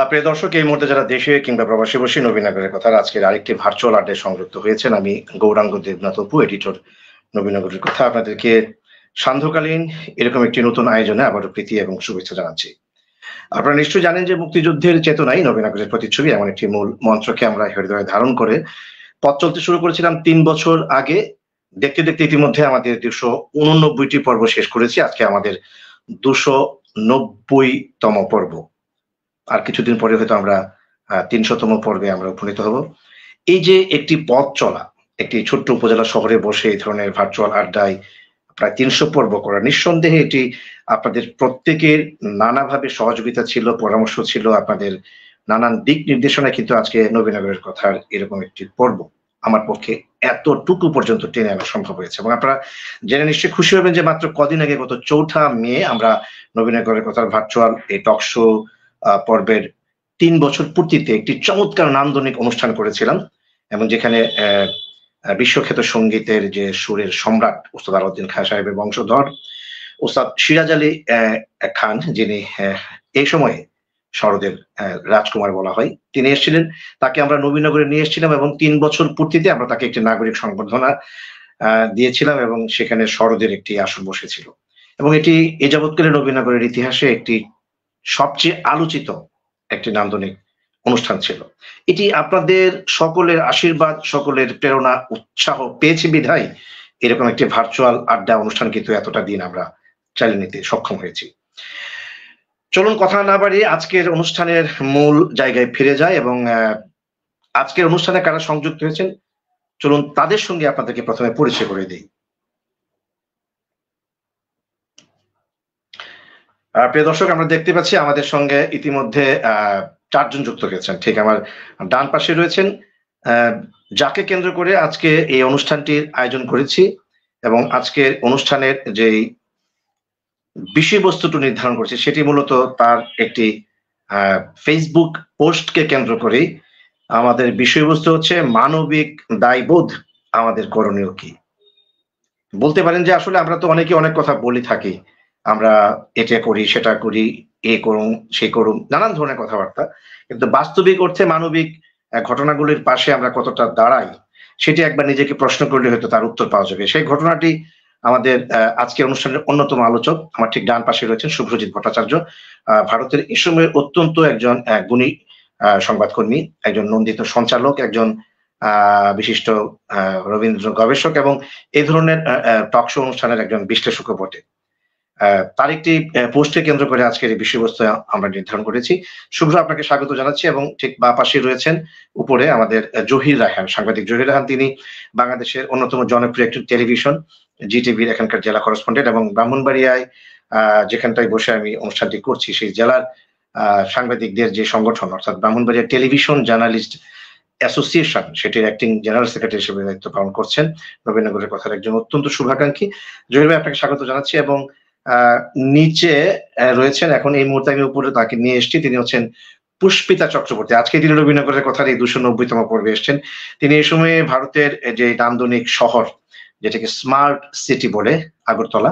প্রিয় দর্শক, এই মুহূর্তে যারা দেশে কিংবা প্রবাসী বসে নবীনগরের কথার আজকের আরেকটি ভার্চুয়াল আড্ডায় সংযুক্ত হয়েছেন, আমি গৌরাঙ্গ দেবনাথ অপু, এডিটর নবীনগরের কথা। আপনাদেরকে সান্ধ্যকালীন এরকম একটি নতুন আয়োজনে আবারও প্রীতি এবং শুভেচ্ছা জানাচ্ছি। আপনারা নিশ্চয়ই জানেন যে মুক্তিযুদ্ধের চেতনাই নবীনগরের প্রতিচ্ছবি, এমন একটি মূল মন্ত্রকে আমরা হৃদয়ে ধারণ করে পথ চলতে শুরু করেছিলাম ৩ বছর আগে। দেখতে দেখতে ইতিমধ্যে আমাদের ২৮৯টি পর্ব শেষ করেছি। আজকে আমাদের ২৯০তম পর্ব। আর কিছুদিন পরে হয়তো আমরা ৩০০তম পর্বে আমরা উপনীত হব। এই যে একটি পথ চলা, একটি ছোট্ট উপজেলা শহরে বসে এই ধরনের ভার্চুয়াল আড্ডায় প্রায় ৩০০ পর্ব করা, নিঃসন্দেহে এটি আপনাদের প্রত্যেকের নানাভাবে সহযোগিতা ছিল, পরামর্শ ছিল, আপনাদের নানান দিক নির্দেশনায় কিন্তু আজকে নবীনগরের কথার এরকম একটি পর্ব আমার পক্ষে এতটুকু পর্যন্ত টেনে আনা সম্ভব হয়েছে। এবং আপনারা জেনে নিশ্চয়ই খুশি হবেন যে মাত্র কদিন আগে, গত ৪ঠা মে, আমরা নবীনগরের কথার ভার্চুয়াল এই টক শো পর্বের ৩ বছর পূর্তিতে একটি চমৎকার নান্দনিক অনুষ্ঠান করেছিলাম, এবং যেখানে বিশ্বখ্যাত সঙ্গীতের যে সুরের সম্রাট ওস্তাদ আলাউদ্দিন খাঁ সাহেবের বংশধর ওস্তাদ সিরাজ আলী খান, যিনি এই সময়ে শরদের রাজকুমার বলা হয়, তিনি এসেছিলেন। তাকে আমরা নবীনগরে নিয়ে এসেছিলাম এবং ৩ বছর পূর্তিতে আমরা তাকে একটি নাগরিক সংবর্ধনা দিয়েছিলাম, এবং সেখানে শরদের একটি আসর বসেছিল। এবং এটি এ যাবৎকালে নবীনগরের ইতিহাসে একটি সবচেয়ে আলোচিত একটি নান্দনিক অনুষ্ঠান ছিল। এটি আপনাদের সকলের আশীর্বাদ, সকলের প্রেরণা, উৎসাহ পেয়েছি বিধায় এরকম একটি ভার্চুয়াল আড্ডা অনুষ্ঠান কিন্তু এতটা দিন আমরা চালিয়ে নিতে সক্ষম হয়েছি। চলুন কথা না বাড়িয়ে আজকের অনুষ্ঠানের মূল জায়গায় ফিরে যায়, এবং আজকের অনুষ্ঠানে কারা সংযুক্ত হয়েছেন চলুন তাদের সঙ্গে আপনাদেরকে প্রথমে পরিচয় করে দিই। প্রিয় দর্শক, আমরা দেখতে পাচ্ছি আমাদের সঙ্গে ইতিমধ্যে ৪ জন যুক্ত হয়েছেন। ঠিক আমার ডান পাশে রয়েছেন যাকে কেন্দ্র করে আজকে এই অনুষ্ঠানটির আয়োজন করেছি, এবং আজকের অনুষ্ঠানের যে বিষয়বস্তুটি নির্ধারণ করেছি সেটি মূলত তার একটি ফেসবুক পোস্টকে কেন্দ্র করে। আমাদের বিষয়বস্তু হচ্ছে মানবিক দায়বোধ আমাদের করণীয় কি। বলতে পারেন যে আসলে আমরা তো অনেকে অনেক কথা বলে থাকি, আমরা এটা করি, সেটা করি, এ করুন, সে করুন, নানান ধরনের কথাবার্তা, কিন্তু বাস্তবিক অর্থে মানবিক ঘটনাগুলির পাশে আমরা কতটা দাঁড়াই সেটি একবার নিজেকে প্রশ্ন করলে হয়তো তার উত্তর পাওয়া যাবে। সেই ঘটনাটি আমাদের আজকের অনুষ্ঠানের অন্যতম আলোচক, আমার ঠিক ডান পাশে রয়েছেন শুভ্রজিৎ ভট্টাচার্য, ভারতের এই সময়ের অত্যন্ত একজন গুণী সংবাদকর্মী, একজন নন্দিত সঞ্চালক, একজন বিশিষ্ট রবীন্দ্র গবেষক, এবং এই ধরনের টক শো অনুষ্ঠানের একজন বিশ্লেষকও বটে। তার একটি পোস্টকে কেন্দ্র করে আজকের এই বিষয়বস্তু আমরা নির্ধারণ করেছি। শুভ্র, আপনাকে স্বাগত জানাচ্ছি। এবং ঠিক বা পাশে রয়েছেন উপরে আমাদের জহির রায়হান, সাংবাদিক জহির রায়হান। তিনি বাংলাদেশের অন্যতম জনপ্রিয় একটি টেলিভিশন জিটিভির এখানকার জেলা করেসপন্ডেন্ট, এবং ব্রাহ্মণবাড়িয়ায় যেখানটায় বসে আমি অনুষ্ঠানটি করছি সেই জেলার সাংবাদিকদের যে সংগঠন, অর্থাৎ ব্রাহ্মণবাড়িয়া টেলিভিশন জার্নালিস্ট অ্যাসোসিয়েশন, সেটির অ্যাক্টিং জেনারেল সেক্রেটারি হিসেবে দায়িত্ব পালন করছেন নবীনগরের কথার একজন অত্যন্ত শুভাকাঙ্ক্ষী। জহির ভাই, আপনাকে স্বাগত জানাচ্ছি। এবং নিচে রয়েছেন, এখন এই মুহূর্তে আমি উপরে তাকে নিয়ে এসেছি, তিনি হচ্ছেন পুষ্পিতা চক্রবর্তী। আজকে তিনি নবীনগরের কথার এই ২৯০তম পর্বে এসেছেন। তিনি এই সময়ে ভারতের যে নান্দনিক শহর, যেটাকে স্মার্ট সিটি বলে, আগরতলা,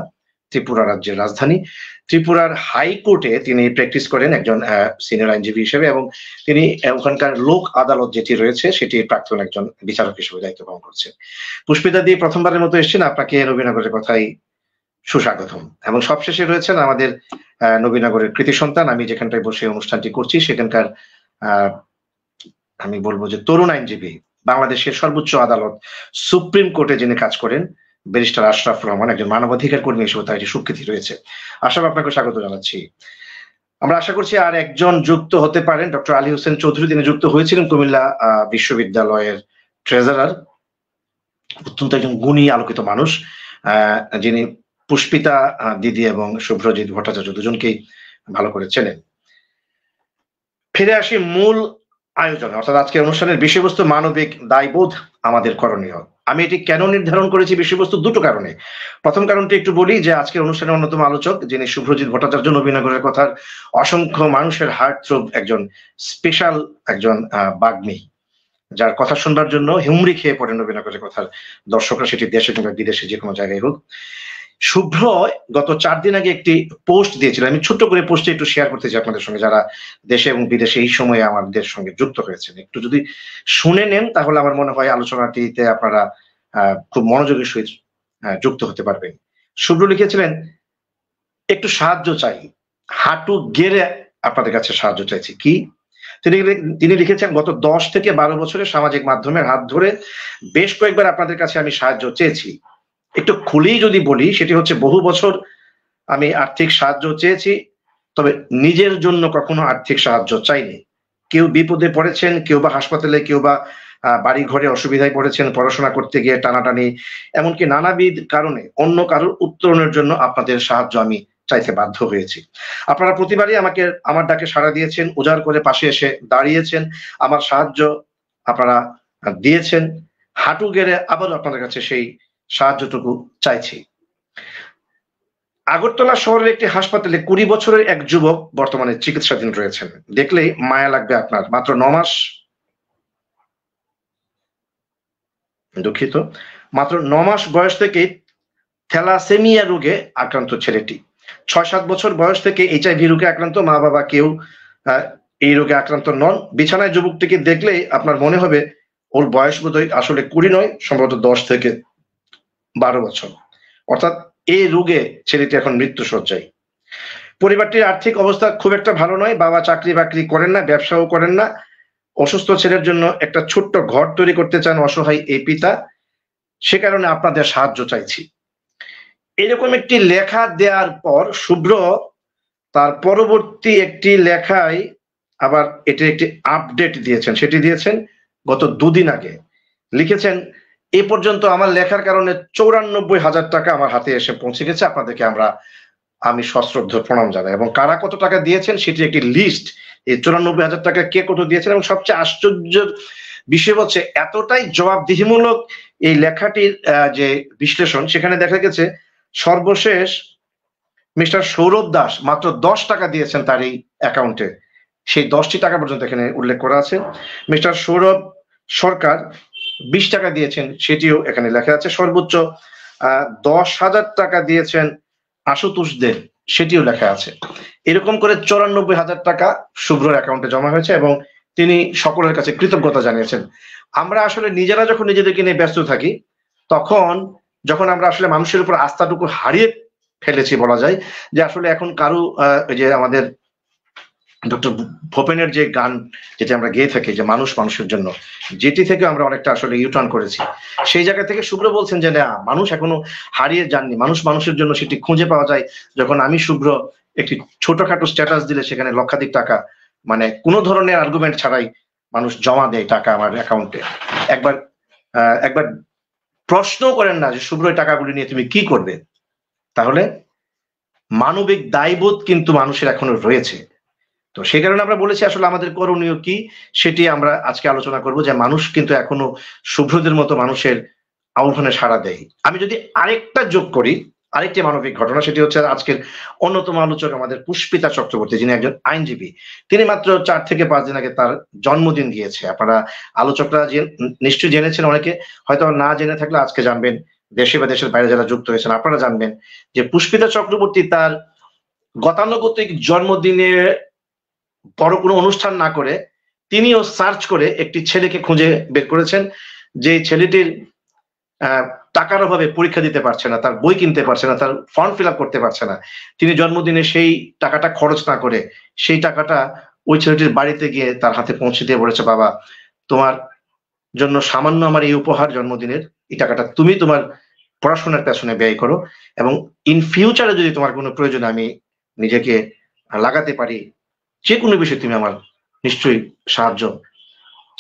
ত্রিপুরা রাজ্যের রাজধানী, ত্রিপুরার হাইকোর্টে তিনি প্র্যাকটিস করেন একজন সিনিয়র আইনজীবী হিসেবে, এবং তিনি ওখানকার লোক আদালত যেটি রয়েছে সেটির প্রাক্তন একজন বিচারক হিসেবে দায়িত্ব পালন করছেন। পুষ্পিতা দিয়ে প্রথমবারের মতো এসেছেন, আপনাকে নবীনগরের কথাই সুস্বাগতম। এবং সবশেষে রয়েছেন আমাদের নবীনগরের কৃতি সন্তান, আমি যেখানটায় বসে অনুষ্ঠানটি করছি সেখানকার আমি বলবো যে তরুণ আইনজীবী, বাংলাদেশের সর্বোচ্চ আদালত সুপ্রিম কোর্টে যিনি কাজ করেন, ব্যারিস্টার আশরাফ রহমান, একজন মানবাধিকার কর্মী হিসেবে তার একটি সুখ্যাতি রয়েছে। আশরাফ, আপনাকে স্বাগত জানাচ্ছি। আমরা আশা করছি আর একজন যুক্ত হতে পারেন, ডক্টর আলী হোসেন চৌধুরী। তিনি যুক্ত হয়েছিলেন কুমিল্লা বিশ্ববিদ্যালয়ের ট্রেজারার, অত্যন্ত একজন গুণী আলোকিত মানুষ, যিনি পুষ্পিতা দিদি এবং শুভ্রজিৎ ভট্টাচার্য দুজনকেই ভালো করে চেনেন। ফিরে আসি মূল আয়োজনে, অর্থাৎ আজকের অনুষ্ঠানের বিষয়বস্তু মানবিক দায়বোধ আমাদের করণীয়। আমি এটি কেন নির্ধারণ করেছি বিষয়বস্তু, দুটো কারণে। প্রথম কারণটি একটু বলি যে আজকের অনুষ্ঠানের অন্যতম আলোচক যিনি শুভ্রজিৎ ভট্টাচার্য, নবীনগরের কথার অসংখ্য মানুষের হার্ট থ্রোব, একজন স্পেশাল একজন বাগ্মী, যার কথা শুনবার জন্য হুমড়ি খেয়ে পড়ে নবীনগরের কথার দর্শকরা, সেটি দেশে কিংবা বিদেশে যে কোনো জায়গায় হোক। শুভ্র গত 4 দিন আগে একটি পোস্ট দিয়েছিল, আমি ছোট্ট করে পোস্টে একটু শেয়ার করতে চাই আপনাদের সঙ্গে, যারা দেশে এবং বিদেশে এই সময়ে আমাদের সঙ্গে যুক্ত হয়েছেন। একটু যদি শুনে নেন তাহলে আমার মনে হয় আলোচনাটিতে আপনারা খুব মনোযোগের সহিত যুক্ত হতে পারবেন। শুভ্র লিখেছিলেন, একটু সাহায্য চাই, হাঁটু গেড়ে আপনাদের কাছে সাহায্য চাইছি। কি? তিনি লিখেছেন, গত 10 থেকে 12 বছরে সামাজিক মাধ্যমের হাত ধরে বেশ কয়েকবার আপনাদের কাছে আমি সাহায্য চেয়েছি। একটু খুলেই যদি বলি, সেটি হচ্ছে বহু বছর আমি আর্থিক সাহায্য চেয়েছি, তবে নিজের জন্য কখনো আর্থিক সাহায্য চাইনি। কেউ বিপদে পড়েছেন, কেউ বা হাসপাতালে, কেউ বা বাড়ি ঘরে অসুবিধায় পড়েছেন, পড়াশোনা করতে গিয়ে টানাটানি, এমনকি নানাবিধ কারণে অন্য কারোর উত্তরণের জন্য আপনাদের সাহায্য আমি চাইতে বাধ্য হয়েছি। আপনারা প্রতিবারই আমাকে আমার ডাকে সাড়া দিয়েছেন, উজাড় করে পাশে এসে দাঁড়িয়েছেন, আমার সাহায্য আপনারা দিয়েছেন। হাঁটু গেড়ে আবারও আপনাদের কাছে সেই সাহায্যটুকু চাইছি। আগরতলা শহরের একটি হাসপাতালে 20 বছরের এক যুবক বর্তমানে চিকিৎসাধীন রয়েছেন। দেখলেই মায়া লাগবে আপনার। মাত্র 9 মাস, দুঃখিত, মাত্র 9 মাস বয়স থেকে থ্যালাসেমিয়া রোগে আক্রান্ত ছেলেটি। 6-7 বছর বয়স থেকে HIV রোগে আক্রান্ত, মা বাবা কেউ এই রোগে আক্রান্ত নন। বিছানায় যুবকটিকে দেখলেই আপনার মনে হবে ওর বয়স বোধহয় আসলে 20 নয়, সম্ভবত 10 থেকে 12 বছর। অর্থাৎ এই রোগে ছেলেটি এখন মৃত্যুশয্যায়। পরিবারটির আর্থিক অবস্থা খুব একটা ভালো নয়, বাবা চাকরি বাকরি করেন না, ব্যবসাও করেন না। অসুস্থ ছেলের জন্য একটা ছোট্ট ঘর তৈরি করতে চান অসহায় এই পিতা, সে কারণে আপনাদের সাহায্য চাইছি। এরকম একটি লেখা দেওয়ার পর শুভ্র তার পরবর্তী একটি লেখায় আবার এটা একটি আপডেট দিয়েছেন, সেটি দিয়েছেন গত 2 দিন আগে। লিখেছেন, এ পর্যন্ত আমার লেখার কারণে 94,000 টাকা আমার হাতে এসে পৌঁছে গেছে, আপনাদেরকে আমি সশ্রদ্ধ প্রণাম জানাই, এবং কারা কত টাকা দিয়েছেন সেটি একটি লিস্ট। এই 94,000 টাকা কে কত দিয়েছেন, এবং সবচেয়ে আশ্চর্যের বিষয় হচ্ছে এতটাই জবাবদিহিমূলক এই লেখাটির যে বিশ্লেষণ, সেখানে দেখা গেছে সর্বশেষ মিস্টার সৌরভ দাস মাত্র 10 টাকা দিয়েছেন তার এই অ্যাকাউন্টে। সেই 10টি টাকা পর্যন্ত এখানে উল্লেখ করা আছে। মিস্টার সৌরভ সরকার 20 টাকা দিয়েছেন, সেটিও এখানে লেখা আছে। সর্বোচ্চ 10,000 টাকা দিয়েছেন আশুতোষ দেব, সেটিও লেখা আছে। এরকম করে 94,000 টাকা শুভ্রর অ্যাকাউন্টে জমা হয়েছে এবং তিনি সকলের কাছে কৃতজ্ঞতা জানিয়েছেন। আমরা আসলে নিজেরা যখন নিজেদেরকে নিয়ে ব্যস্ত থাকি, তখন যখন আমরা আসলে মানুষের উপর আস্থাটুকু হারিয়ে ফেলেছি বলা যায়, যে আসলে এখন কারো যে আমাদের ডক্টর ভোপেনের যে গান যেটা আমরা গেয়ে থাকি, যে মানুষ মানুষের জন্য, যেটি থেকে আমরা অনেকটা আসলে ইউটার্ন করেছি, সেই জায়গা থেকে শুভ্র বলছেন যে না, মানুষ এখনো হারিয়ে যাননি, মানুষ মানুষের জন্য সেটি খুঁজে পাওয়া যায় যখন আমি শুভ্র একটি ছোটখাটো স্ট্যাটাস দিলে সেখানে লক্ষাধিক টাকা, মানে কোনো ধরনের আর্গুমেন্ট ছাড়াই মানুষ জমা দেয় টাকা আমার অ্যাকাউন্টে। একবার প্রশ্ন করেন না যে শুভ্র এই টাকাগুলি নিয়ে তুমি কি করবে। তাহলে মানবিক দায়বোধ কিন্তু মানুষের এখনো রয়েছে। তো সেই কারণে আমরা বলেছি আসলে আমাদের করণীয় কি, সেটি আমরা আজকে আলোচনা করব, যে মানুষ কিন্তু এখনো শুভ্রদের মতো মানুষের আহ্বানে সাড়া দেয়। আমি যদি আরেকটা যোগ করি, আরেকটি মানবিক ঘটনা, সেটি হচ্ছে আজকের অন্যতম আলোচক আমাদের পুষ্পিতা চক্রবর্তী, যিনি একজন আইনজীবী। তিনি মাত্র 4 থেকে 5 দিন আগে তার জন্মদিন গিয়েছে। আপনারা আলোচকরা নিশ্চয়ই জেনেছেন, অনেকে হয়তো না জেনে থাকলে আজকে জানবেন, দেশে বা দেশের বাইরে যারা যুক্ত হয়েছেন আপনারা জানবেন যে পুষ্পিতা চক্রবর্তী তার গতানুগতিক জন্মদিনে বড় কোনো অনুষ্ঠান না করে তিনিও সার্চ করে একটি ছেলেকে খুঁজে বের করেছেন, যে ছেলেটির টাকার অভাবে পরীক্ষা দিতে পারছে না, তার বই কিনতে পারছে না, তার ফর্ম ফিল আপ করতে পারছে না। তিনি জন্মদিনে সেই টাকাটা খরচ না করে সেই টাকাটা ওই ছেলেটির বাড়িতে গিয়ে তার হাতে পৌঁছে দিয়ে বলেছে, বাবা তোমার জন্য সামান্য আমার এই উপহার জন্মদিনের, এই টাকাটা তুমি তোমার পড়াশোনার পেছনে ব্যয় করো, এবং ইন ফিউচারে যদি তোমার কোনো প্রয়োজনে আমি নিজেকে লাগাতে পারি, যে কোনো বিষয়ে তুমি আমার নিশ্চয়ই সাহায্য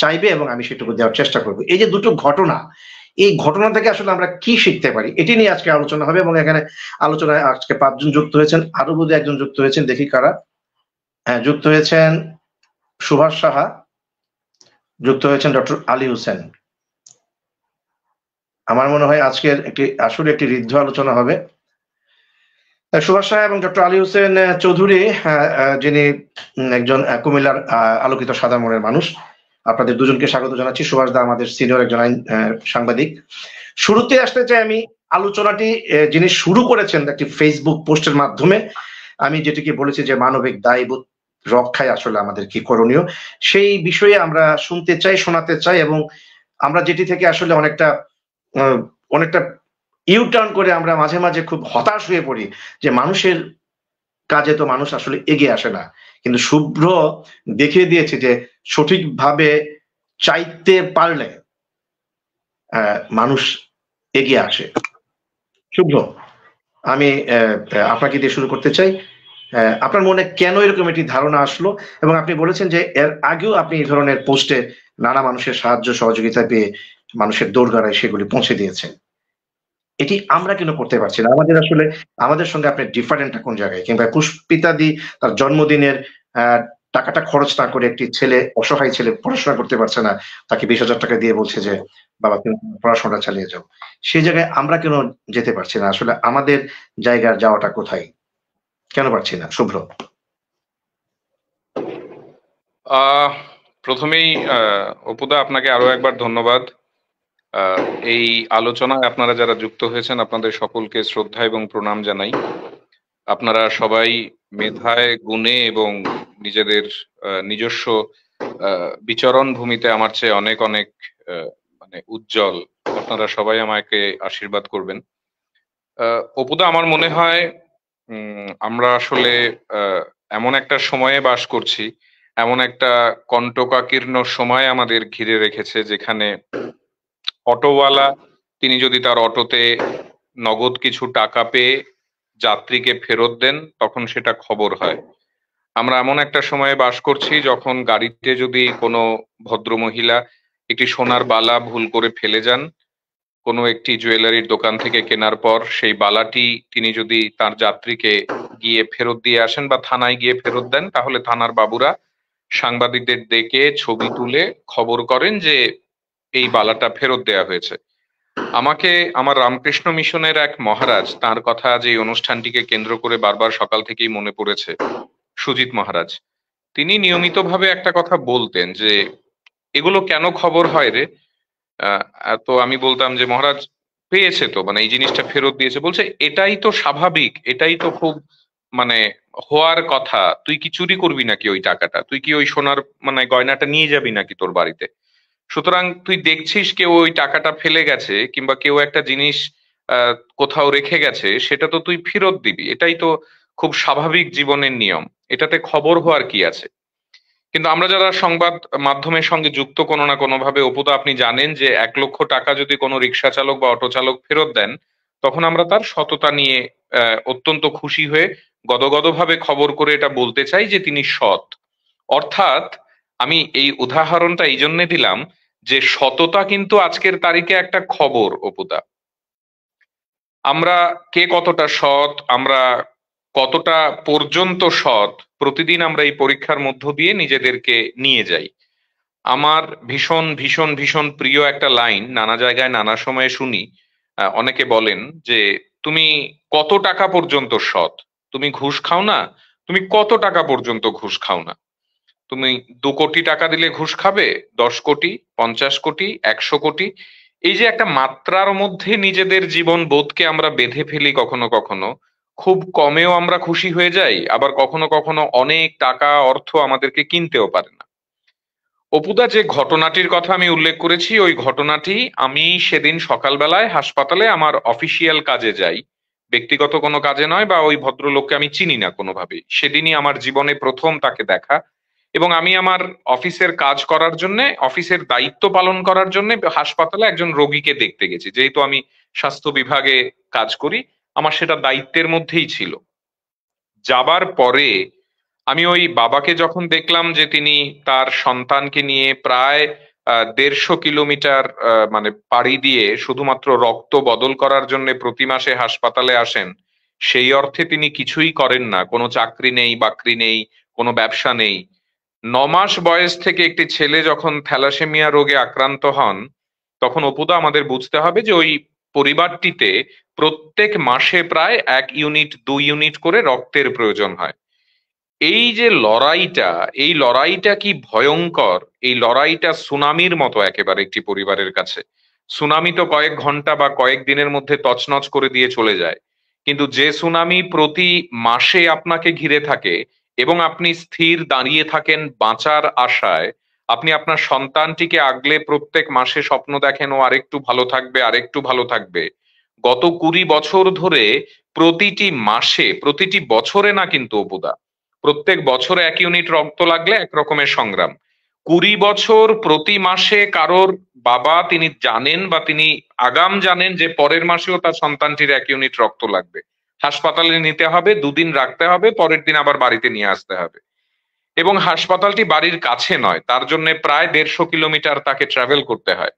চাইবে এবং আমি সেটুকু দেওয়ার চেষ্টা করবো। এই যে দুটো ঘটনা, এই ঘটনা থেকে আসলে আমরা কি শিখতে পারি, এটি নিয়ে আজকে আলোচনা হবে। এবং এখানে আলোচনায় আজকে 5 জন যুক্ত হয়েছেন, আরো বোধহয় একজন যুক্ত হয়েছেন, দেখি কারা। হ্যাঁ, যুক্ত হয়েছেন সুভাষ সাহা, যুক্ত হয়েছেন ডক্টর আলী হোসেন। আমার মনে হয় আজকের আসলে একটি ঋদ্ধ আলোচনা হবে। সুভাষ সাহা এবং ডক্টর আলী হোসেন চৌধুরী, যিনি একজন কুমিল্লার আলোকিত সাদা মনের মানুষ, আপনাদের দুজনকে স্বাগত জানাচ্ছি। সুভাষ দা আমাদের সিনিয়র একজন সাংবাদিক। শুরুতে আসতে চাই আমি আলোচনাটি যিনি শুরু করেছেন একটি ফেসবুক পোস্টের মাধ্যমে, আমি যেটিকে বলেছি যে মানবিক দায়বোধ রক্ষায় আসলে আমাদের কি করণীয়, সেই বিষয়ে আমরা শুনতে চাই, শোনাতে চাই, এবং আমরা যেটি থেকে আসলে অনেকটা ইউটার্ন করে আমরা মাঝে মাঝে খুব হতাশ হয়ে পড়ি যে মানুষের কাজে তো মানুষ আসলে এগিয়ে আসে না, কিন্তু শুভ্র দেখিয়ে দিয়েছে যে সঠিকভাবে চাইতে পারলে মানুষ এগিয়ে আসে। শুভ্র, আমি আপনাকে দিয়ে শুরু করতে চাই। আপনার মনে কেন এরকম একটি ধারণা আসলো, এবং আপনি বলেছেন যে এর আগেও আপনি এই ধরনের পোস্টে নানা মানুষের সাহায্য সহযোগিতা পেয়ে মানুষের দোরগোড়ায় সেগুলি পৌঁছে দিয়েছেন। এটি আমরা কেন করতে পারছি না? আমাদের সঙ্গে আপনার ডিফারেন্টটা কোন জায়গায়? কিংবা পুষ্পিতাদি তার জন্মদিনের টাকাটা খরচ না করে একটি ছেলে, অসহায় ছেলে পড়াশোনা করতে পারছে না। তাকে 20,000 টাকা দিয়ে বলছে যে, "বাবা তুমি পড়াশোনাটা চালিয়ে যাও।" সেই জায়গায় আমরা কেন যেতে পারছি না? আসলে আমাদের জায়গার যাওয়াটা কোথায়? কেন পারছি না? শুভ্র। প্রথমেই অপুদা আপনাকে আরো একবার ধন্যবাদ। এই আলোচনায় আপনারা যারা যুক্ত হয়েছেন আপনাদের সকলকে শ্রদ্ধা এবং প্রণাম জানাই। আপনারা সবাই মেধায়, গুণে এবং নিজেদের নিজস্ব বিচরণ ভূমিতে আমার চেয়ে অনেক অনেক মানে উজ্জ্বল। আপনারা সবাই আমাকে আশীর্বাদ করবেন। অপুদা, আমার মনে হয় আমরা আসলে এমন একটা সময়ে বাস করছি, এমন একটা কণ্টকাকীর্ণ সময় আমাদের ঘিরে রেখেছে, যেখানে অটোওয়ালা তিনি যদি তার অটোতে নগদ কিছু টাকা পেয়ে যাত্রীকে ফেরত দেন তখন সেটা খবর হয়। আমরা এমন একটা সময়ে বাস করছি যখন গাড়িতে যদি কোনো ভদ্রমহিলা একটি সোনার বালা ভুল করে ফেলে যান, কোনো একটি জুয়েলারির দোকান থেকে কেনার পর সেই বালাটি তিনি যদি তার যাত্রীকে গিয়ে ফেরত দিয়ে আসেন বা থানায় গিয়ে ফেরত দেন, তাহলে থানার বাবুরা সাংবাদিকদের ডেকে ছবি তুলে খবর করেন যে এই বালাটা ফেরত দেয়া হয়েছে। আমাকে আমার রামকৃষ্ণ মিশনের এক মহারাজ, তার কথা যে এই অনুষ্ঠানটিকে কেন্দ্র করে বারবার সকাল থেকেই মনে পড়েছে, সুজিত মহারাজ, তিনি নিয়মিতভাবে একটা কথা বলতেন যে এগুলো কেন খবর হয় রে? তো আমি বলতাম যে মহারাজ পেয়েছে তো, মানে এই জিনিসটা ফেরত দিয়েছে। বলছে এটাই তো স্বাভাবিক, এটাই তো খুব মানে হওয়ার কথা। তুই কি চুরি করবি নাকি ওই টাকাটা? তুই কি ওই সোনার মানে গয়নাটা নিয়ে যাবি নাকি তোর বাড়িতে? সুতরাং তুই দেখছিস কেউ ওই টাকাটা ফেলে গেছে কিংবা কেউ একটা জিনিস কোথাও রেখে গেছে, সেটা তো তুই ফেরত দিবি। এটাই তো খুব স্বাভাবিক জীবনের নিয়ম, এটাতে খবর হওয়ার কি আছে? কিন্তু আমরা যারা সংবাদ মাধ্যমের সঙ্গে যুক্ত কোনো না কোনো ভাবে, অপুদা আপনি জানেন যে 1,00,000 টাকা যদি কোনো রিক্সা চালক বা অটো চালক ফেরত দেন, তখন আমরা তার সততা নিয়ে অত্যন্ত খুশি হয়ে গদগদ ভাবে খবর করে এটা বলতে চাই যে তিনি সৎ। অর্থাৎ আমি এই উদাহরণটা এই জন্য দিলাম যে সততা কিন্তু আজকের তারিখে একটা খবর। অপুদা, আমরা কে কতটা সৎ, আমরা কতটা পর্যন্ত সৎ, প্রতিদিন আমরা এই পরীক্ষার মধ্য দিয়ে নিজেদেরকে নিয়ে যাই। আমার ভীষণ ভীষণ ভীষণ প্রিয় একটা লাইন, নানা জায়গায় নানা সময়ে শুনি। অনেকে বলেন যে তুমি কত টাকা পর্যন্ত সৎ? তুমি ঘুষ খাও না? তুমি কত টাকা পর্যন্ত ঘুষ খাও না? তুমি 2 কোটি টাকা দিলে ঘুষ খাবে? 10 কোটি, 50 কোটি, 100 কোটি? এই যে একটা মাত্রার মধ্যে নিজেদের জীবন বোধকে আমরা বেঁধে ফেলি, কখনো কখনো খুব কমেও আমরা খুশি হয়ে যাই, আবার কখনো কখনো অনেক টাকা অর্থ আমাদেরকে কিনতেও পারে না। অপুদা, যে ঘটনাটির কথা আমি উল্লেখ করেছি, ওই ঘটনাটি আমি সেদিন সকালবেলায় হাসপাতালে আমার অফিসিয়াল কাজে যাই, ব্যক্তিগত কোনো কাজে নয়, বা ওই ভদ্রলোককে আমি চিনি না কোনোভাবেই। সেদিনই আমার জীবনে প্রথম তাকে দেখা, এবং আমি আমার অফিসের কাজ করার জন্য, অফিসের দায়িত্ব পালন করার জন্য হাসপাতালে একজন রোগীকে দেখতে গেছি। যেহেতু আমি স্বাস্থ্য বিভাগে কাজ করি, আমার সেটা দায়িত্বের মধ্যেই ছিল। যাবার পরে আমি ওই বাবাকে যখন দেখলাম যে তিনি তার সন্তানকে নিয়ে প্রায় 150 কিলোমিটার মানে পাড়ি দিয়ে শুধুমাত্র রক্ত বদল করার জন্য প্রতি মাসে হাসপাতালে আসেন, সেই অর্থে তিনি কিছুই করেন না, কোনো চাকরি নেই, বাকরি নেই, কোনো ব্যবসা নেই। 9 মাস বয়স থেকে একটি ছেলে যখন থ্যালাসেমিয়া রোগে আক্রান্ত হন, তখন অপুদা আমাদের বুঝতে হবে যে ওই পরিবারটিতে প্রত্যেক মাসে প্রায় 1 ইউনিট 2 ইউনিট করে রক্তের প্রয়োজন হয়। এই যে লড়াইটা, এই লড়াইটা কি ভয়ঙ্কর! এই লড়াইটা সুনামির মতো একেবারে একটি পরিবারের কাছে। সুনামি তো কয়েক ঘন্টা বা কয়েক দিনের মধ্যে তছনছ করে দিয়ে চলে যায়, কিন্তু যে সুনামি প্রতি মাসে আপনাকে ঘিরে থাকে এবং আপনি স্থির দাঁড়িয়ে থাকেন বাঁচার আশায়, আপনি আপনার সন্তানটিকে আগলে প্রত্যেক মাসে স্বপ্ন দেখেন ও আরেকটু ভালো থাকবে, আরেকটু ভালো থাকবে। গত 20 বছর ধরে প্রতিটি মাসে, প্রতিটি বছরে না কিন্তু অপুদা, প্রত্যেক বছরে 1 ইউনিট রক্ত লাগলে এক রকমের সংগ্রাম। 20 বছর প্রতি মাসে কারোর বাবা তিনি জানেন বা তিনি আগাম জানেন যে পরের মাসেও তার সন্তানটির 1 ইউনিট রক্ত লাগবে, হাসপাতালে নিতে হবে, 2 দিন রাখতে হবে, পরের দিন আবার বাড়িতে নিয়ে আসতে হবে। এবং হাসপাতালটি বাড়ির কাছে নয়, তার জন্য প্রায় 150 কিলোমিটার তাকে ট্রাভেল করতে হয়।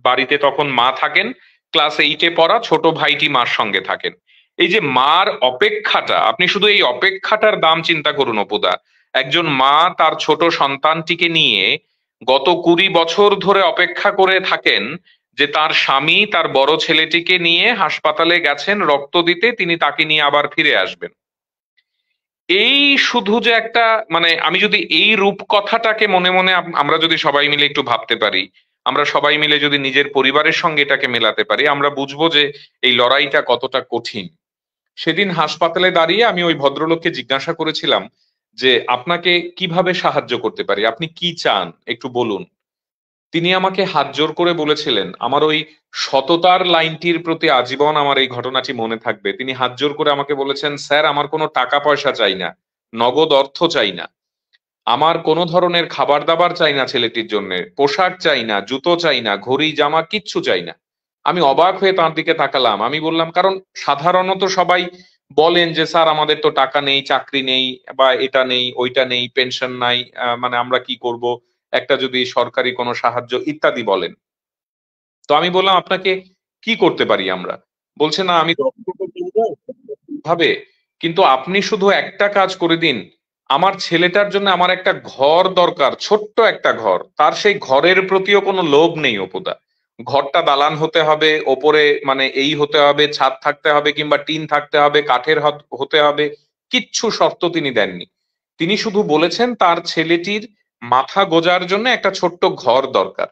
বাড়িতে তখন মা থাকেন, ক্লাস 8-এ পড়া ছোট ভাইটি মার সঙ্গে থাকেন। এই যে মার অপেক্ষাটা, আপনি শুধু এই অপেক্ষাটার দাম চিন্তা করুন অপুদা। একজন মা তার ছোট সন্তানটিকে নিয়ে গত 20 বছর ধরে অপেক্ষা করে থাকেন যে তার স্বামী তার বড় ছেলেটিকে নিয়ে হাসপাতালে গেছেন রক্ত দিতে, তিনি তাকে নিয়ে আবার ফিরে আসবেন। এই শুধু যে একটা, মানে আমি যদি এই রূপকথাটাকে মনে মনে আমরা যদি সবাই মিলে একটু ভাবতে পারি, আমরা সবাই মিলে যদি নিজের পরিবারের সঙ্গে এটাকে মেলাতে পারি, আমরা বুঝবো যে এই লড়াইটা কতটা কঠিন। সেদিন হাসপাতালে দাঁড়িয়ে আমি ওই ভদ্রলোককে জিজ্ঞাসা করেছিলাম যে আপনাকে কিভাবে সাহায্য করতে পারি, আপনি কি চান একটু বলুন। তিনি আমাকে হাত জোর করে বলেছিলেন, আমার ওই সততার লাইনটির প্রতি আজীবন আমার এই ঘটনাটি মনে থাকবে। তিনি হাত জোর করে আমাকে বলেছেন, স্যার আমার কোনো টাকা পয়সা চাই না, নগদ অর্থ চাই না, আমার কোনো ধরনের খাবার দাবার চাই না, ছেলেটির জন্য পোশাক চাই না, জুতো চাই না, ঘড়ি জামা কিচ্ছু চাই না। আমি অবাক হয়ে তার দিকে তাকালাম। আমি বললাম, কারণ সাধারণত সবাই বলেন যে স্যার আমাদের তো টাকা নেই, চাকরি নেই, বা এটা নেই ওইটা নেই, পেনশন নাই, মানে আমরা কি করব, একটা যদি সরকারি কোনো সাহায্য ইত্যাদি বলেন। তো আমি বললাম আপনাকে কি করতে পারি আমরা। বলছে না আমি ভাবে, কিন্তু আপনি শুধু একটা কাজ করে দিন, আমার ছেলেটার জন্য আমার একটা ঘর দরকার, ছোট্ট একটা ঘর, তার সেই ঘরের প্রতিও কোনো লোভ নেই অপুদা। ঘরটা দালান হতে হবে, ওপরে মানে এই হতে হবে, ছাদ থাকতে হবে, কিংবা টিন থাকতে হবে, কাঠের হতে হবে, কিচ্ছু শর্ত তিনি দেননি। তিনি শুধু বলেছেন তার ছেলেটির মাথা গোজার জন্য একটা ছোট্ট ঘর দরকার।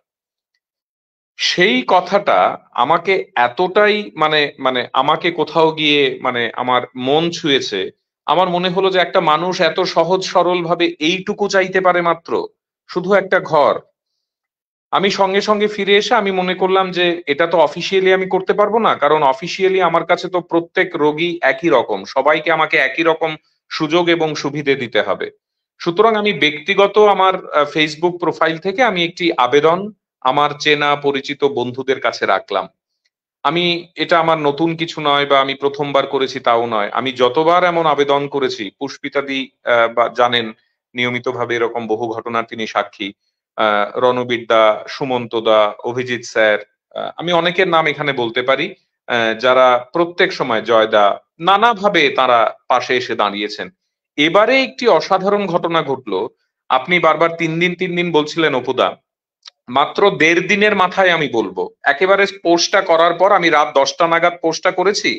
সেই কথাটা আমাকে এতটাই মানে মানে আমাকে কোথাও গিয়ে মানে আমার মন ছুঁয়েছে। আমার মনে হলো যে একটা মানুষ এত সহজ সরল ভাবে এইটুকু চাইতে পারে, মাত্র শুধু একটা ঘর। আমি সঙ্গে সঙ্গে ফিরে এসে আমি মনে করলাম যে এটা তো অফিসিয়ালি আমি করতে পারবো না, কারণ অফিসিয়ালি আমার কাছে তো প্রত্যেক রোগী একই রকম, সবাইকে আমাকে একই রকম সুযোগ এবং সুবিধে দিতে হবে। সুতরাং আমি ব্যক্তিগত আমার ফেসবুক প্রোফাইল থেকে আমি একটি আবেদন আমার চেনা পরিচিত বন্ধুদের কাছে রাখলাম। আমি, এটা আমার নতুন কিছু নয় বা আমি প্রথমবার করেছি তাও নয়, আমি যতবার এমন আবেদন করেছি, পুষ্পিতাদি বা জানেন নিয়মিতভাবে এরকম বহু ঘটনার তিনি সাক্ষী, রণবীর দা, সুমন্ত দা, অভিজিৎ স্যার, আমি অনেকের নাম এখানে বলতে পারি, যারা প্রত্যেক সময়, জয়দা, নানাভাবে তারা পাশে এসে দাঁড়িয়েছেন। এবারে একটি অসাধারণ ঘটনা ঘটলো। আপনি বারবার 3 দিন 3 দিন বলছিলেন অপুদা, মাত্র 1.5 দিনের মাথায় আমি বলবো, একেবারে পোস্টটা করার পর আমি রাত 10টা নাগাদ পোস্টটা করেছি,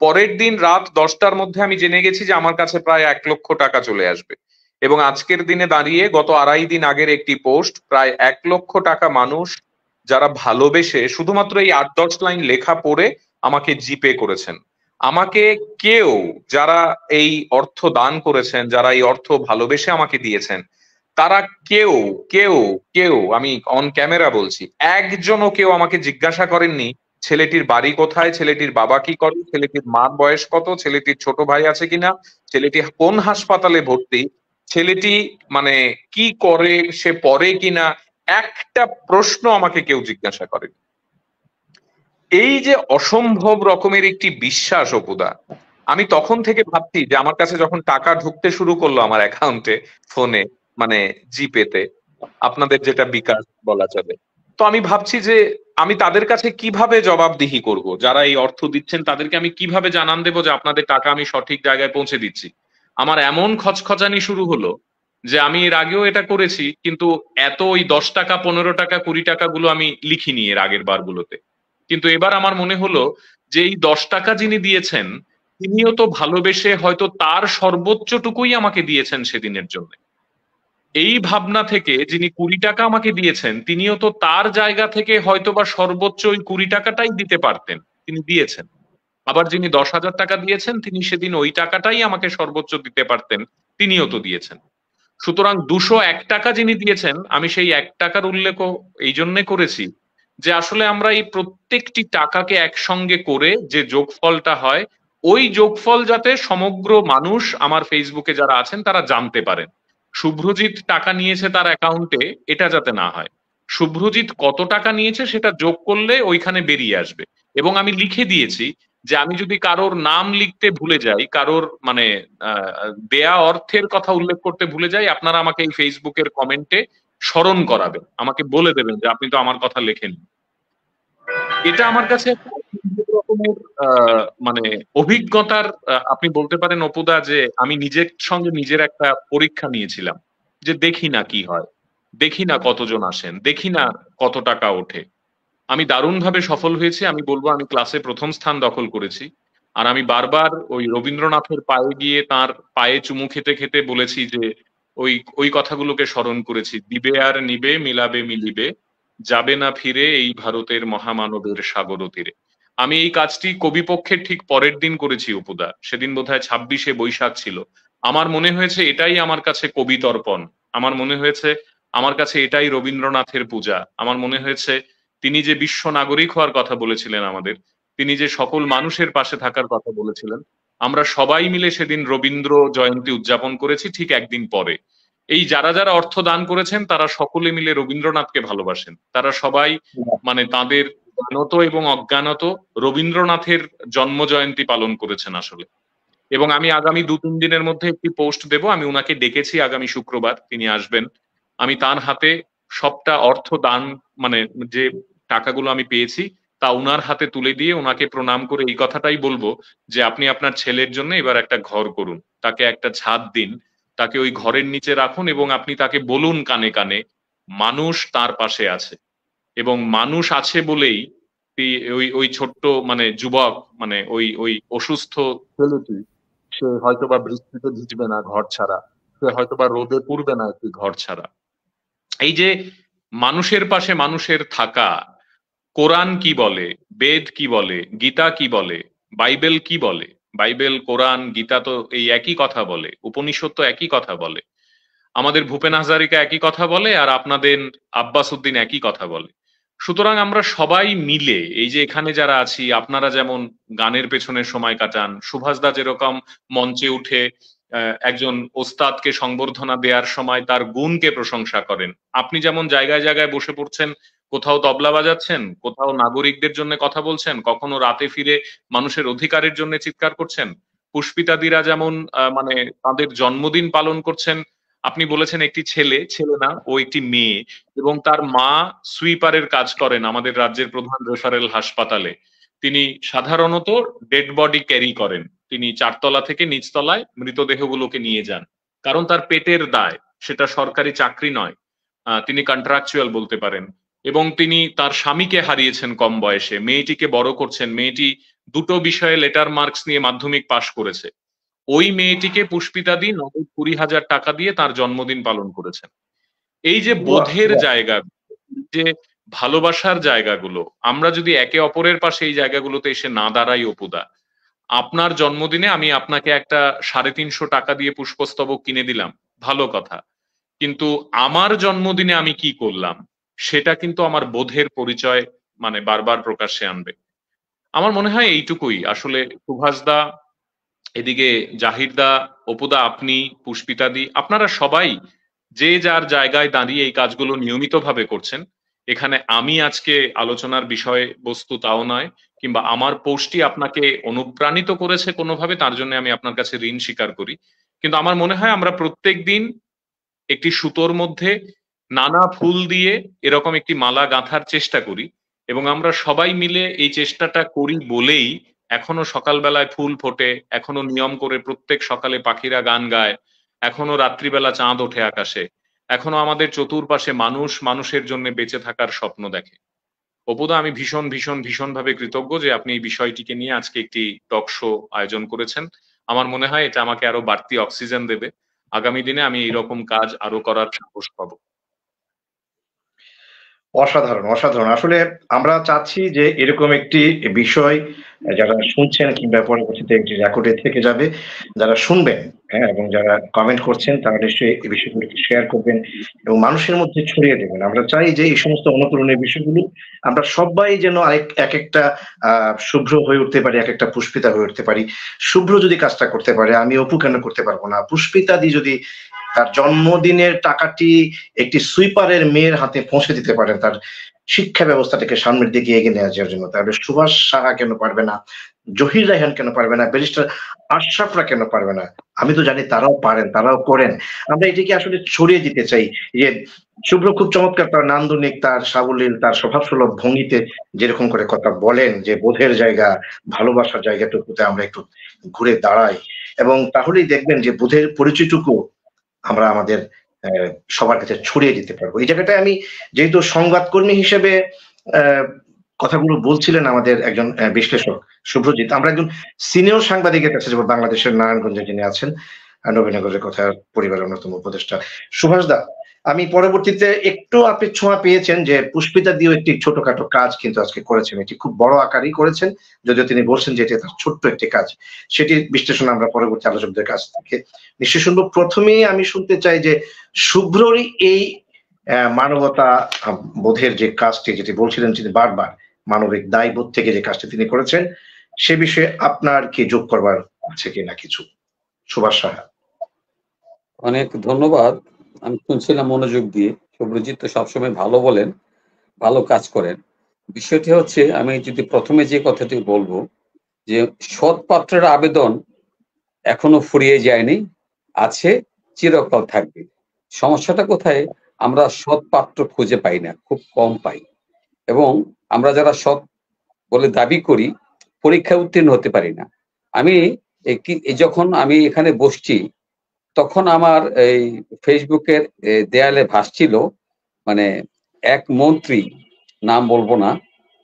পরের দিন রাত 10টার মধ্যে আমি জেনে গেছি যে আমার কাছে প্রায় 1 লক্ষ টাকা চলে আসবে। এবং আজকের দিনে দাঁড়িয়ে গত 2.5 দিন আগের একটি পোস্ট, প্রায় 1 লক্ষ টাকা মানুষ যারা ভালোবেসে শুধুমাত্র এই 8-10 লাইন লেখা পড়ে আমাকে জিপে করেছেন। আমাকে কেউ, যারা এই অর্থ দান করেছেন, যারা এই অর্থ ভালোবেসে আমাকে দিয়েছেন, তারা কেউ কেউ কেউ, আমি অন ক্যামেরা বলছি, একজনও কেউ আমাকে জিজ্ঞাসা করেননি ছেলেটির বাড়ি কোথায়, ছেলেটির বাবা কি করে, ছেলেটির মার বয়স কত, ছেলেটির ছোট ভাই আছে কিনা, ছেলেটি কোন হাসপাতালে ভর্তি, ছেলেটি মানে কি করে, সে পড়ে কিনা, একটা প্রশ্ন আমাকে কেউ জিজ্ঞাসা করেনি। এই যে অসম্ভব রকমের একটি বিশ্বাস অপুদা, আমি তখন থেকে ভাবছি যে আমার কাছে যখন টাকা ঢুকতে শুরু করলো আমার অ্যাকাউন্টে, ফোনে, মানে জিপেতে, আপনাদের যেটা বিকাশ বলা চলে, তো আমি ভাবছি যে আমি তাদের কাছে কিভাবে জবাবদিহি করব, যারা এই অর্থ দিচ্ছেন তাদেরকে আমি কিভাবে জানান দেবো যে আপনাদের টাকা আমি সঠিক জায়গায় পৌঁছে দিচ্ছি। আমার এমন খচখচানি শুরু হলো যে আমি এর আগেও এটা করেছি, কিন্তু এত ওই 10 টাকা 15 টাকা 20 টাকা গুলো আমি লিখিনি এর আগের বারগুলোতে। কিন্তু এবার আমার মনে হলো যে এই 10 টাকা যিনি দিয়েছেন, তিনিও তো ভালোবেসে হয়তো তার সর্বোচ্চটুকুই আমাকে দিয়েছেন সেদিনের জন্য। এই ভাবনা থেকে যিনি 20 টাকা আমাকে দিয়েছেন, তিনিও তো তার জায়গা থেকে হয়তোবা সর্বোচ্চ ওই 20 টাকাটাই দিতে পারতেন, তিনি দিয়েছেন। আবার যিনি 10,000 টাকা দিয়েছেন, তিনি সেদিন ওই টাকাটাই আমাকে সর্বোচ্চ দিতে পারতেন, তিনিও তো দিয়েছেন। সুতরাং 201 টাকা যিনি দিয়েছেন, আমি সেই 1 টাকার উল্লেখও এই জন্য করেছি যে আসলে আমরা এই প্রত্যেকটি টাকাকে একসঙ্গে করে যে যোগফলটা হয়, ওই যোগফল যাতে সমগ্র মানুষ আমার ফেসবুকে যারা আছেন তারা জানতে পারেন। শুভ্রজিৎ টাকা নিয়েছে তার অ্যাকাউন্টে, এটা যাতে না হয়। শুভ্রজিৎ কত টাকা নিয়েছে সেটা যোগ করলে ওইখানে বেরিয়ে আসবে। এবং আমি লিখে দিয়েছি যে আমি যদি কারোর নাম লিখতে ভুলে যাই, কারোর মানে দেয়া অর্থের কথা উল্লেখ করতে ভুলে যাই, আপনারা আমাকে এই ফেসবুকের কমেন্টে স্মরণ করাবেন, আমাকে বলে দেবেন যে আপনি তো আমার কথা লেখেন। এটা আমার কাছে একটা অদ্ভুত রকমের মানে অভিজ্ঞতার, আপনি বলতে পারেন অপুদা, যে আমি নিজের সঙ্গে নিজের একটা পরীক্ষা নিয়েছিলাম যে দেখি না কি হয়, দেখি না কতজন আসেন, দেখি না কত টাকা ওঠে। আমি দারুণভাবে সফল হয়েছি। আমি বলবো আমি ক্লাসে প্রথম স্থান দখল করেছি। আর আমি বারবার ওই রবীন্দ্রনাথের পায়ে গিয়ে তার পায়ে চুমু খেতে খেতে বলেছি যে ওই ওই কথাগুলোকে স্মরণ করেছি, দিবে আর নিবে মিলাবে মিলিবে, যাবে না ফিরে এই ভারতের মহামানবের সাগর তীরে। আমি এই কাজটি কবিপক্ষের ঠিক পরের দিন করেছি অপুদা, সেদিন বোধহয় 26শে বৈশাখ ছিল। আমার মনে হয়েছে এটাই আমার কাছে কবিতর্পণ, আমার মনে হয়েছে আমার কাছে এটাই রবীন্দ্রনাথের পূজা, আমার মনে হয়েছে তিনি যে বিশ্ব নাগরিক হওয়ার কথা বলেছিলেন আমাদের, তিনি যে সকল মানুষের পাশে থাকার কথা বলেছিলেন, আমরা সবাই মিলে সেদিন রবীন্দ্র জয়ন্তী উদযাপন করেছি ঠিক একদিন পরে। এই যারা যারা অর্থ দান করেছেন তারা সকলে মিলে রবীন্দ্রনাথকে ভালোবাসেন, তারা সবাই মানে তাদের জ্ঞানত এবং অজ্ঞানত রবীন্দ্রনাথের জন্ম জয়ন্তী পালন করেছেন আসলে। এবং আমি আগামী 2-3 দিনের মধ্যে একটি পোস্ট দেব, আমি উনাকে ডেকেছি আগামী শুক্রবার, তিনি আসবেন। আমি তার হাতে সবটা অর্থ দান, মানে যে টাকাগুলো আমি পেয়েছি তা উনার হাতে তুলে দিয়ে ওনাকে প্রণাম করে এই কথাটাই বলবো যে আপনি আপনার ছেলের জন্য এবার একটা ঘর করুন, তাকে একটা ছাদ দিন, তাকে ওই ঘরের নিচে রাখুন এবং আপনি তাকে বলুন কানে কানে মানুষ তার পাশে আছে। এবং মানুষ আছে বলেই ওই ওই ছোট্ট মানে যুবক, মানে ওই ওই অসুস্থ ছেলেটি, সে হয়তোবা বৃষ্টিতে ভিজবে না ঘর ছাড়া, সে হয়তোবা রোদে পুড়বে না একটি ঘর ছাড়া। এই যে মানুষের পাশে মানুষের থাকা, কোরআন কি বলে, বেদ কি বলে, গীতা কি বলে, বাইবেল কি বলে, বাইবেল কোরআন গীতা তো এই একই কথা বলে, উপনিষদ তো একই কথা বলে, আমাদের ভূপেন হাজারিকা একই কথা বলে, আর আপনাদের আব্বাস উদ্দিন একই কথা বলে। সুতরাং আমরা সবাই মিলে এই যে এখানে যারা আছি, আপনারা যেমন গানের পেছনে সময় কাটান, সুভাষ দা যেরকম মঞ্চে উঠে একজন ওস্তাদকে সংবর্ধনা দেওয়ার সময় তার গুণকে প্রশংসা করেন, আপনি যেমন জায়গায় জায়গায় বসে পড়ছেন, কোথাও তবলা বাজাচ্ছেন, কোথাও নাগরিকদের জন্য কথা বলছেন, কখনো রাতে ফিরে মানুষের অধিকারের জন্য চিৎকার করছেন, পুষ্পিতাদিরা যেমন মানে তাদের জন্মদিন পালন করছেন। আপনি বলেছেন একটি ছেলে, ছেলে না ও একটি মেয়ে, এবং তার মা সুইপারের কাজ করেন আমাদের রাজ্যের প্রধান রেফারেল হাসপাতালে। তিনি সাধারণত ডেড বডি ক্যারি করেন, তিনি 4 তলা থেকে নিচতলায় মৃতদেহগুলোকে নিয়ে যান, কারণ তার পেটের দায়, সেটা সরকারি চাকরি নয়, তিনি কন্ট্রাকচুয়াল বলতে পারেন। এবং তিনি তার স্বামীকে হারিয়েছেন কম বয়সে, মেয়েটিকে বড় করছেন, মেয়েটি 2টো বিষয়ে লেটার মার্কস নিয়ে মাধ্যমিক পাশ করেছে। ওই মেয়েটিকে পুষ্পিতাদি 90-20 হাজার টাকা দিয়ে তার জন্মদিন পালন করেছেন। এই যে বোধের জায়গা, যে ভালোবাসার জায়গাগুলো, আমরা যদি একে অপরের পাশে এই জায়গাগুলোতে এসে না দাঁড়াই অপুদা, আপনার জন্মদিনে আমি আপনাকে একটা 350 টাকা দিয়ে পুষ্পস্তবক কিনে দিলাম, ভালো কথা, কিন্তু আমার জন্মদিনে আমি কি করলাম সেটা কিন্তু আমার বোধের পরিচয় মানে বারবার প্রকাশ্যে আনবে। আমার মনে হয় এইটুকুই আসলে। সুভাষ দা, এদিকে জাহির দা, অপুদা, আপনি, পুষ্পিতাদি, আপনারা সবাই যে যার জায়গায় দাঁড়িয়ে এই কাজগুলো নিয়মিতভাবে করছেন। এখানে আমি আজকে আলোচনার বিষয় বস্তু তাও নয়, কিংবা আমার পোস্টটি আপনাকে অনুপ্রাণিত করেছে কোনোভাবে, তার জন্য আমি আপনার কাছে ঋণ স্বীকার করি। কিন্তু আমার মনে হয় আমরা প্রত্যেক দিন একটি সুতোর মধ্যে নানা ফুল দিয়ে এরকম একটি মালা গাঁথার চেষ্টা করি, এবং আমরা সবাই মিলে এই চেষ্টাটা করি বলেই এখনো সকালবেলায় ফুল ফোটে, এখনো নিয়ম করে প্রত্যেক সকালে পাখিরা গান গায়, এখনো রাত্রিবেলা চাঁদ ওঠে আকাশে, এখনো আমাদের চতুর্পাশে মানুষ মানুষের জন্য বেঁচে থাকার স্বপ্ন দেখে। অপুদা, আমি ভীষণ ভীষণ ভীষণ ভাবে কৃতজ্ঞ যে আপনি এই বিষয়টিকে নিয়ে আজকে একটি টক শো আয়োজন করেছেন। আমার মনে হয় এটা আমাকে আরো বাড়তি অক্সিজেন দেবে। আগামী দিনে আমি এইরকম কাজ আরো করার সাহস পাবো। অসাধারণ, অসাধারণ। আসলে আমরা চাচ্ছি যে এরকম একটি বিষয় যারা শুনছেন কিংবা পরবর্তীতে একটি রেকর্ডে থেকে যাবে, যারা শুনবেন, হ্যাঁ? এবং যারা কমেন্ট করছেন তারা নিশ্চয়ই এই বিষয়গুলোকে শেয়ার করবেন এবং মানুষের মধ্যে ছড়িয়ে দেবেন। আমরা চাই যে এই সমস্ত অনুকরণের বিষয়গুলো আমরা সবাই যেন একেকটা শুভ্র হয়ে উঠতে পারি, একেকটা পুষ্পিতা হয়ে উঠতে পারি। শুভ্র যদি কাজটা করতে পারে, আমি অপু কেন করতে পারবো না? পুষ্পিতাদি যদি তার জন্মদিনের টাকাটি একটি সুইপারের মেয়ের হাতে পৌঁছে দিতে পারেন তার শিক্ষা ব্যবস্থাটাকে সামনের দিকে এগিয়ে নিয়ে যাওয়ার জন্য, তাহলে সুভাষ সাহা কেন পারবে না? জহির রায়হান কেন পারবে না? ব্যারিস্টার আশরাফরা কেন পারবে না? আমি তো জানি তারাও পারেন, তারাও করেন। আমরা এটিকে আসলে ছড়িয়ে দিতে চাই যে শুভ্র খুব চমৎকার, তার নান্দনিক, তার সাবলীল, তার স্বভাবসুলভ ভঙ্গিতে যেরকম করে কথা বলেন যে বোধের জায়গা, ভালোবাসার জায়গাটুকুতে আমরা একটু ঘুরে দাঁড়াই এবং তাহলেই দেখবেন যে বোধের পরিচয়টুকু আমরা আমাদের সবার কাছে ছড়িয়ে দিতে পারবো। এই জায়গাটায় আমি যেহেতু সংবাদকর্মী হিসেবে কথাগুলো বলছিলেন আমাদের একজন বিশ্লেষক শুভ্রজিৎ, আমরা একজন সিনিয়র সাংবাদিকের কাছে যাবো, বাংলাদেশের নারায়ণগঞ্জে যিনি আছেন, নবীনগরের কথা পরিবারের অন্যতম উপদেষ্টা সুভাষ দা। আমি পরবর্তীতে একটু আপনি ছোঁয়া পেয়েছেন যে পুষ্পিতা দিয়েও একটি ছোটখাটো কাজ কিন্তু আজকে করেছেন, এটি খুব বড় আকারই করেছেন, যদিও তিনি বলছেন যে এটি তার ছোট্ট একটি কাজ। সেটির বিশ্লেষণ আমরা পরবর্তী আলোচকদের কাছ থেকে নিশ্চয় শুনবো। প্রথমেই আমি শুনতে চাই যে শুভ্ররই এই মানবতা বোধের যে কাজটি, যেটি বলছিলেন তিনি বারবার, মানবিক দায়বোধ থেকে যে কাজটি তিনি করেছেন, সে বিষয়ে আপনার কি যোগ করবার আছে কিনা কিছু? সুভাষ সাহা। অনেক ধন্যবাদ। আমি শুনছিলাম মনোযোগ দিয়ে। শুভ্রজিৎ তো সবসময় ভালো বলেন, ভালো কাজ করেন। বিষয়টি হচ্ছে, আমি যদি প্রথমে যে কথাটি বলবো যে সৎ পাত্রের আবেদন এখনো ফুরিয়ে যায়নি, আছে, চিরকাল থাকবে। সমস্যাটা কোথায়? আমরা সৎ পাত্র খুঁজে পাই না, খুব কম পাই। এবং আমরা যারা সৎ বলে দাবি করি, পরীক্ষায় উত্তীর্ণ হতে পারি না। আমি যখন আমি এখানে বসছি, তখন আমার এই ফেসবুকের দেয়ালে ভাসছিল মানে এক মন্ত্রী, নাম বলবো না,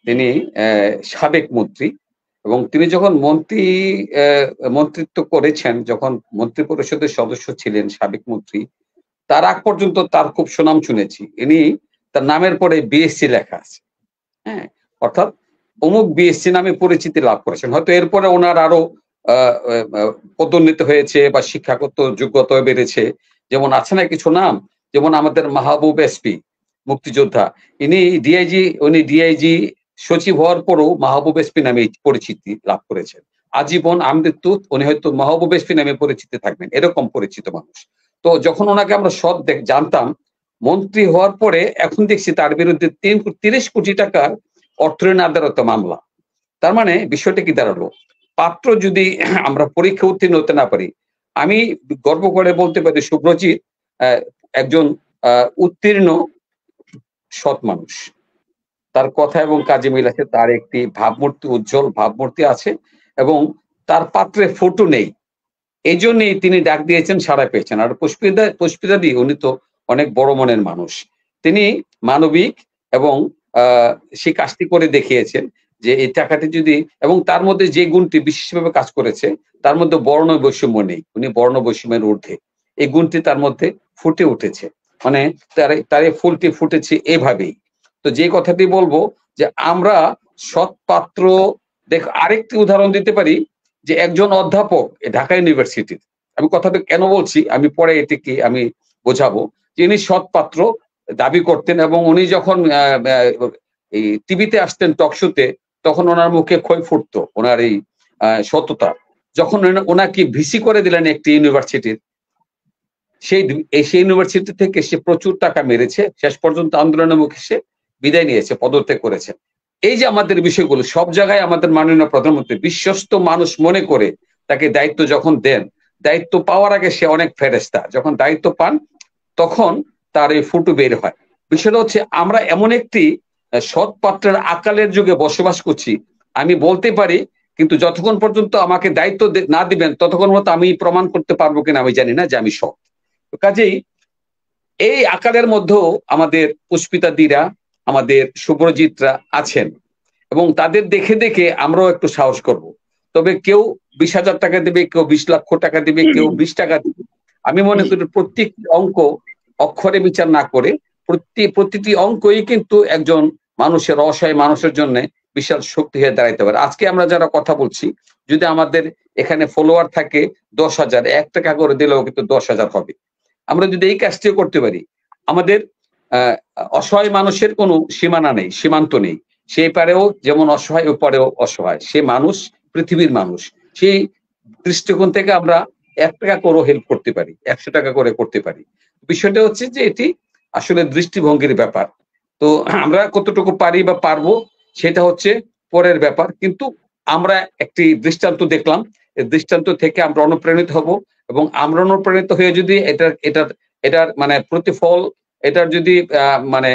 তিনি সাবেক মন্ত্রী, এবং তিনি যখন মন্ত্রিত্ব করেছেন, যখন মন্ত্রী পরিষদের সদস্য ছিলেন সাবেক মন্ত্রী, তার আগ পর্যন্ত তার খুব সুনাম শুনেছি। ইনি, তার নামের পরে বিএসসি লেখা আছে, হ্যাঁ, অর্থাৎ অমুক বিএসসি নামে পরিচিতি লাভ করেছেন। হয়তো এরপরে ওনার আরো পদোন্নতি হয়েছে বা শিক্ষাগত যোগ্যতা বেড়েছে। যেমন আছে না কিছু নাম, যেমন আমাদের মাহবুব এসপি, মুক্তিযোদ্ধা, উনি ডিআইজি সচিব হওয়ার পরও মাহবুব এসপি নামে পরিচিতি লাভ করেছেন। আজীবন আমৃত্যু উনি হয়তো মাহবুব এসপি নামে পরিচিতি থাকবেন, এরকম পরিচিত মানুষ। তো যখন ওনাকে আমরা সৎ জানতাম, মন্ত্রী হওয়ার পরে এখন দেখছি তার বিরুদ্ধে 30 কোটি টাকার অর্থঋণ আদালত মামলা। তার মানে বিষয়টা কি দাঁড়ালো? পাত্র যদি আমরা পরীক্ষা উত্তীর্ণ হতে না পারি, আমি গর্ব করে বলতে পারি শুভ্রজিৎ একজন উত্তীর্ণ সৎ মানুষ। তার কথা এবং কাজে মিল আছে, তার একটি ভাবমূর্তি, উজ্জ্বল ভাবমূর্তি আছে, এবং তার পাত্রে ফটো নেই। এই জন্যই তিনি ডাক দিয়েছেন, সাড়া পেয়েছেন। আর পুষ্পিতা দি, উনি তো অনেক বড় মনের মানুষ। তিনি মানবিক এবং সে কাজটি করে দেখিয়েছেন যে এই টাকাটি যদি, এবং তার মধ্যে যে গুণটি বিশেষভাবে কাজ করেছে, তার মধ্যে বর্ণ বৈষম্য নেই, উনি বর্ণ বৈষম্যের ঊর্ধ্বে। এই গুণটি তার মধ্যে ফুটে উঠেছে, মানে তার ফুলটি ফুটেছে এভাবেই। তো যে কথাটি বলবো যে আমরা সৎ পাত্র, আরেকটি উদাহরণ দিতে পারি যে একজন অধ্যাপক ঢাকা ইউনিভার্সিটির, আমি কথাটা কেন বলছি আমি পরে এটিকে আমি বোঝাবো, যে ইনি সৎ পাত্র দাবি করতেন, এবং উনি যখন এই টিভিতে আসতেন টক শোতে, তখন ওনার মুখে ক্ষয় ফুটতো ওনার এই সততা। যখন ওনাকে ভিসি করে দিলেন একটি ইউনিভার্সিটির, সেই ইউনিভার্সিটি থেকে সে প্রচুর টাকা মেরেছে, শেষ পর্যন্ত আন্দোলনের মুখে সে বিদায় নিয়েছে, পদত্যাগ করেছে। এই যে আমাদের বিষয়গুলো সব জায়গায় আমাদের মাননীয় প্রধানমন্ত্রী বিশ্বস্ত মানুষ মনে করে তাকে দায়িত্ব যখন দেন, দায়িত্ব পাওয়ার আগে সে অনেক ফেরেস্তা, যখন দায়িত্ব পান তখন তার এই ফুটু বের হয়। বিষয়টা হচ্ছে আমরা এমন একটি সৎ পাত্রের আকালের যুগে বসবাস করছি, আমি বলতে পারি, কিন্তু যতক্ষণ পর্যন্ত আমাকে দায়িত্ব না দিবেন ততক্ষণ মতো আমি প্রমাণ করতে পারবো কিনা আমি জানি না যে আমি সৎ। কাজেই এই আকালের মধ্যেও আমাদের পুষ্পিতা দিরা, আমাদের শুভ্রজিৎরা আছেন, এবং তাদের দেখে দেখে আমরাও একটু সাহস করব। তবে কেউ 20,000 টাকা দেবে, কেউ 20 লক্ষ টাকা দেবে, কেউ 20 টাকা দেবে। আমি মনে করি প্রত্যেকটি অঙ্ক অক্ষরে বিচার না করে প্রতিটি অঙ্কই কিন্তু একজন মানুষের, অসহায় মানুষের জন্য বিশাল শক্তি হয়ে দাঁড়াইতে পারে। আজকে আমরা যারা কথা বলছি, যদি আমাদের এখানে ফলোয়ার থাকে 10,000, 1 টাকা করে দিলেও কিন্তু 10,000 হবে। আমরা যদি এই কাজটিও করতে পারি, আমাদের অসহায় মানুষের কোনো সীমানা নেই, সীমান্ত নেই। সেই পারেও যেমন অসহায়, ও পরেও অসহায়। সে মানুষ, পৃথিবীর মানুষ। সেই দৃষ্টিকোণ থেকে আমরা 1 টাকা করেও হেল্প করতে পারি, 100 টাকা করে করতে পারি। বিষয়টা হচ্ছে যে এটি আসলে দৃষ্টিভঙ্গির ব্যাপার। তো আমরা কতটুকু পারি বা পারবো সেটা হচ্ছে পরের ব্যাপার। কিন্তু আমরা একটি দৃষ্টান্ত দেখলাম, এই দৃষ্টান্ত থেকে আমরা অনুপ্রাণিত হব, এবং আমরা অনুপ্রাণিত হয়ে যদি এটার মানে প্রতিফল, এটার যদি মানে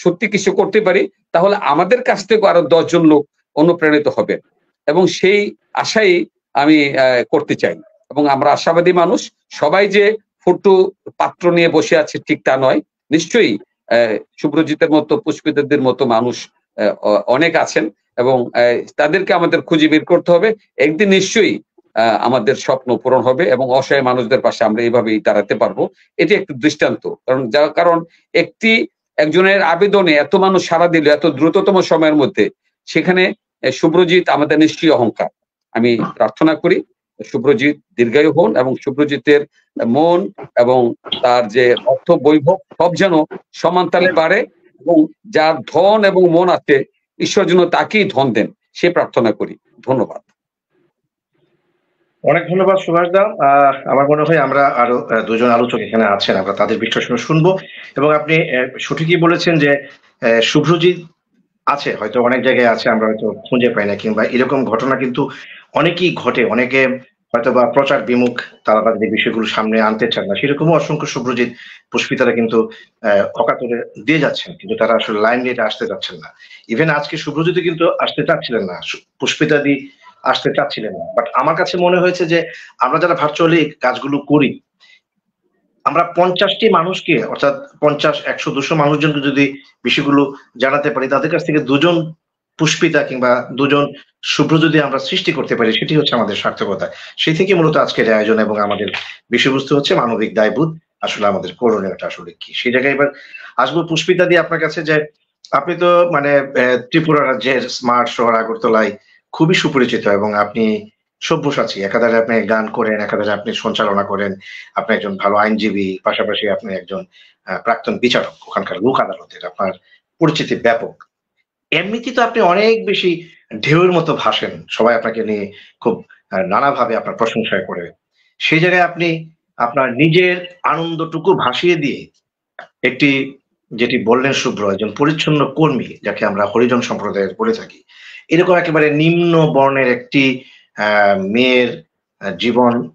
সত্যি কিছু করতে পারি, তাহলে আমাদের কাছ থেকে আরো 10 জন লোক অনুপ্রাণিত হবে, এবং সেই আশাই আমি করতে চাই। এবং আমরা আশাবাদী মানুষ। সবাই যে ফুটু পাত্র নিয়ে বসে আছে ঠিক তা নয়, নিশ্চয়ই শুভ্রজিতের মতো, পুষ্পিতাদের মতো মানুষ অনেক আছেন, এবং তাদেরকে আমাদের খুঁজে বের করতে হবে। একদিন নিশ্চয়ই আমাদের স্বপ্ন পূরণ হবে, এবং অসহায় মানুষদের পাশে আমরা এইভাবেই দাঁড়াতে পারবো। এটি একটি দৃষ্টান্ত। কারণ একজনের আবেদনে এত মানুষ সাড়া দিল এত দ্রুততম সময়ের মধ্যে, সেখানে শুভ্রজিৎ আমাদের নিশ্চয়ই অহংকার। আমি প্রার্থনা করি শুভ্রজিৎ দীর্ঘায়ু হন, এবং শুভ্রজিতের মন এবং তার যে অর্থ বৈভব সব যেন সমানতালে বাড়ে, এবং যার ধন এবং মন আছে ঈশ্বর যেন তাকেই ধন দেন, সে প্রার্থনা করি। ধন্যবাদ। অনেক ধন্যবাদ সুভাষ দা। আমার মনে হয় আমরা আরো 2 জন আলোচক এখানে আছেন, আমরা তাদের বিশ্লেষণ শুনবো। এবং আপনি সঠিকই বলেছেন যে শুভ্রজিৎ আছে, হয়তো অনেক জায়গায় আছে, আমরা হয়তো খুঁজে পাই না, কিংবা এরকম ঘটনা কিন্তু অনেকেই ঘটে। অনেকে হয়তো বা প্রচার বিমুখ, তারা তাদের বিষয়গুলো সামনে আনতে চান না। সেরকমও অসংখ্য শুভ্রজিৎ, পুষ্পিতারা কিন্তু অকাতরে দিয়ে যাচ্ছেন, কিন্তু তারা আসলে লাইন নিয়ে আসতে চাচ্ছেন না। ইভেন আজকে শুভ্রজিৎ কিন্তু আসতে চাচ্ছিলেন না, পুষ্পিতাদি আসতে চাচ্ছিলেন না। বাট আমার কাছে মনে হয়েছে যে আমরা যারা ভার্চুয়ালি কাজগুলো করি, আমরা 50টি মানুষকে, অর্থাৎ 50, 100, 200 মানুষজনকে যদি বিষয়গুলো জানাতে পারি, তাদের কাছ থেকে 2 জন পুষ্পিতা কিংবা 2 জন শুভ্র যদি আমরা সৃষ্টি করতে পারি, সেটি হচ্ছে আমাদের সার্থকতা। সেই থেকে মূলত আজকের আয়োজন, এবং আমাদের বিষয়বস্তু হচ্ছে মানবিক দায়বোধ। আসলে আমাদের করণীয়টা আসলে কি, সেই জায়গায় এবার আসবো পুষ্পিতা দিয়ে আপনার কাছে। যে আপনি তো মানে ত্রিপুরা রাজ্যের স্মার্ট শহর আগরতলায় খুবই সুপরিচিত, এবং আপনি সব্যসাচী। একাধারে আপনি গান করেন, একাধারে আপনি সঞ্চালনা করেন, আপনি একজন ভালো আইনজীবী, পাশাপাশি আপনি একজন প্রাক্তন বিচারক ওখানকার লোক আদালতের, আপনার পরিচিতি ব্যাপক। এমনিতে তো আপনি অনেক বেশি ঢেউয়ের মতো ভাসেন, সবাই আপনাকে নিয়ে খুব নানাভাবে আপনার প্রশংসা করে। সেই জায়গায় আপনি আপনার নিজের আনন্দটুকু ভাসিয়ে দিয়ে একটি, যেটি বললেন শুভ্র, একজন পরিচ্ছন্ন কর্মী, যাকে আমরা হরিজন সম্প্রদায়ের বলে থাকি, এরকম একেবারে নিম্ন বর্ণের একটি মেয়ের জীবনটাকে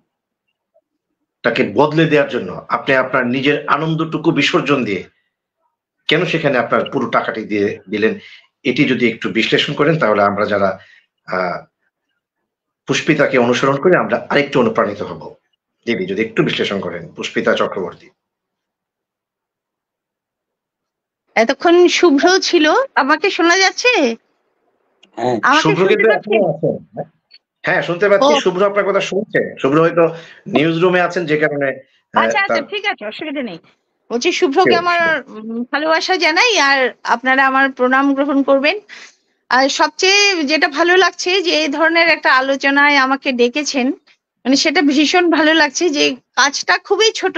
বদলে দেওয়ার জন্য আপনি আপনার নিজের আনন্দটুকু বিসর্জন দিয়ে কেন সেখানে আপনার পুরো টাকাটি দিয়ে দিলেন, এটি যদি একটু বিশ্লেষণ করেন, তাহলে আমরা যারা পুষ্পিতাকে অনুসরণ করে আমরা আরেকটু অনুপ্রাণিত হব। দেবী, যদি একটু বিশ্লেষণ করেন। পুষ্পিতা চক্রবর্তী। এতক্ষণ শুভ্র ছিল, আমাকে শোনা যাচ্ছে? শুভ্র কিন্তু এখনো আছেন। হ্যাঁ, শুনতে পাচ্ছি। শুভ্র আপনার কথা শুনছে। শুভ্র হয়তো নিউজ রুমে আছেন, যে কারণে। আচ্ছা আচ্ছা, ঠিক আছে, অসুবিধা নেই। বলছি শুভ্রকে আমার ভালোবাসা জানাই, আর আপনারা আমার প্রণাম গ্রহণ করবেন। আর সবচেয়ে যেটা ভালো লাগছে যে এই ধরনের একটা আলোচনায় আমাকে ডেকেছেন, মানে সেটা ভীষণ ভালো লাগছে। যে কাজটা খুবই ছোট,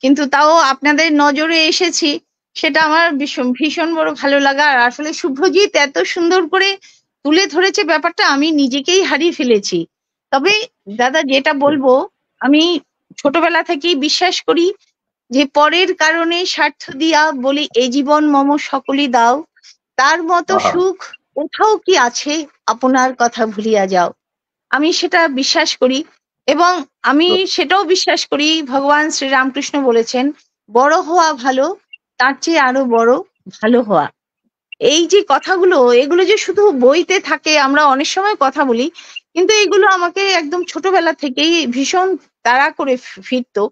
কিন্তু তাও আপনাদের নজরে এসেছি, সেটা আমার ভীষণ বড় ভালো লাগা। আর আসলে শুভ্রজিৎ এত সুন্দর করে তুলে ধরেছে ব্যাপারটা, আমি নিজেকেই হারিয়ে ফেলেছি। তবে দাদা যেটা বলবো, আমি ছোটবেলা থেকেই বিশ্বাস করি যে পরের কারণে স্বার্থ দিয়া বলি এ জীবন মম সকলই দাও, তার মতো সুখ কোথাও কি আছে আপনার কথা ভুলিয়া যাও। আমি সেটা বিশ্বাস করি, এবং আমি সেটাও বিশ্বাস করি ভগবান শ্রীরামকৃষ্ণ বলেছেন বড় হওয়া ভালো, তার চেয়ে আরো বড় ভালো হওয়া। এই যে কথাগুলো, এগুলো যে শুধু বইতে থাকে, আমরা অনেক সময় কথা বলি, কিন্তু এগুলো আমাকে একদম ছোটবেলা থেকেই ভীষণ তাড়া করে ফিরতো,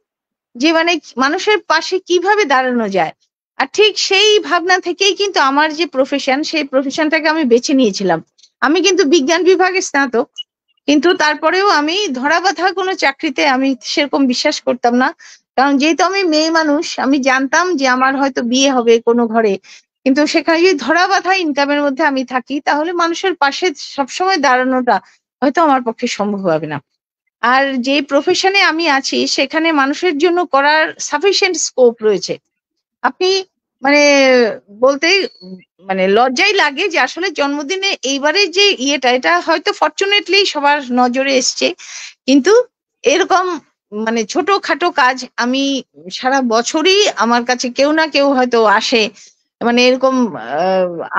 যে মানে মানুষের পাশে কিভাবে দাঁড়ানো যায়। আর ঠিক সেই ভাবনা থেকেই কিন্তু আমার যে প্রফেশন, সেই প্রফেশনটাকে আমি বেছে নিয়েছিলাম। আমি কিন্তু বিজ্ঞান বিভাগে স্নাতক, কিন্তু তারপরেও আমি ধরা বাঁধা কোনো চাকরিতে আমি সেরকম বিশ্বাস করতাম না, কারণ যেহেতু আমি মেয়ে মানুষ, আমি জানতাম যে আমার হয়তো বিয়ে হবে কোনো ঘরে, কিন্তু সেখানে যদি ধরা বাঁধা ইনকামের মধ্যে আমি থাকি তাহলে মানুষের পাশে সবসময় দাঁড়ানোটা হয়তো আমার পক্ষে সম্ভব হবে না। আর যে প্রফেশনে আমি আছি সেখানে মানুষের জন্য করার সাফিসিয়েন্ট স্কোপ রয়েছে। আপনি মানে বলতে মানে লজ্জাই লাগে যে আসলে জন্মদিনে এইবারে যে এটা হয়তো ফরচুনেটলি সবার নজরে এসছে, কিন্তু এরকম মানে ছোটখাটো কাজ আমি সারা বছরই আমার কাছে কেউ না কেউ হয়তো আসে, মানে এরকম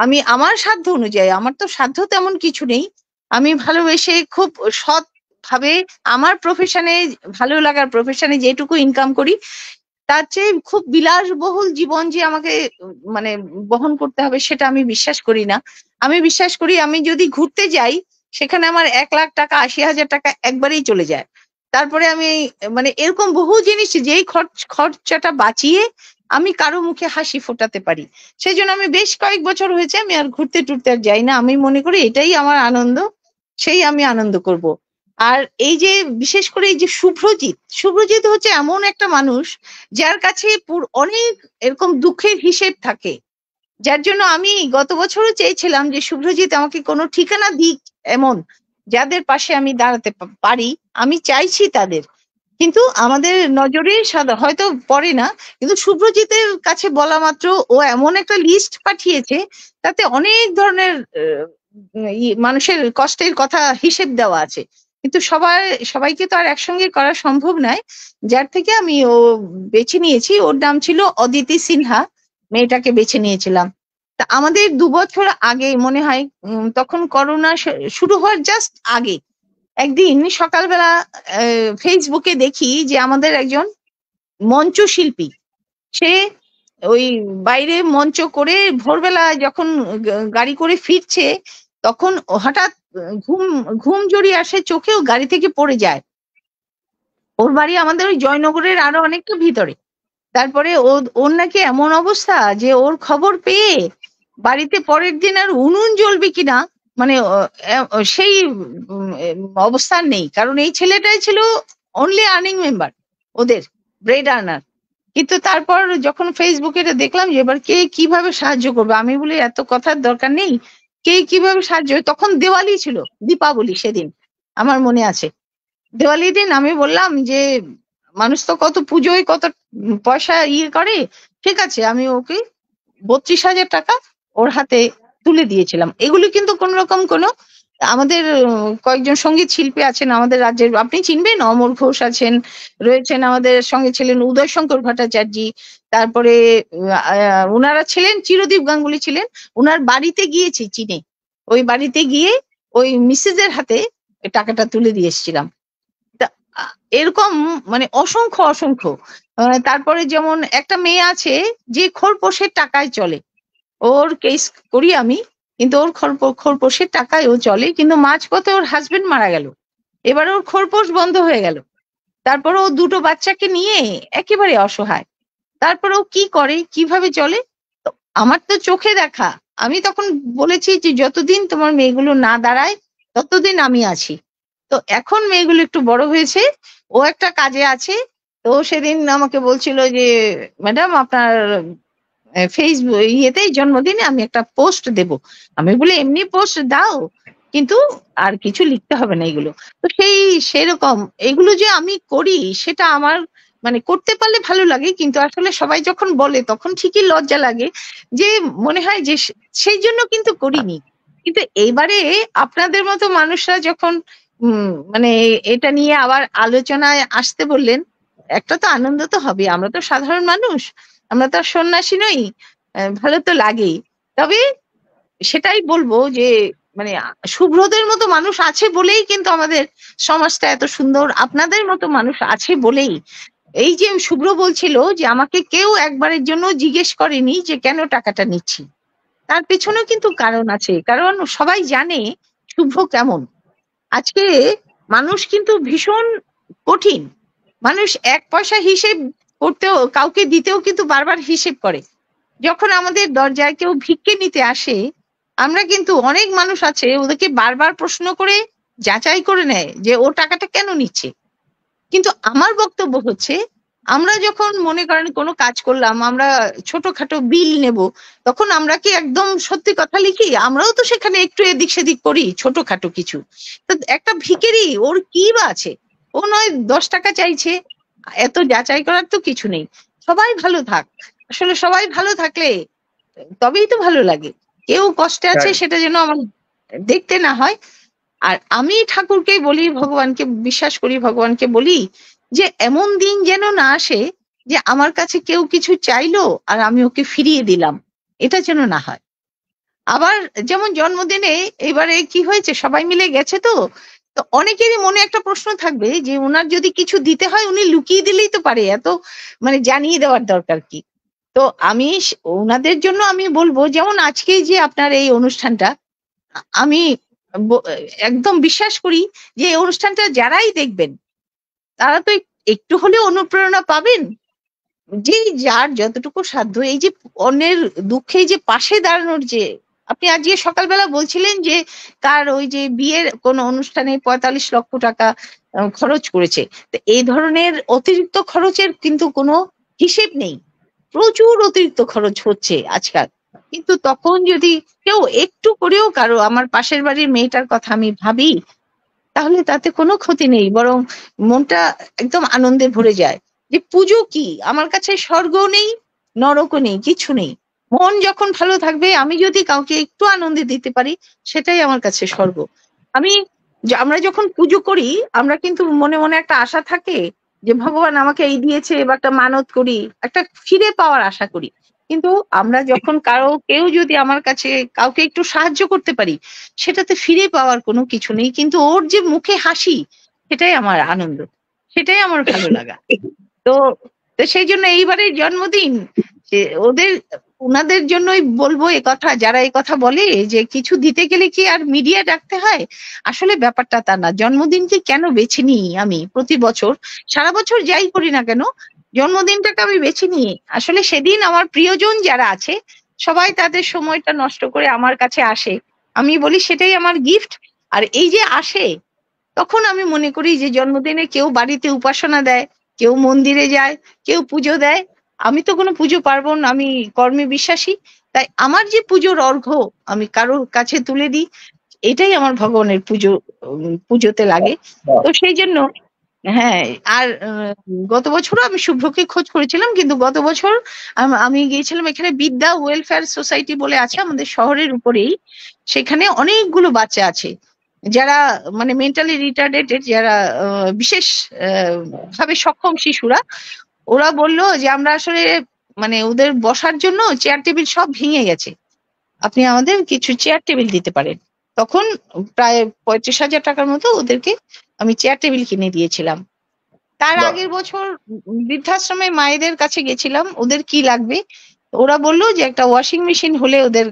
আমি আমার সাধ্য অনুযায়ী, আমার তো সাধ্য তেমন কিছু নেই, আমি ভালোবেসে খুব সৎ ভাবে আমার প্রফেশনে, ভালো লাগার প্রফেশনে যেটুকু ইনকাম করি তার চেয়ে খুব বিলাসবহুল জীবন যে আমাকে মানে বহন করতে হবে সেটা আমি বিশ্বাস করি না। আমি বিশ্বাস করি আমি যদি ঘুরতে যাই সেখানে আমার 1,00,000 টাকা 80,000 টাকা একবারেই চলে যায়। তারপরে আমি মানে এরকম বহু জিনিস যেই খরচাটা বাঁচিয়ে আমি কারো মুখে হাসি ফোটাতে পারি, সেই জন্য আমি বেশ কয়েক বছর হয়েছে আমি আর ঘুরতে টুরতে আর যাই না। আমি মনে করি এটাই আমার আনন্দ, সেই আমি আনন্দ করব। আর এই যে বিশেষ করে এই যে শুভ্রজিৎ হচ্ছে এমন একটা মানুষ যার কাছে অনেক এরকম দুঃখের হিসেব থাকে, যার জন্য আমি গত বছরও চেয়েছিলাম যে শুভ্রজিৎ আমাকে কোনো ঠিকানা দিক, এমন যাদের পাশে আমি দাঁড়াতে পারি, আমি চাইছি তাদের, কিন্তু আমাদের নজরে হয়তো পড়ে না। কিন্তু শুভ্রজিতের কাছে বলা মাত্র ও এমন একটা লিস্ট পাঠিয়েছে তাতে অনেক ধরনের মানুষের কষ্টের কথা হিসেব দেওয়া আছে, কিন্তু সবাইকে তো আর একসঙ্গে করা সম্ভব নয়। যার থেকে আমি ও বেছে নিয়েছি, ওর নাম ছিল অদিতি সিনহা, মেয়েটাকে বেছে নিয়েছিলাম। তা আমাদের 2 বছর আগে মনে হয়, তখন করোনা শুরু হওয়ার জাস্ট আগে একদিন সকালবেলা ফেসবুকে দেখি যে আমাদের একজন মঞ্চ শিল্পী, সে ওই বাইরে মঞ্চ করে ভোরবেলা যখন গাড়ি করে ফিরছে তখন হঠাৎ ঘুম জড়িয়ে আসে চোখেও, গাড়ি থেকে পড়ে যায়। ওর বাড়ি আমাদের ওই জয়নগরের আরো অনেকটা ভিতরে। তারপরে ওর নাকি এমন অবস্থা যে ওর খবর পেয়ে বাড়িতে পরের দিন আর উনুন জ্বলবে কিনা মানে সেই অবস্থান নেই, কারণ এই ছেলেটাই ছিল অনলি আর্নিং মেম্বার, ওদের ব্রেড আর্নার। কিন্তু তারপর যখন ফেসবুকে দেখলাম যে এবার কে কিভাবে সাহায্য করবে, আমি বলি এত কথার দরকার নেই, কে কিভাবে সাহায্য, তখন দেওয়ালি ছিল, দীপাবলি সেদিন আমার মনে আছে। দেওয়ালির দিন আমি বললাম যে মানুষ তো কত পুজোয় কত পয়সা করে, ঠিক আছে, আমি ওকে 32,000 টাকা ওর হাতে তুলে দিয়েছিলাম। এগুলি কিন্তু কোন রকম কোনো আমাদের কয়েকজন সঙ্গীত শিল্পী আছেন আমাদের রাজ্যের, আপনি চিনবেন, অমর ঘোষ আছেন, রয়েছেন আমাদের সঙ্গে ছিলেন উদয় শঙ্কর ভট্টাচার্য, তারপরে ওনারা ছিলেন, চিরদীপ গাঙ্গুলি ছিলেন, ওনার বাড়িতে গিয়েছি চীনে, ওই বাড়িতে গিয়ে ওই মিসেসের হাতে টাকাটা তুলে দিয়ে এসেছিলাম। এরকম মানে অসংখ্য তারপরে যেমন একটা মেয়ে আছে যে খোরপোশের টাকায় চলে, ওর কেস করি আমি, কিন্তু ওর খোরপোশের টাকায় ও চলে, কিন্তু মাঝপথে ওর হাজবেন্ড মারা গেল, এবার ওর খোরপোশ বন্ধ হয়ে গেল, তারপর ও 2টো বাচ্চাকে নিয়ে একেবারে অসহায়, তারপর ও কি করে কিভাবে চলে, আমার তো চোখে দেখা। আমি তখন বলেছি যে যতদিন তোমার মেয়েগুলো না দাঁড়ায় ততদিন আমি আছি। তো এখন মেয়েগুলো একটু বড় হয়েছে, ও একটা কাজে আছে, তো সেদিন আমাকে বলছিল যে ম্যাডাম আপনার ফেসবুক ইয়েতে জন্মদিনে আমি একটা পোস্ট দেব। আমি বলি এমনি পোস্ট দাও, কিন্তু আর কিছু লিখতে হবে না এগুলো। তো সেরকম এগুলো যে আমি করি সেটা আমার মানে করতে পারলে ভালো লাগে, কিন্তু আসলে সবাই যখন বলে তখন ঠিকই লজ্জা লাগে, যে মনে হয় যে সেই জন্য কিন্তু করিনি। কিন্তু এইবারে আপনাদের মতো মানুষরা যখন মানে এটা নিয়ে আবার আলোচনায় আসতে বললেন, একটা তো আনন্দ তো হবে, আমরা তো সাধারণ মানুষ, আমরা তো সন্ন্যাসী নই, ভালো তো লাগেই। তবে সেটাই বলবো যে মানে শুভ্রদের মতো মানুষ আছে বলেই কিন্তু আমাদের সমাজটা এত সুন্দর, আপনাদের মতো মানুষ আছে বলেই। এই যে শুভ্র বলছিল যে আমাকে কেউ একবারের জন্য জিজ্ঞেস করেনি যে কেন টাকাটা নিচ্ছি, তার পেছনেও কিন্তু কারণ আছে, কারণ সবাই জানে শুভ্র কেমন। আজকে মানুষ কিন্তু ভীষণ কঠিন, মানুষ 1 পয়সা হিসেব করতেও কাউকে দিতেও কিন্তু বারবার হিসেব করে। যখন আমাদের দরজায় কেউ ভিক্ষে নিতে আসে, আমরা কিন্তু অনেক মানুষ আছে ওদেরকে বারবার প্রশ্ন করে যাচাই করে নেয় যে ও টাকাটা কেন নিচ্ছে। কিন্তু আমার বক্তব্য হচ্ছে, আমরা যখন মনে করেন কোনো কাজ করলাম, আমরা ছোটখাটো বিল নেব, তখন আমরা কি একদম সত্যি কথা লিখি? আমরাও তো সেখানে একটু এদিক সেদিক করি, ছোটখাটো কিছু। তো একটা ভিখারি, ওর কি বা আছে? ও নয় 10 টাকা চাইছে, এত যাচাই করার তো কিছু নেই। সবাই ভালো থাক, আসলে সবাই ভালো থাকলে তবেই তো ভালো লাগে। কেউ কষ্টে আছে সেটা যেন আমার দেখতে না হয়। আর আমি ঠাকুরকে বলি, ভগবানকে বিশ্বাস করি, ভগবানকে বলি যে এমন দিন যেন না আসে যে আমার কাছে কেউ কিছু চাইলো আর আমি ওকে ফিরিয়ে দিলাম, এটা যেন না হয়। আবার যেমন জন্মদিনে এবারে কি হয়েছে, সবাই মিলে গেছে, তো তো অনেকেরই মনে একটা প্রশ্ন থাকবে যে ওনার যদি কিছু দিতে হয় উনি লুকিয়ে দিলেই তো পারে, এত মানে জানিয়ে দেওয়ার দরকার কি? তো আমি ওনাদের জন্য আমি বলবো, যেমন আজকে যে আপনার এই অনুষ্ঠানটা, আমি একদম বিশ্বাস করি যে এই অনুষ্ঠানটা যারাই দেখবেন তারা তো একটু হলেও অনুপ্রেরণা পাবেন, যে যার যতটুকু সাধ্য এই যে অন্যের দুঃখে যে পাশে দাঁড়ানোর, যে আপনি আজকে সকালবেলা বলছিলেন যে তার ওই যে বিয়ের কোন অনুষ্ঠানে 45 লক্ষ টাকা খরচ করেছে। তো এই ধরনের অতিরিক্ত খরচের কিন্তু কোনো হিসেব নেই, প্রচুর অতিরিক্ত খরচ হচ্ছে আজকাল। কিন্তু তখন যদি কেউ একটু করেও, কারো আমার পাশের বাড়ির মেয়েটার কথা আমি ভাবি, তাহলে তাতে কোনো ক্ষতি নেই, বরং মনটা একদম আনন্দে ভরে যায়। যে পুজো কি, আমার কাছে স্বর্গও নেই, নরকও নেই, কিছু নেই। মন যখন ভালো থাকবে, আমি যদি কাউকে একটু আনন্দে দিতে পারি, সেটাই আমার কাছে স্বর্গ। আমরা যখন পুজো করি, আমরা কিন্তু মনে মনে একটা আশা থাকে যে ভগবান আমাকে এই দিয়েছে, বা একটা মানত করি, একটা ফিরে পাওয়ার আশা করি। কিন্তু আমরা যখন কেউ যদি আমার কাছে কাউকে একটু সাহায্য করতে পারি, সেটাতে ফিরে পাওয়ার কোনো কিছু নেই, কিন্তু ওর যে মুখে হাসি, সেটাই আমার আনন্দ, সেটাই আমার ভালো লাগা। তো সেই জন্য এইবারের জন্মদিন ওনাদের জন্যই বলবো এ কথা, যারা এই কথা বলে যে কিছু দিতে গেলে কি আর মিডিয়া ডাকতে হয়। আসলে ব্যাপারটা তা না। জন্মদিনকে কেন বেছে নিই আমি প্রতি বছর, সারা বছর যাই করি না কেন, জন্মদিনটাকে আমি বেছে নিই আসলে সেদিন আমার প্রিয়জন যারা আছে সবাই তাদের সময়টা নষ্ট করে আমার কাছে আসে, আমি বলি সেটাই আমার গিফট। আর এই যে আসে, তখন আমি মনে করি যে জন্মদিনে কেউ বাড়িতে উপাসনা দেয়, কেউ মন্দিরে যায়, কেউ পুজো দেয়। আমি তো কোনো পুজো পার্বণ, আমি কর্মে বিশ্বাসী, তাই আমার যে পুজোর অর্ঘ্য আমি কারোর কাছে তুলে দিই, এটাই আমার ভগবানের পুজোতে লাগে। তো সেই জন্য হ্যাঁ। আর গত বছরও আমি শুভ্রকে খোঁজ করেছিলাম, কিন্তু গত বছর আমি গিয়েছিলাম এখানে বিদ্যা ওয়েলফেয়ার সোসাইটি বলে আছে আমাদের শহরের উপরেই, সেখানে অনেকগুলো বাচ্চা আছে যারা মানে মেন্টালি রিটার্ডেড, যারা বিশেষ ভাবে সক্ষম শিশুরা। ওরা বলল যে আমরা আসলে মানে ওদের বসার জন্য চেয়ার টেবিল সব ভেঙে গেছে, আপনি আমাদের কিছু চেয়ার টেবিল দিতে পারেন। তখন প্রায় 35,000 টাকার মতো ওদেরকে আমি চেয়ার টেবিল কিনে দিয়েছিলাম। তার আগের বছর বৃদ্ধাশ্রমে মায়েদের কাছে গেছিলাম, ওদের কি লাগবে, ওরা বললো যে একটা ওয়াশিং মেশিন হলে ওদের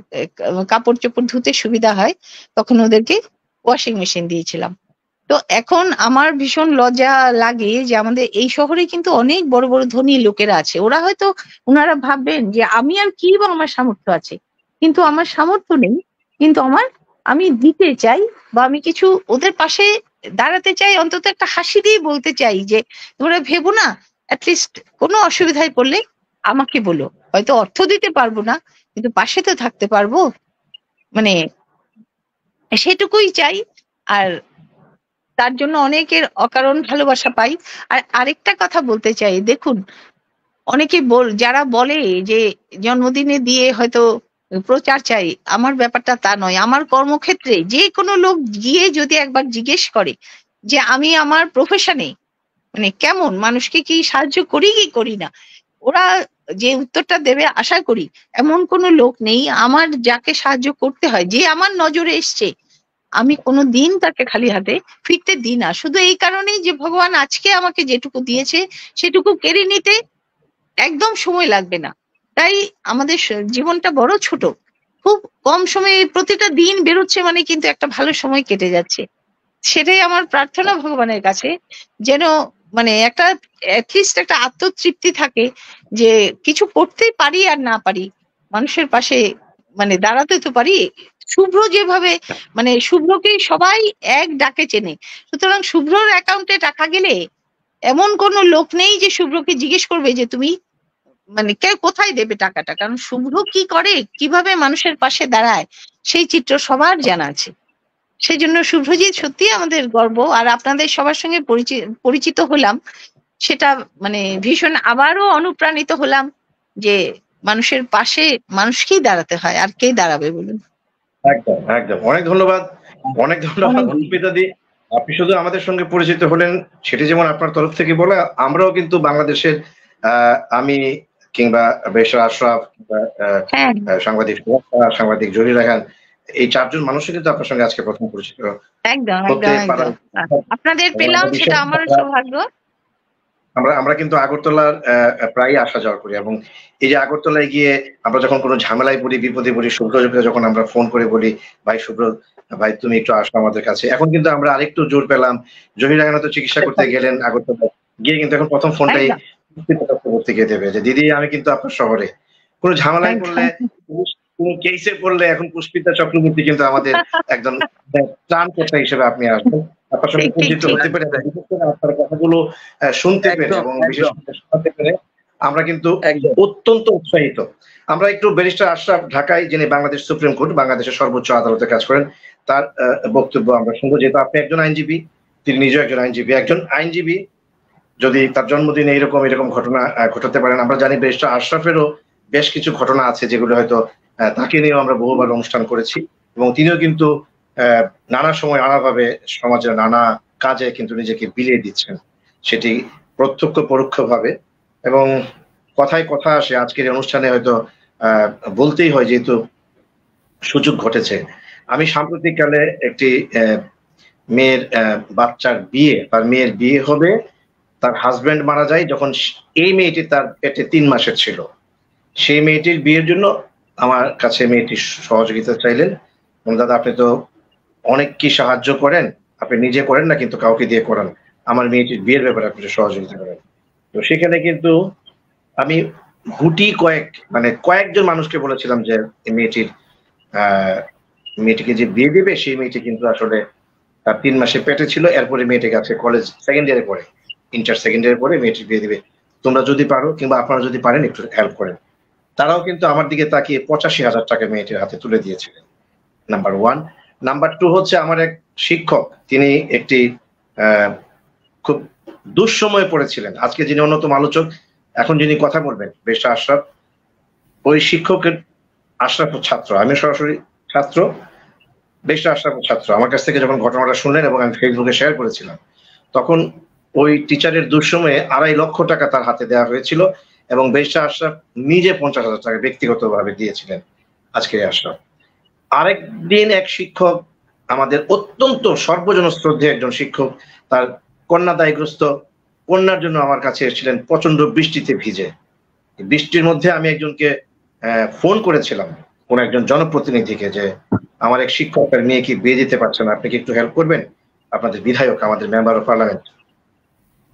কাপড় চোপড় ধুতে সুবিধা হয়, তখন ওদেরকে ওয়াশিং মেশিন দিয়েছিলাম। তো এখন আমার ভীষণ লজ্জা লাগে যে আমাদের এই শহরে কিন্তু অনেক বড় বড় ধনী লোকেরা আছে, ওরা হয়তো ওনারা ভাববেন যে আমি আর কি বা আমার সামর্থ্য আছে, কিন্তু আমার সামর্থ্য নেই, কিন্তু আমি দিতে চাই, বা আমি কিছু ওদের পাশে দাঁড়াতে চাই, অন্তত একটা হাসি দিয়ে বলতে চাই যে তোমরা ভেবো না, অ্যাটলিস্ট কোনো অসুবিধায় পড়লে আমাকে বলো, হয়তো অর্থ দিতে পারবো না, কিন্তু পাশে তো থাকতে পারবো, মানে সেটুকুই চাই। আর তার জন্য অনেকের অকারণ ভালোবাসা পাই। আর আরেকটা কথা বলতে চাই, দেখুন অনেকে যারা বলে যে জন্মদিনে দিয়ে হয়তো প্রচার চাই, আমার ব্যাপারটা তা নয়। আমার কর্মক্ষেত্রে যে কোনো লোক গিয়ে যদি একবার জিজ্ঞেস করে যে আমি আমার প্রফেশনে মানে কেমন মানুষকে কি সাহায্য করি কি করি না, ওরা যে উত্তরটা দেবে আশা করি এমন কোনো লোক নেই আমার যাকে সাহায্য করতে হয়, যে আমার নজরে এসছে আমি কোনো দিন তাকে খালি হাতে ফিরতে দিই না। শুধু এই কারণেই যে ভগবান আজকে আমাকে যেটুকু দিয়েছে সেটুকু কেড়ে নিতে একদম সময় লাগবে না। তাই আমাদের জীবনটা বড় ছোট, খুব কম সময়ে প্রতিটা দিন বেরোচ্ছে মানে কিন্তু একটা ভালো সময় কেটে যাচ্ছে। সেটাই আমার প্রার্থনা ভগবানের কাছে, যেন মানে একটা অ্যাটলিস্ট একটা আত্মতৃপ্তি থাকে যে কিছু করতে পারি আর না পারি, মানুষের পাশে মানে দাঁড়াতে তো পারি, শুভ্র যেভাবে মানে শুভ্রকে সবাই এক ডাকে চেনে, সুতরাং শুভ্রর অ্যাকাউন্টে টাকা গেলে এমন কোনো লোক নেই যে শুভ্রকে জিজ্ঞেস করবে যে তুমি মানে কে কোথায় দেবে টাকাটা, কারণ শুভ্র কি করে, কিভাবে মানুষের পাশে দাঁড়ায়, সেই চিত্র সবার জানা আছে। সেই জন্য শুভ্রজিৎ সত্যি আমাদের গর্ব। আর আপনাদের সবার সঙ্গে পরিচিত হলাম, সেটা মানে ভীষণ আবারও অনুপ্রাণিত হলাম যে মানুষের পাশে মানুষকেই দাঁড়াতে হয়, আর কে দাঁড়াবে বলুন। একদম একদম, অনেক ধন্যবাদ, অনেক ধন্যবাদ অর্পিতাদি। আপনি শুধু আমাদের সঙ্গে পরিচিত হলেন সেটি যেমন আপনার তরফ থেকে বলে, আমরাও কিন্তু বাংলাদেশের আমি কিংবা বেশর আশরাফ, সাংবাদিক সাংবাদিক জহির রায়হান, এই চারজন মানুষই কিন্তু আপনার সঙ্গে আজকে প্রথম পরিচিত একদম একদম একদম আপনাদের পেলাম, সেটা আমারও সৌভাগ্য। আমরা কিন্তু আগরতলার প্রায় আসা যাওয়া করি, এবং এই যে আগরতলায় গিয়ে আমরা যখন কোনো ঝামেলায় পড়ি, বিপদে পড়ি, শুভ্রকে যখন আমরা ফোন করে বলি ভাই শুভ্র ভাই তুমি একটু আসো আমাদের কাছে, এখন কিন্তু আমরা আরেকটু জোর পেলাম। জহির রায়হান তো চিকিৎসা করতে গেলেন আগরতলা গিয়ে, কিন্তু এখন প্রথম ফোনটাই করতে গিয়ে দেবে যে দিদি আমি কিন্তু আপনার শহরে। কোনো ঝামেলায় পড়লে, কোন কেসে পড়লে এখন পুষ্পিতা চক্রবর্তী কিন্তু আমাদের একজন ত্রাণকর্তা হিসেবে আপনি আসবেন। আপনার সঙ্গে পরিচিত হতে পেরে, আপনার কথাগুলো শুনতে পেরে এবং বিশেষ করে শোনাতে পেরে আমরা কিন্তু অত্যন্ত উৎসাহিত। আমরা একটু ব্যারিস্টার আশরাফ ঢাকায়, যিনি বাংলাদেশ সুপ্রিম কোর্ট, বাংলাদেশের সর্বোচ্চ আদালতে কাজ করেন, তার বক্তব্য আমরা শুনবো। যেহেতু আপনি একজন আইনজীবী, তিনি নিজেও একজন আইনজীবী, একজন আইনজীবী যদি তার জন্মদিনে এরকম ঘটনা ঘটাতে পারেন, আমরা জানি ব্যারিস্টার আশরাফেরও বেশ কিছু ঘটনা আছে যেগুলো হয়তো তাকে নিয়েও আমরা বহুবার অনুষ্ঠান করেছি, এবং তিনিও কিন্তু নানা সময় নানাভাবে সমাজের নানা কাজে কিন্তু নিজেকে বিলিয়ে দিচ্ছেন, সেটি প্রত্যক্ষ পরোক্ষ ভাবে। এবং কথায় কথা আসে, আজকের অনুষ্ঠানে হয়তো বলতেই হয় যেহেতু সুযোগ ঘটেছে। আমি সাম্প্রতিককালে একটি মেয়ের বাচ্চার বিয়ে, তার মেয়ের বিয়ে হবে, তার হাজবেন্ড মারা যায় যখন এই মেয়েটি তার পেটে 3 মাসের ছিল। সেই মেয়েটির বিয়ের জন্য আমার কাছে মেয়েটি সহযোগিতা চাইলেন, এবং দাদা আপনি তো অনেক কি সাহায্য করেন, আপনি নিজে করেন না কিন্তু কাউকে দিয়ে করান, আমার মেয়েটির বিয়ের ব্যাপারে আপনি সহযোগিতা করেন। তো সেখানে কিন্তু আমি কয়েকজন মানুষকে বলেছিলাম যে মেয়েটিকে যে বিয়ে দেবে সেই মেয়েটি কিন্তু আসলে তার 3 মাসে পেটে ছিল, এরপরে মেয়েটি গেছে কলেজ সেকেন্ড ইয়ারে পড়ে, ইন্টার সেকেন্ড ইয়ারে পড়ে মেয়েটির বিয়ে দিবে, তোমরা যদি পারো কিংবা আপনারা যদি পারেন একটু হেল্প করেন। তারাও কিন্তু আমার দিকে তাকিয়ে 85,000 টাকা মেয়েটির হাতে তুলে দিয়েছিলেন, নাম্বার 1। নাম্বার 2 হচ্ছে আমার এক শিক্ষক, তিনি একটি খুব দুঃসময়ে পড়েছিলেন, আজকে যিনি অন্যতম আলোচক, এখন যিনি কথা বলবেন ব্যারিস্টার আশরাফ, ওই শিক্ষকের আশরাফের ছাত্র, আমি সরাসরি ছাত্র, ব্যারিস্টার আশরাফের ছাত্র। আমার কাছ থেকে যখন ঘটনাটা শুনলেন এবং আমি ফেসবুকে শেয়ার করেছিলাম, তখন ওই টিচারের দুঃসময়ে 2.5 লক্ষ টাকা তার হাতে দেওয়া হয়েছিল, এবং ব্যারিস্টার আশরাফ নিজে 50,000 টাকা ব্যক্তিগতভাবে দিয়েছিলেন আজকে আশরাফ। আরেকদিন এক শিক্ষক, আমাদের অত্যন্ত সর্বজন শ্রদ্ধেয় একজন শিক্ষক, তার কন্যা দায়গ্রস্ত কন্যার জন্য আমার কাছে এসেছিলেন প্রচন্ড বৃষ্টিতে ভিজে। বৃষ্টির মধ্যে আমি একজনকে ফোন করেছিলাম, কোন একজন জনপ্রতিনিধিকে, যে আমার এক শিক্ষক তার মেয়েকে বিয়ে দিতে পারছেন, আপনি কি একটু হেল্প করবেন, আপনাদের বিধায়ক, আমাদের মেম্বার অফ পার্লামেন্ট।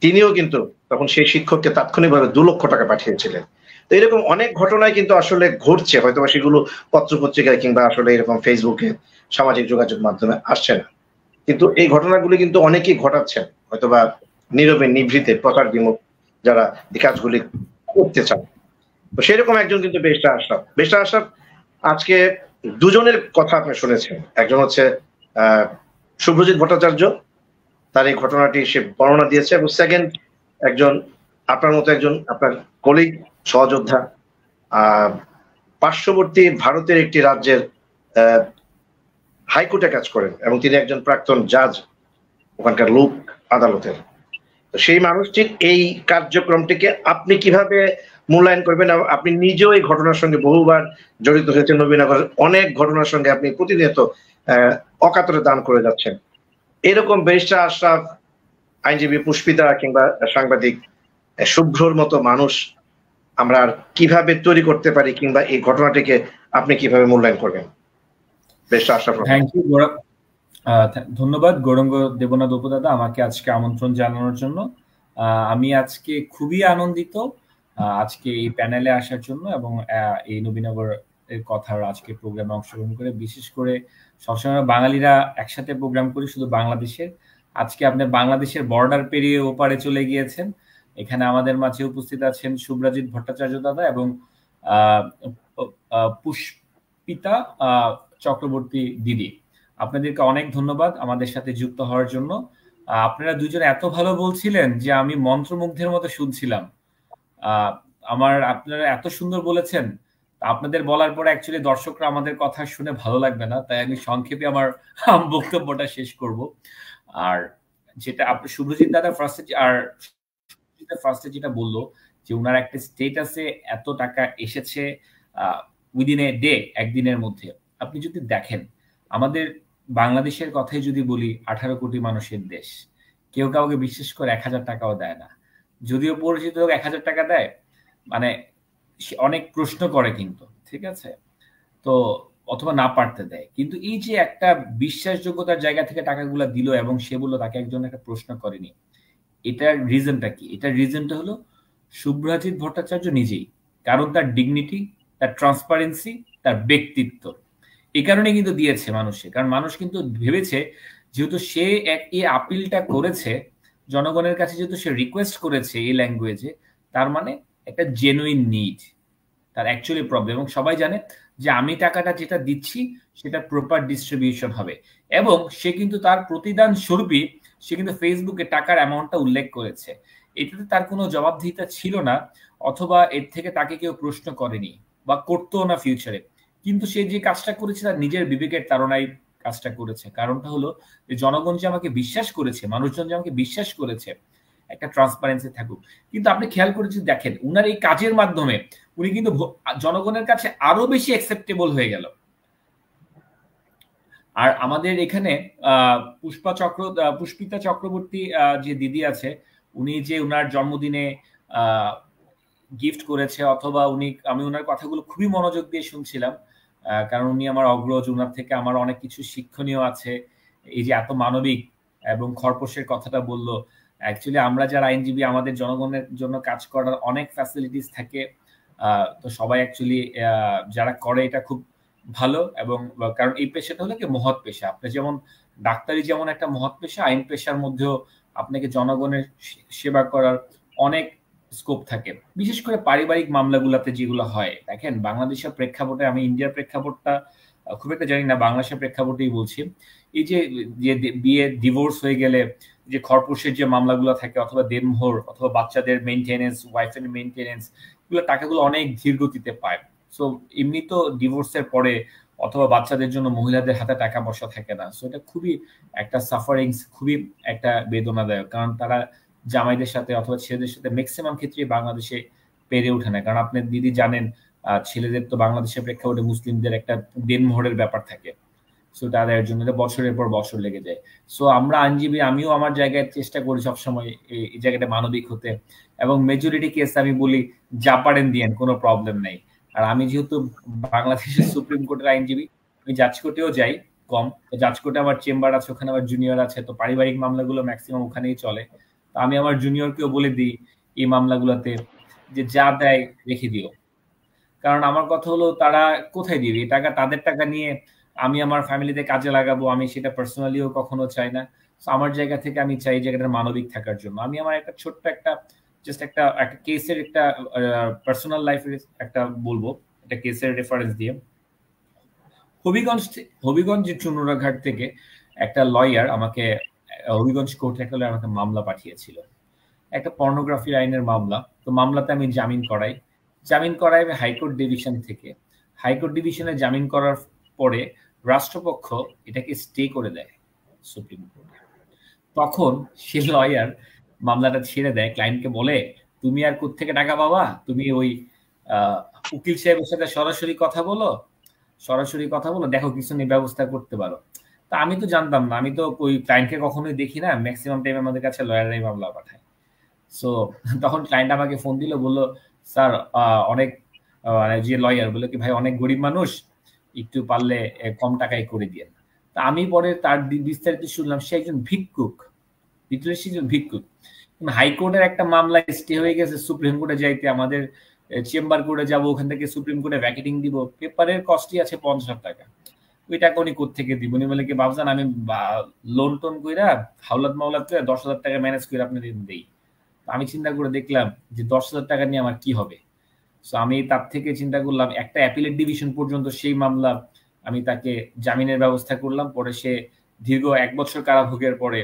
তিনিও কিন্তু তখন সেই শিক্ষককে তাৎক্ষণিকভাবে 2 লক্ষ টাকা পাঠিয়েছিলেন। তো এরকম অনেক ঘটনায় কিন্তু আসলে ঘটছে, হয়তো সেগুলো পত্রপত্রিকায় কিংবা আসলে এরকম ফেসবুকে সামাজিক যোগাযোগ মাধ্যমে আসছে না, কিন্তু এই ঘটনাগুলি কিন্তু অনেকেই ঘটাচ্ছেন, হয়তোবা নীরবে নিভৃতে প্রকার বিমুখ যারা কাজগুলি করতে চান। তো সেরকম একজন কিন্তু ব্যারিস্টার আশরাফ আজকে দুজনের কথা আপনি শুনেছেন, একজন হচ্ছে শুভ্রজিৎ ভট্টাচার্য, তার এই ঘটনাটি সে বর্ণনা দিয়েছে, এবং সেকেন্ড একজন আপনার মতো একজন আপনার কলিগ, সহযোদ্ধা, পার্শ্ববর্তী ভারতের একটি রাজ্যের হাইকোর্টে কাজ করেন, এবং তিনি একজন প্রাক্তন জাজ ওখানকার লোক আদালতের। তো সেই মানুষটির এই কার্যক্রমটিকে আপনি কিভাবে মূল্যায়ন করবেন? আপনি নিজেও এই ঘটনার সঙ্গে বহুবার জড়িত হয়েছেন, নবীনগরের অনেক ঘটনার সঙ্গে আপনি প্রতিনিয়ত অকাতরে দান করে যাচ্ছেন। এরকম ব্যারিস্টার আশরাফ, আইনজীবী পুষ্পিতা কিংবা সাংবাদিক শুভ্রর মতো মানুষ আমরা আর কিভাবে তৈরি করতে পারি, কিংবা এই ঘটনাটিকে আপনি কিভাবে মূল্যায়ন করবেন? ব্যারিস্টার আশরাফ। থ্যাংক ইউ, ধন্যবাদ গৌরাঙ্গ দেবনাথ উপদাদা আমাকে আজকে আমন্ত্রণ জানানোর জন্য। আমি আজকে খুবই আনন্দিত আজকে এই প্যানেলে আসার জন্য, এবং এই নবীনগর কথার আজকে প্রোগ্রামে অংশগ্রহণ করে। বিশেষ করে সবসময় বাঙালিরা একসাথে প্রোগ্রাম করি শুধু বাংলাদেশের, আজকে আপনি বাংলাদেশের বর্ডার পেরিয়ে ওপারে চলে গিয়েছেন। এখানে আমাদের মাঝে উপস্থিত আছেন শুভ্রাজিৎ ভট্টাচার্য দাদা এবং পুষ্পিতা চক্রবর্তী দিদি। আপনাদেরকে অনেক ধন্যবাদ আমাদের সাথে যুক্ত হওয়ার জন্য। আপনারা দুজন এত ভালো বলছিলেন যে আমি মন্ত্রমুগ্ধের মতো শুনছিলাম। আপনারা এত সুন্দর বলেছেন, আপনাদের বলার পরে অ্যাকচুয়ালি দর্শকরা আমাদের কথা শুনে ভালো লাগবে না, তাই আমি সংক্ষেপে আমার বক্তব্যটা শেষ করব। আর যেটা আপনি শুভ্রজিৎ দাদা ফার্স্টে যেটা বললো যে ওনার একটা স্টেটাসে এত টাকা এসেছে উইদিন এ ডে, একদিনের মধ্যে। আপনি যদি দেখেন আমাদের বাংলাদেশের কথাই যদি বলি, 18 কোটি মানুষের দেশ, কেউ কাউকে বিশেষ করে 1000 টাকাও দেয় না। যদিও পরিচিত লোক 1000 টাকা দেয়, মানে অনেক প্রশ্ন করে কিন্তু, ঠিক আছে, তো অথবা না পারতে দেয়। কিন্তু এই যে একটা বিশ্বাসযোগ্যতার জায়গা থেকে টাকাগুলো দিল এবং সে বললো তাকে একজন একটা প্রশ্ন করেনি, এটার রিজনটা কি? এটার রিজনটা হলো শুভ্রাজিৎ ভট্টাচার্য নিজেই, কারণ তার ডিগনিটি, তার ট্রান্সপারেন্সি, তার ব্যক্তিত্ব, এই কারণে কিন্তু দিয়েছে মানুষে। কারণ মানুষ কিন্তু ভেবেছে যেহেতু সে এই আপিলটা করেছে জনগণের কাছে, যেহেতু সে রিকোয়েস্ট করেছে এই ল্যাঙ্গুয়েজে, তার মানে একটা জেনুইন নিড, তার অ্যাকচুয়ালি প্রবলেম। এবং সবাই জানে যে আমি টাকাটা যেটা দিচ্ছি সেটা প্রপার ডিস্ট্রিবিউশন হবে, এবং সে কিন্তু তার প্রতিদান স্বরূপই সে কিন্তু ফেসবুকে টাকার অ্যামাউন্টটা উল্লেখ করেছে। এটাতে তার কোনো জবাবদিহিতা ছিল না, অথবা এর থেকে তাকে কেউ প্রশ্ন করেনি বা করতো না ফিউচারে। কিন্তু সে যে কাজটা করেছে তার নিজের বিবেকের তাড়নায় কাজটা করেছে। কারণটা হলো যে জনগণ যে আমাকে বিশ্বাস করেছে, মানুষজন যে আমাকে বিশ্বাস করেছে, একটা ট্রান্সপারেন্সি থাকুক। কিন্তু আপনি খেয়াল করে যদি দেখেন উনার এই কাজের মাধ্যমে উনি কিন্তু জনগণের কাছে আরো বেশি অ্যাকসেপ্টেবল হয়ে গেল। আর আমাদের এখানে পুষ্পিতা চক্রবর্তী যে দিদি আছে, উনি যে উনার জন্মদিনে গিফট করেছে, অথবা আমি ওনার কথাগুলো খুবই মনোযোগ দিয়ে শুনছিলাম, কারণ উনি আমার অগ্রজ, ওনার থেকে আমার অনেক কিছু শিক্ষণীয় আছে। এই যে এত মানবিক এবং খরপোশের কথাটা বললো, অ্যাকচুয়ালি আমরা যারা আইনজীবী, আমাদের জনগণের জন্য কাজ করার অনেক ফ্যাসিলিটিস থাকে, তো সবাই অ্যাকচুয়ালি যারা করে এটা খুব ভালো। এবং কারণ এই পেশাটা হলো কি মহৎ পেশা। আপনি যেমন ডাক্তারি যেমন একটা মহৎ পেশা, আইন পেশার মধ্যেও আপনাকে জনগণের সেবা করার অনেক স্কোপ থাকে, বিশেষ করে পারিবারিক মামলাগুলোতে যেগুলো হয়। দেখেন বাংলাদেশের প্রেক্ষাপটে, আমি ইন্ডিয়ার প্রেক্ষাপটটা খুব একটা জানি না, বাংলাদেশের প্রেক্ষাপটেই বলছি। এই যে বিয়ে ডিভোর্স হয়ে গেলে যে খরপোশের যে মামলাগুলো থাকে, অথবা দেনমোহর, অথবা বাচ্চাদের মেইনটেনেন্স, ওয়াইফের মেইনটেনেন্স, এগুলো টাকাগুলো অনেক ধীর গতিতে পায়। সো এমনি তো ডিভোর্সের পরে অথবা বাচ্চাদের জন্য মহিলাদের হাতে টাকা পয়সা থাকে না। সো এটা খুবই একটা সাফারিংস, খুবই একটা বেদনাদায়ক। কারণ তারা জামাইদের সাথে অথবা ছেলেদের সাথে ম্যাক্সিমাম ক্ষেত্রে বাংলাদেশে পেরে ওঠে না। কারণ আপনি দিদি জানেন ছেলেদের তো বাংলাদেশের প্রেক্ষাপটে মুসলিমদের একটা দেনমোহরের ব্যাপার থাকে, সো তাদের জন্য বছরের পর বছর লেগে যায়। সো আমরা আইনজীবী, আমিও আমার জায়গায় চেষ্টা করি সবসময় এই জায়গাটা মানবিক হতে, এবং মেজরিটি কেস আমি বলি যা পারেন দিয়েন, কোনো প্রবলেম নেই। আর আমি যেহেতু বাংলাদেশের সুপ্রিম কোর্টের আইনজীবী, আমি জাজ কোর্টেও যাই কম, জাজ কোর্টে আমার চেম্বার আছে, ওখানে আমার জুনিয়র আছে, তো পারিবারিক মামলাগুলো ম্যাক্সিমাম ওখানেই চলে। তো আমি আমার জুনিয়রকেও বলে দিই এই মামলাগুলোতে যে যা দেয় রেখে দিও, কারণ আমার কথা হলো তারা কোথায় দিবে এই টাকা? তাদের টাকা নিয়ে আমি আমার ফ্যামিলিতে কাজে লাগাবো, আমি সেটা পার্সোনালিও কখনো চাই না। আমার জায়গা থেকে আমি চাই জায়গাটা মানবিক থাকার জন্য। আমি আমার একটা ছোট্ট একটা জাস্ট একটা কেসের একটা পার্সোনাল লাইফের একটা বলবো, একটা কেসের রেফারেন্স দিয়ে। হবিগঞ্জ চুনুরাঘাট থেকে একটা লয়ার আমাকে, হবিগঞ্জ কোর্টে একটা লয়ার আমাকে মামলা পাঠিয়েছিল, একটা পর্নোগ্রাফি আইনের মামলা। তো মামলাতে আমি জামিন করাই আমি হাইকোর্ট ডিভিশন থেকে। হাইকোর্ট ডিভিশনে জামিন করার পরে রাষ্ট্রপক্ষ এটাকে স্টে করে দেয় সুপ্রিম কোর্টে। তখন সে লয়ার মামলাটা ছেড়ে দেয়, ক্লায়েন্টকে বলে তুমি আর কোত্থেকে টাকা পাবা, তুমি ওই উকিল সাহেবের সাথে সরাসরি কথা বলো, দেখো কিছু নিয়ে ব্যবস্থা করতে পারো। তা আমি তো জানতাম না, আমি তো ওই ক্লায়েন্টকে কখনোই দেখি না, ম্যাক্সিমাম টাইম আমাদের কাছে লয়াররাই মামলা পাঠায়। সো তখন ক্লায়েন্ট আমাকে ফোন দিল, বললো স্যার অনেক যে লয়ার বললো কি ভাই অনেক গরিব মানুষ, একটু পারলে কম টাকায় করে দিয়েন। তা আমি পরে তার বিস্তারিত শুনলাম, সে একজন ভিক্ষুক, হাইকোর্টের একটা মামলা স্টে হয়ে গেছে, সুপ্রিম কোর্টে যাইতে আমাদের চেম্বার কোর্টে যাব, ওখান থেকে সুপ্রিম কোর্টে ভ্যাকেটিং দিব, পেপারের কস্টই আছে 50,000 টাকা। ওই টাকা উনি কোত্থেকে দিব? উনি বলে কি ভাবছেন আমি লোন টোন কইরা হাওলাত মাওলাত করে 10,000 টাকা ম্যানেজ করে আপনাদের দেই? আমি চিন্তা করে দেখলাম যে 10,000 টাকা নিয়ে আমার কি হবে। সো আমি তার থেকে চিন্তা করলাম, একটা অ্যাপিলেট ডিভিশন পর্যন্ত সেই মামলা আমি তাকে জামিনের ব্যবস্থা করলাম, পরে সে দীর্ঘ 1 বছর কারাভোগের পরে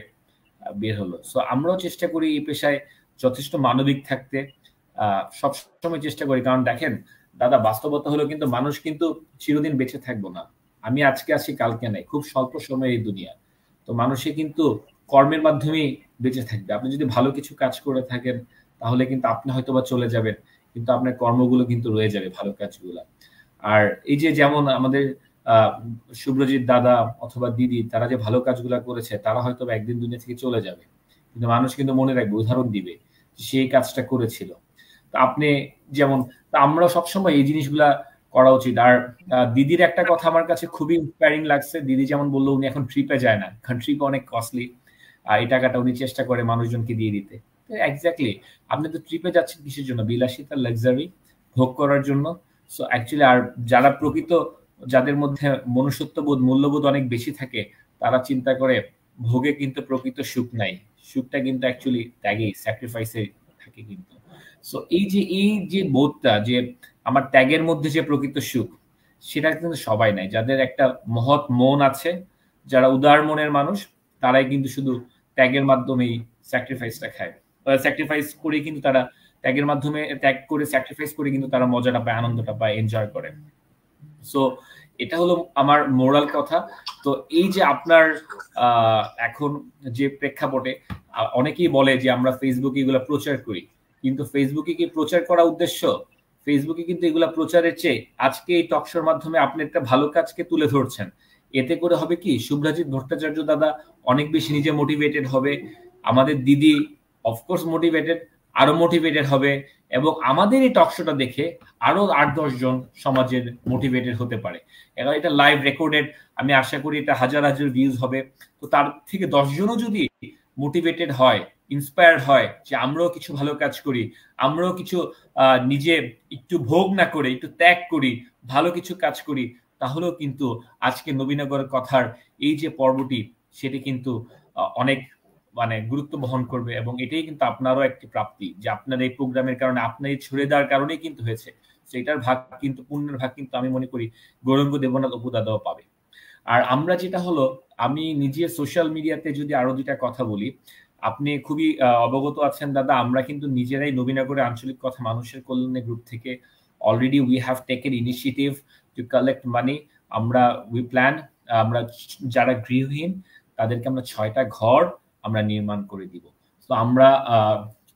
বের হলো। সো আমরাও চেষ্টা করি এই পেশায় যথেষ্ট মানবিক থাকতে, সবসময় চেষ্টা করি। কারণ দেখেন দাদা, বাস্তবতা হলো কিন্তু মানুষ কিন্তু চিরদিন বেঁচে থাকবো না। আমি আজকে আছি কালকে নাই, খুব স্বল্প সময়ের এই দুনিয়া। তো মানুষে কিন্তু কর্মের মাধ্যমেই বেঁচে থাকবে। আপনি যদি ভালো কিছু কাজ করে থাকেন তাহলে কিন্তু আপনি হয়তো বা চলে যাবেন, কিন্তু আপনার কর্মগুলো কিন্তু রয়ে যাবে, ভালো কাজগুলো। আর এই যে যেমন আমাদের শুভ্রজিৎ দাদা অথবা দিদি, তারা যে ভালো কাজগুলো করেছে, তারা হয়তো একদিন দুনিয়া থেকে চলে যাবে, কিন্তু মানুষ কিন্তু মনে রাখবে, উদাহরণ দিবে সেই কাজটা করেছিল। তা আপনি যেমন, আমরা সবসময় এই জিনিসগুলা করা উচিত। আর দিদির একটা কথা আমার কাছে খুবই ইন্সপায়ারিং লাগছে। দিদি যেমন বললো উনি এখন ট্রিপে যায় না, কারণ ট্রিপ অনেক কস্টলি, আর এই টাকাটা উনি চেষ্টা করে মানুষজনকে দিয়ে দিতে। এক্স্যাক্টলি, আপনি তো ট্রিপে যাচ্ছেন কিসের জন্য? বিলাসিতা, লাক্সারি ভোগ করার জন্য। সো অ্যাকচুয়ালি আর যারা প্রকৃত, যাদের মধ্যে মনুষ্যত্ববোধ, মূল্যবোধ অনেক বেশি থাকে, তারা চিন্তা করে ভোগে কিন্তু প্রকৃত সুখ নাই, সুখটা কিন্তু অ্যাকচুয়ালি ত্যাগে, স্যাক্রিফাইসে থাকে কিন্তু। সো এই যে বোধটা, যে আমার ত্যাগের মধ্যে যে প্রকৃত সুখ, সেটা কিন্তু সবাই নাই। যাদের একটা মহৎ মন আছে, যারা উদার মনের মানুষ, তারাই কিন্তু শুধু ত্যাগের মাধ্যমেই স্যাক্রিফাইসটা খায়। স্যাক্রিফাইস করে কিন্তু তারা ত্যাগের মাধ্যমে, ত্যাগ করে স্যাক্রিফাইস করে কিন্তু তারা মজাটা পায়, আনন্দটা পায়, এনজয় করে। সো এটা হলো আমার মোরাল কথা। তো এই যে আপনার এখন যে প্রেক্ষাপটে অনেকেই বলে যে আমরা ফেসবুকে এগুলো প্রচার করি, কিন্তু ফেসবুকে কি প্রচার করা উদ্দেশ্য? ফেসবুকে কিন্তু এগুলা প্রচারের চেয়ে আজকে এই টকশোর মাধ্যমে আপনি একটা ভালো কাজকে তুলে ধরছেন, এতে করে হবে কি, শুভ্রজিৎ ভট্টাচার্য দাদা অনেক বেশি নিজে মোটিভেটেড হবে, আমাদের দিদি অফকোর্স মোটিভেটেড, আরো মোটিভেটেড হবে, এবং আমাদের এই টকশোটা দেখে আরো 8-10 জন সমাজের মোটিভেটেড হতে পারে। এবার এটা লাইভ রেকর্ডেড, আমি আশা করি এটা হাজার হাজার ভিউজ হবে। তো তার থেকে 10 জনও যদি মোটিভেটেড হয়, ইন্সপায়ার্ড হয় যে আমরাও কিছু ভালো কাজ করি, আমরাও কিছু নিজে একটু ভোগ না করে একটু ত্যাগ করি, ভালো কিছু কাজ করি, তাহলেও কিন্তু আজকে নবীনগরের কথার এই যে পর্বটি, সেটি কিন্তু অনেক গুরুত্ব বহন করবে। এবং এটাই কিন্তু আপনারও একটি প্রাপ্তি, যে আপনার এই প্রোগ্রামের কারণে, আপনার এই ছড়িয়ে দেওয়ার কারণেই কিন্তু হয়েছে। সেটার ভাগ কিন্তু, পুণ্যের ভাগ কিন্তু আমি মনে করি গৌরাঙ্গ দেবনাথ অপু দাদাও পাবে। আর আমরা যেটা হলো, আমি নিজে সোশ্যাল মিডিয়াতে যদি আরো দুইটা কথা বলি, আপনি খুবই অবগত আছেন দাদা, আমরা কিন্তু নিজেরাই নবীনগরে আঞ্চলিক কথা মানুষের কল্যাণে গ্রুপ থেকে already we have taken initiative to collect money. We plan, আমরা যারা গৃহহীন তাদেরকে আমরা 6টা ঘর আমরা নির্মাণ করে দিব। তো আমরা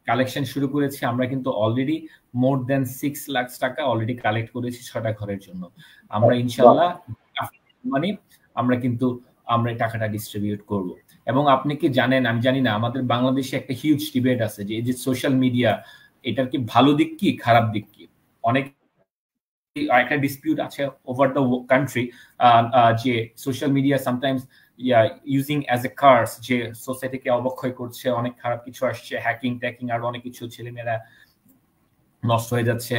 কালেকশন শুরু করেছি, আমরা কিন্তু অলরেডি মোর দেন 6 লাখ টাকা অলরেডি কালেক্ট করেছি 6টা ঘরের জন্য। আমরা ইনশাল্লাহ মানে আমরা এই টাকাটা ডিস্ট্রিবিউট করব। এবং আপনি কি জানেন, আমি জানি না, আমাদের বাংলাদেশে একটা হিউজ ডিবেট আছে যে এই যে সোশ্যাল মিডিয়া, এটার কি ভালো দিক কি খারাপ দিক কি? অনেক একটা ডিসপিউট আছে ওভার দ্য কান্ট্রি যে social media sometimes using as a curse, যে সোসাইটিকে অবক্ষয় করছে, অনেক খারাপ কিছু আসছে, হ্যাকিং ট্যাকিং আর অনেক কিছু, ছেলেমেয়েরা নষ্ট হয়ে যাচ্ছে,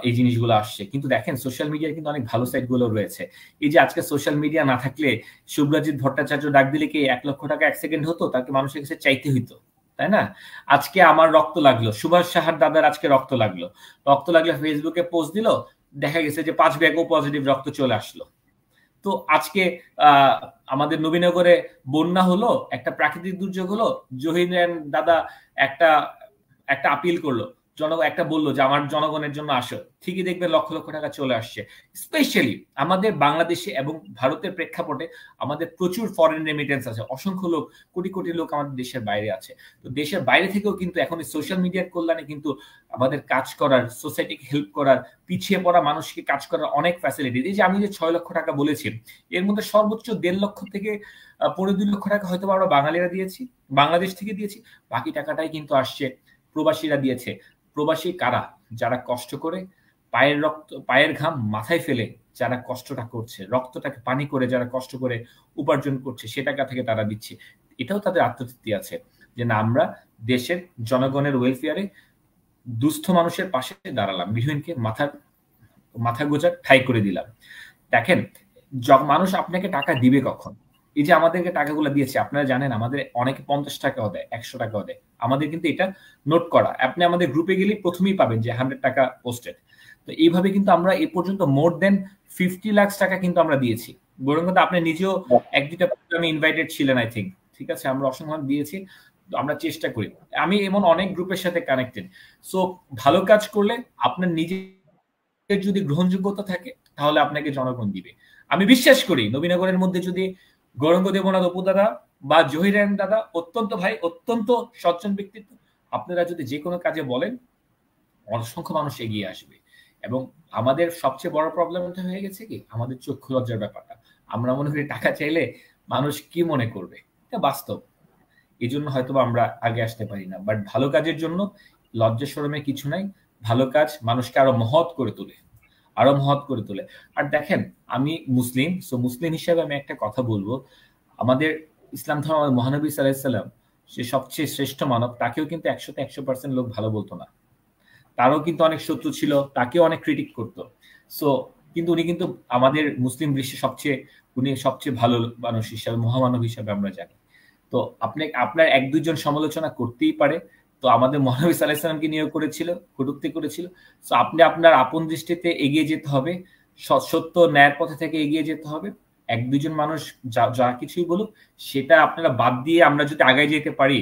এই জিনিসগুলো আসছে। কিন্তু দেখেন সোশ্যাল মিডিয়ার কিন্তু অনেক ভালো সাইড গুলো রয়েছে। এই যে আজকে সোশ্যাল মিডিয়া না থাকলে শুভ্রজিৎ ভট্টাচার্য ডাক দিলে কি 1 লক্ষ টাকা 1 সেকেন্ড হতো? তাকে মানুষের কাছে চাইতে হইতো, তাই না? আজকে আমার রক্ত লাগলো, সুভাষ সাহার দাদার আজকে রক্ত লাগলো ফেসবুকে পোস্ট দিল, দেখা গেছে যে 5 ব্যাগও পজিটিভ রক্ত চলে আসলো। তো আজকে আমাদের নবীনগরে বন্যা হলো, একটা প্রাকৃতিক দুর্যোগ হলো, জহির দাদা একটা আপিল করলো, একটা বললো যে আমার জনগণের জন্য আসো, ঠিকই দেখবেন লক্ষ লক্ষ টাকা চলে আসছে। স্পেশালি আমাদের বাংলাদেশে এবং ভারতের প্রেক্ষাপটে আমাদের প্রচুর ফরেন রেমিটেন্স আছে, অসংখ্য লোক, কোটি কোটি লোক আমাদের দেশের বাইরে আছে। তো দেশের বাইরে থেকেও কিন্তু এখন সোশ্যাল মিডিয়ার কল্যাণে কিন্তু আমাদের কাজ করার, সোসাইটিকে হেল্প করার, পিছিয়ে পড়া মানুষকে কাজ করার অনেক ফ্যাসিলিটি। এই যে আমি যে 6 লক্ষ টাকা বলেছি, এর মধ্যে সর্বোচ্চ 1.5 লক্ষ থেকে 2.5 লক্ষ টাকা হয়তো আমরা বাঙালিরা দিয়েছি, বাংলাদেশ থেকে দিয়েছি, বাকি টাকাটাই কিন্তু আসছে প্রবাসীরা দিয়েছে। প্রবাসী কারা? যারা কষ্ট করে, পায়ের ঘাম মাথায় ফেলে যারা কষ্টটা করছে, রক্তটাকে পানি করে যারা কষ্ট করে উপার্জন করছে, সে টাকা থেকে তারা দিচ্ছে। এটাও তাদের আত্মতৃপ্তি আছে যে না, আমরা দেশের জনগণের ওয়েলফেয়ারে দুস্থ মানুষের পাশে দাঁড়ালাম, বিহীনকে মাথা গোজা ঠাই করে দিলাম। দেখেন, মানুষ আপনাকে টাকা দিবে কখন? এই যে আমাদেরকে টাকাগুলো দিয়েছে, আপনারা জানেন আমাদের অনেকে 50 টাকাও দেয়, 100 টাকাও দেয়। আমাদের কিন্তু এটা নোট করা, আপনি আমাদের গ্রুপে গেলে প্রথমেই পাবেন যে 100 টাকা পোস্টেড। তো এইভাবে কিন্তু আমরা এ পর্যন্ত মোর দেন 50 লাখ টাকা কিন্তু আমরা দিয়েছি। বরং কিন্তু আপনি নিজেও 1-2টা প্রোগ্রামে ইনভাইটেড ছিলেন আই থিঙ্ক, ঠিক আছে? আমরা অসংখ্য দিয়েছি, আমরা চেষ্টা করি। আমি এমন অনেক গ্রুপের সাথে কানেক্টেড। সো ভালো কাজ করলে আপনার নিজের যদি গ্রহণযোগ্যতা থাকে তাহলে আপনাকে জনগণ দিবে। আমি বিশ্বাস করি নবীনগরের মধ্যে যদি গৌরাঙ্গ দেবনাথ অপু দাদা বা জহিরান দাদা অত্যন্ত সজ্জন ব্যক্তিত্ব, আপনারা যদি যে কোনো কাজে বলেন অসংখ্য মানুষ এগিয়ে আসবে। এবং আমাদের সবচেয়ে বড় প্রবলেমটা হয়ে গেছে কি, আমাদের চক্ষু লজ্জার ব্যাপারটা। আমরা মনে করি টাকা চাইলে মানুষ কি মনে করবে, এটা বাস্তব। এই জন্য হয়তো আমরা আগে আসতে পারি না। বাট ভালো কাজের জন্য লজ্জা শরমে কিছু নাই। ভালো কাজ মানুষকে আরো মহৎ করে তোলে। আর দেখেন, আমি মুসলিম, সো মুসলিম হিসেবে আমি একটা কথা বলবো, আমাদের ইসলাম ধর্ম মহানবী সাল্লাল্লাহু আলাইহি ওয়াসাল্লাম, সে সবচেয়ে শ্রেষ্ঠ মানব, তাকেও কিন্তু 100% লোক ভালো বলতো না। তারও কিন্তু অনেক শত্রু ছিল, তাকেও অনেক ক্রিটিক করতো। সো কিন্তু উনি কিন্তু আমাদের মুসলিম বিশ্বে উনি সবচেয়ে ভালো মানুষ হিসাবে, মহামানব হিসাবে আমরা জানি। তো আপনার 1-2 জন সমালোচনা করতেই পারে, তো আমাদের মহানবী সাল্লাল্লাহু আলাইহি ওয়াসাল্লামকে নিয়ে করেছিল, কটূক্তি করেছিল। সো আপনি আপনার আপন দৃষ্টিতে এগিয়ে যেতে হবে, সত্য ন্যায়ের পথে থেকে এগিয়ে যেতে হবে। 1-2 জন মানুষ যা কিছুই বলুক সেটা আপনারা বাদ দিয়ে আমরা যদি আগায় যেতে পারি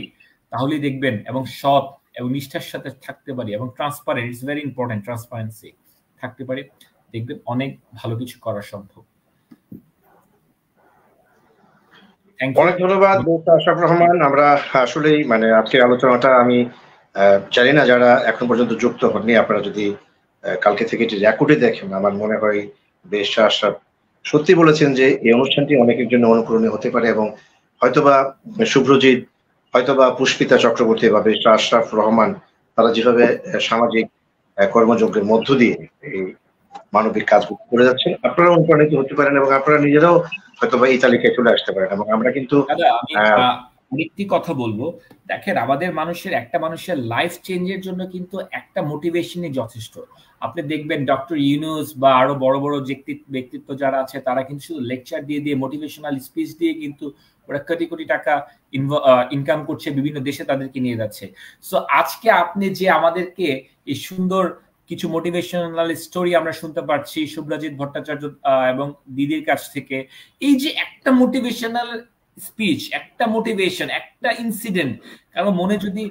তাহলেই দেখবেন, এবং সৎ এবং নিষ্ঠার সাথে থাকতে পারি, এবং transparent, it's very important, transparency থাকতে পারি, দেখবেন অনেক ভালো কিছু করা সম্ভব। অনেক ধন্যবাদ আশরাফুর রহমান। আমরা আসলেই আজকের আলোচনাটা আমি জানি না যারা এখন পর্যন্ত যুক্ত হননি, আপনারা যদি কালকে থেকে যে রেকর্ডে দেখেন, আমার মনে হয় বেশ আশরাফ সত্যি বলেছেন যে এই অনুষ্ঠানটি অনেকের জন্য অনুকরণীয় হতে পারে, এবং হয়তোবা শুভ্রজিৎ, হয়তোবা পুষ্পিতা চক্রবর্তী বা বেশ আশরাফ রহমান, তারা যেভাবে সামাজিক কর্মযজ্ঞের মধ্য দিয়ে এই মানবিক কাজগুলো করে যাচ্ছেন, আপনারা অনুপ্রাণিত হতে পারেন এবং আপনারা নিজেরাও হয়তোবা এই তালিকায় চলে আসতে পারেন। এবং আমরা কিন্তু একটি কথা বলবো, দেখেন আমাদের একটা মানুষের লাইফ চেঞ্জের জন্য কিন্তু একটা মোটিভেশনই যথেষ্ট। আপনি দেখবেন ডক্টর ইউনূস বা আরো বড় বড় ব্যক্তিত্ব যারা আছে, তারা কিন্তু শুধু লেকচার দিয়ে মোটিভেশনাল স্পিচ দিয়ে কিন্তু ওরা কোটি টাকা ইনকাম করছে, বিভিন্ন দেশে তাদেরকে নিয়ে যাচ্ছে। সো আজকে আপনি যে আমাদেরকে এই সুন্দর কিছু মোটিভেশনাল স্টোরি আমরা শুনতে পাচ্ছি শুভ্রজিৎ ভট্টাচার্য এবং দিদির কাছ থেকে, এই যে একটা মোটিভেশনাল স্পিচ, একটা মোটিভেশন, একটা ইনসিডেন্ট কারণ মনে যদি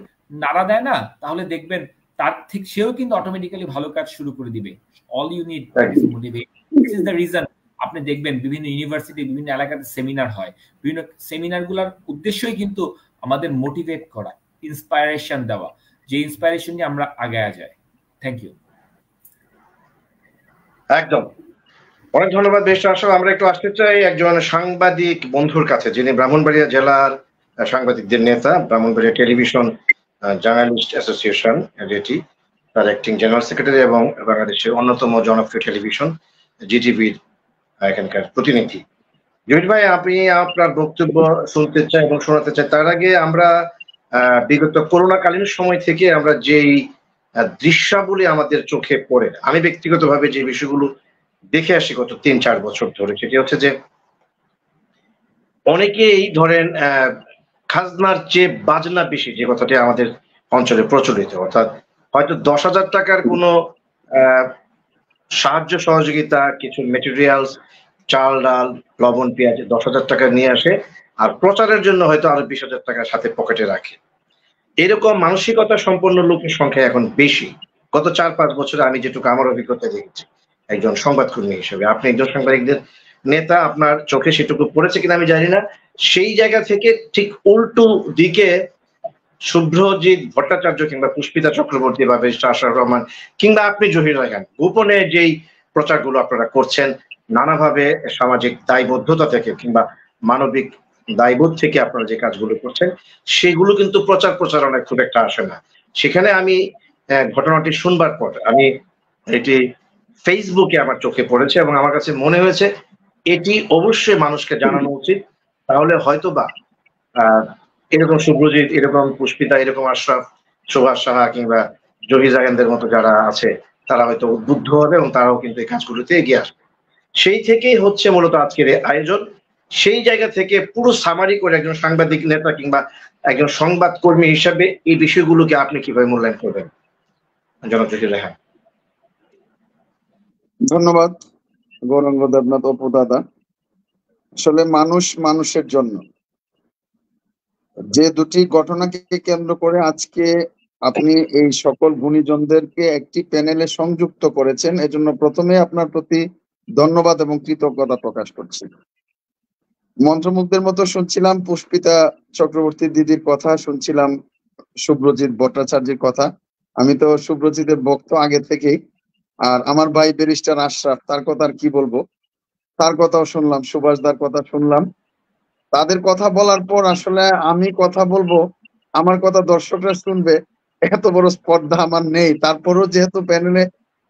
নাড়া দেয় না, তাহলে দেখবেন তার থেকে সেও কিন্তু অটোমেটিক্যালি ভালো কাজ শুরু করে দিবে। All you need is motivation. This is the reason আপনি দেখবেন বিভিন্ন ইউনিভার্সিটি, বিভিন্ন এলাকাতে সেমিনার হয়, বিভিন্ন সেমিনারগুলোর উদ্দেশ্যই কিন্তু আমাদের মোটিভেট করা, ইন্সপায়ারেশন দেওয়া, যে ইন্সপায়ারেশন নিয়ে আমরা আগায় যাই। Thank you. একদম, অনেক ধন্যবাদ। বেশ আসলে আমরা একটু আসতে চাই একজন সাংবাদিক বন্ধুর কাছে, যিনি ব্রাহ্মণবাড়িয়া জেলার সাংবাদিকদের নেতা, ব্রাহ্মণবাড়িয়া টেলিভিশন জার্নালিস্ট অ্যাসোসিয়েশন, যেটি তার অ্যাক্টিং জেনারেল সেক্রেটারি এবং বাংলাদেশের অন্যতম জনপ্রিয় টেলিভিশন জিটিভির এখানকার প্রতিনিধি। জহির ভাই, আপনি আপনার বক্তব্য শুনতে চাই এবং শোনাতে চাই। তার আগে আমরা বিগত করোনাকালীন সময় থেকে আমরা যেই দৃশ্যাবলী আমাদের চোখে পড়ে, আমি ব্যক্তিগতভাবে যে বিষয়গুলো দেখে আসি গত 3-4 বছর ধরে, সেটি হচ্ছে যে অনেকেই ধরেন খাজনার চেয়ে বাজনা বেশি, যে কথাটি আমাদের অঞ্চলে প্রচলিত, অর্থাৎ হয়তো 10,000 টাকার কোনো সাহায্য সহযোগিতা, কিছু মেটেরিয়ালস, চাল ডাল লবণ পেঁয়াজ 10,000 টাকা নিয়ে আসে, আর প্রচারের জন্য হয়তো আরো 20,000 টাকা সাথে পকেটে রাখে। এরকম মানসিকতা সম্পন্ন লোকের সংখ্যা এখন বেশি। গত 4-5 বছরে আমি যেটুকু আমার অভিজ্ঞতা দেখেছি একজন সংবাদকর্মী হিসেবে, আপনি একজন সাংবাদিকদের নেতা, আপনার চোখে সেটুকু পড়েছে কিনা আমি জানি না। সেই জায়গা থেকে ঠিক উল্টো দিকে শুভ্রজিৎ ভট্টাচার্য কিংবা পুষ্পিতা চক্রবর্তী বা আশরাফুর রহমান কিংবা আপনি জহির রায়হান, গোপনে যেই প্রচারগুলো আপনারা করছেন, নানাভাবে সামাজিক দায়বদ্ধতা থেকে কিংবা মানবিক দায়বোধ থেকে আপনারা যে কাজগুলো করছেন, সেগুলো কিন্তু প্রচারণায় খুব একটা আসে না। সেখানে আমি ঘটনাটি শুনবার পর আমি এটি ফেসবুকে আমার চোখে পড়েছে এবং আমার কাছে মনে হয়েছে এটি অবশ্যই মানুষকে জানানো উচিত। তাহলে হয়তোবা এরকম শুভ্রজিৎ, এরকম পুষ্পিতা, এরকম আশরাফ, সুভাষ সাহা কিংবা জহি জায়েনদের মতো যারা আছে তারা হয়তো উদ্বুদ্ধ হবে এবং তারাও কিন্তু এই কাজগুলোতে এগিয়ে আসবে। সেই থেকেই হচ্ছে মূলত আজকের এই আয়োজন। সেই জায়গা থেকে পুরো সামারি করে একজন সাংবাদিক নেতা কিংবা একজন সংবাদ কর্মী হিসাবে এই বিষয়গুলোকে আপনি কিভাবে মূল্যায়ন করবেন জনাব জহির রায়হান? ধন্যবাদ গৌরাঙ্গ দেবনাথ অপু দাদা। আসলে মানুষ মানুষের জন্য যে দুটি ঘটনাকে কেন্দ্র করে আজকে আপনি এই সকল গুণীজনদেরকে একটি প্যানেলে সংযুক্ত করেছেন, এজন্য প্রথমে আপনার প্রতি ধন্যবাদ এবং কৃতজ্ঞতা প্রকাশ করছি। মন্ত্রমুগ্ধের মতো শুনছিলাম পুষ্পিতা চক্রবর্তী দিদির কথা, শুনছিলাম শুভ্রজিৎ ভট্টাচার্যের কথা। আমি তো শুভ্রজিতের ভক্ত আগে থেকেই, আর আমার ভাই ব্যারিস্টার আশরাফ, তার কথা আর কি বলবো, তার কথাও শুনলাম, সুভাষদার কথা শুনলাম। তাদের কথা বলার পর আসলে আমি কথা বলবো, আমার কথা দর্শকরা শুনবে, এত বড় স্পর্ধা আমার নেই। তারপরও যেহেতু প্যানেলে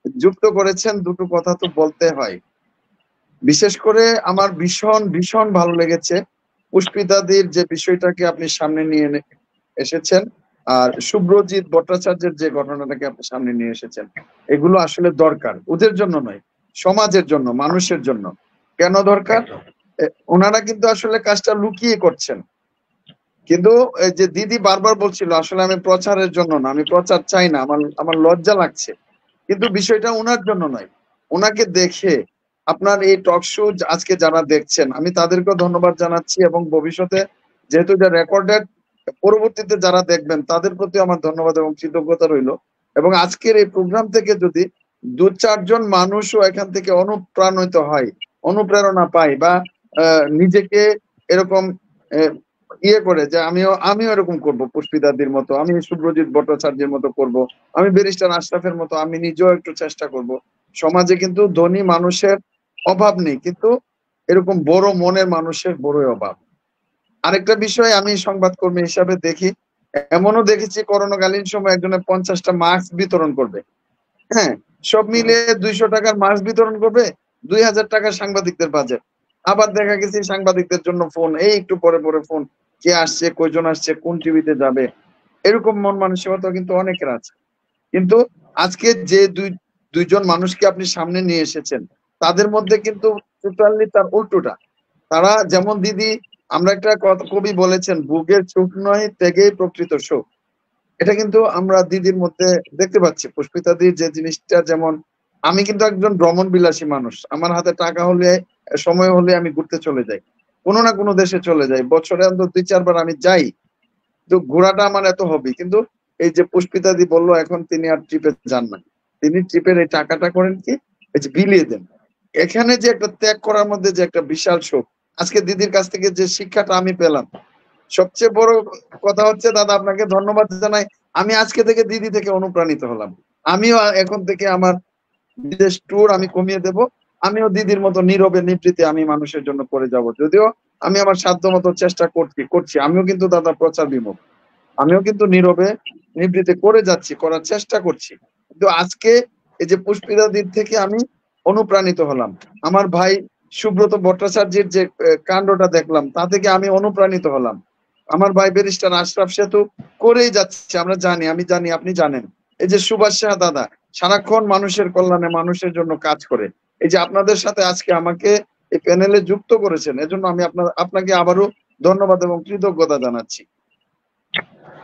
যুক্ত করেছেন, দুটো কথা তো বলতে হয়। বিশেষ করে আমার ভীষণ ভীষণ ভালো লেগেছে পুষ্পিতাদির যে বিষয়টাকে আপনি সামনে নিয়ে এসেছেন, আর শুভ্রজিৎ ভট্টাচার্যের যে ঘটনাটাকে আপনি সামনে নিয়ে এসেছেন। এগুলো আসলে দরকার, ওদের জন্য নয়, সমাজের জন্য, মানুষের জন্য। কেন দরকার? ওনারা কিন্তু আসলে কাজটা লুকিয়ে করছেন। কিন্তু যে দিদি বারবার বলছিল আসলে আমি প্রচারের জন্য না, আমি প্রচার চাই না, আমার লজ্জা লাগছে, কিন্তু বিষয়টা ওনার জন্য নয়। ওনাকে দেখে আপনার এই টক শো আজকে যারা দেখছেন, আমি তাদেরকেও ধন্যবাদ জানাচ্ছি, এবং ভবিষ্যতে যেহেতু এটা রেকর্ডেড, পরবর্তীতে যারা দেখবেন তাদের প্রতি আমার ধন্যবাদ এবং কৃতজ্ঞতা রইল। এবং আজকের এই প্রোগ্রাম থেকে যদি 2-4 জন মানুষও এখান থেকে অনুপ্রাণিত হয়, অনুপ্রেরণা পায়, বা নিজেকে এরকম ইয়ে করে যে আমিও এরকম করব, পুষ্পিতাদির মতো, আমি শুভ্রজিৎ ভট্টাচার্যের মতো করব, আমি ব্যারিস্টার আশরাফের মতো আমি নিজেও একটু চেষ্টা করব। সমাজে কিন্তু ধনী মানুষের অভাব নেই, কিন্তু এরকম বড় মনের মানুষের বড়ই অভাব। আরেকটা বিষয় আমি সংবাদকর্মী হিসাবে দেখি, এমনও দেখেছি করোনাকালীন সময় একজনের 50টা মাস্ক বিতরণ করবে, হ্যাঁ, সব মিলে 200 টাকার মাস্ক বিতরণ করবে, 2000 টাকা সাংবাদিকদের বাজেট। আবার দেখা গেছে সাংবাদিকদের জন্য ফোন, এই একটু পরে পরে ফোন, কে আসছে, কয়জন আসছে, কোন টিভিতে যাবে, এরকম মন মানসিকতা কিন্তু অনেকের আছে। কিন্তু আজকে যে দুইজন মানুষকে আপনি সামনে নিয়ে এসেছেন, তাদের মধ্যে কিন্তু টোটালি তার উল্টোটা। তারা যেমন দিদি, আমরা একটা কবি বলেছেন, বুকের সুখ নয় ত্যাগেই প্রকৃত সুখ। এটা কিন্তু আমরা দিদির মধ্যে দেখতে পাচ্ছি। পুষ্পিতাদির যে জিনিসটা, যেমন আমি কিন্তু একজন ভ্রমণ বিলাসী মানুষ, আমার হাতে টাকা হলে, সময় হলে আমি ঘুরতে চলে যাই, কোনো না কোনো দেশে চলে যাই, বছরে অন্তত 2-4 বার আমি যাই, তো ঘোরাটা আমার এত হবি। কিন্তু এই যে পুষ্পিতাদি বললো এখন তিনি আর ট্রিপে যান না, তিনি ট্রিপের এই টাকাটা করেন কি, এই যে বিলিয়ে দেন। এখানে যে একটা ত্যাগ করার মধ্যে যে একটা বিশাল সুখ, আজকে দিদির কাছ থেকে যে শিক্ষাটা আমি পেলাম, সবচেয়ে বড় কথা হচ্ছে দাদা আপনাকে ধন্যবাদ জানাই, আমি আজকে থেকে দিদি থেকে অনুপ্রাণিত হলাম। আমিও এখন থেকে আমার বিদেশ ট্যুর আমি কমিয়ে দেব, আমিও দিদির মতো নীরবে নিবৃত্তে আমি মানুষের জন্য করে যাব। যদিও আমি আমার সাধ্য মতো চেষ্টা করছি, আমিও কিন্তু দাদা প্রচার বিমুখ, আমিও কিন্তু নীরবে নিবৃত্তে করে যাচ্ছি, করার চেষ্টা করছি। কিন্তু আজকে এই যে পুষ্পিতাদির থেকে আমি অনুপ্রাণিত হলাম, আমার ভাই সুব্রত ভট্টাচার্যের যে কাণ্ডটা দেখলাম, তা থেকে আমি অনুপ্রাণিত হলাম। আমার ভাই ব্যারিস্টার আশরাফ সেতু করেই যাচ্ছে, আমরা জানি, আমি জানি, আপনি জানেন। এই যে সুভাষ শাহ দাদা সারাক্ষণ মানুষের কল্যাণে, মানুষের জন্য কাজ করে। এই যে আপনাদের সাথে আজকে আমাকে এই প্যানেলে যুক্ত করেছেন, এজন্য আমি আপনাকে আবারও ধন্যবাদ এবং কৃতজ্ঞতা জানাচ্ছি।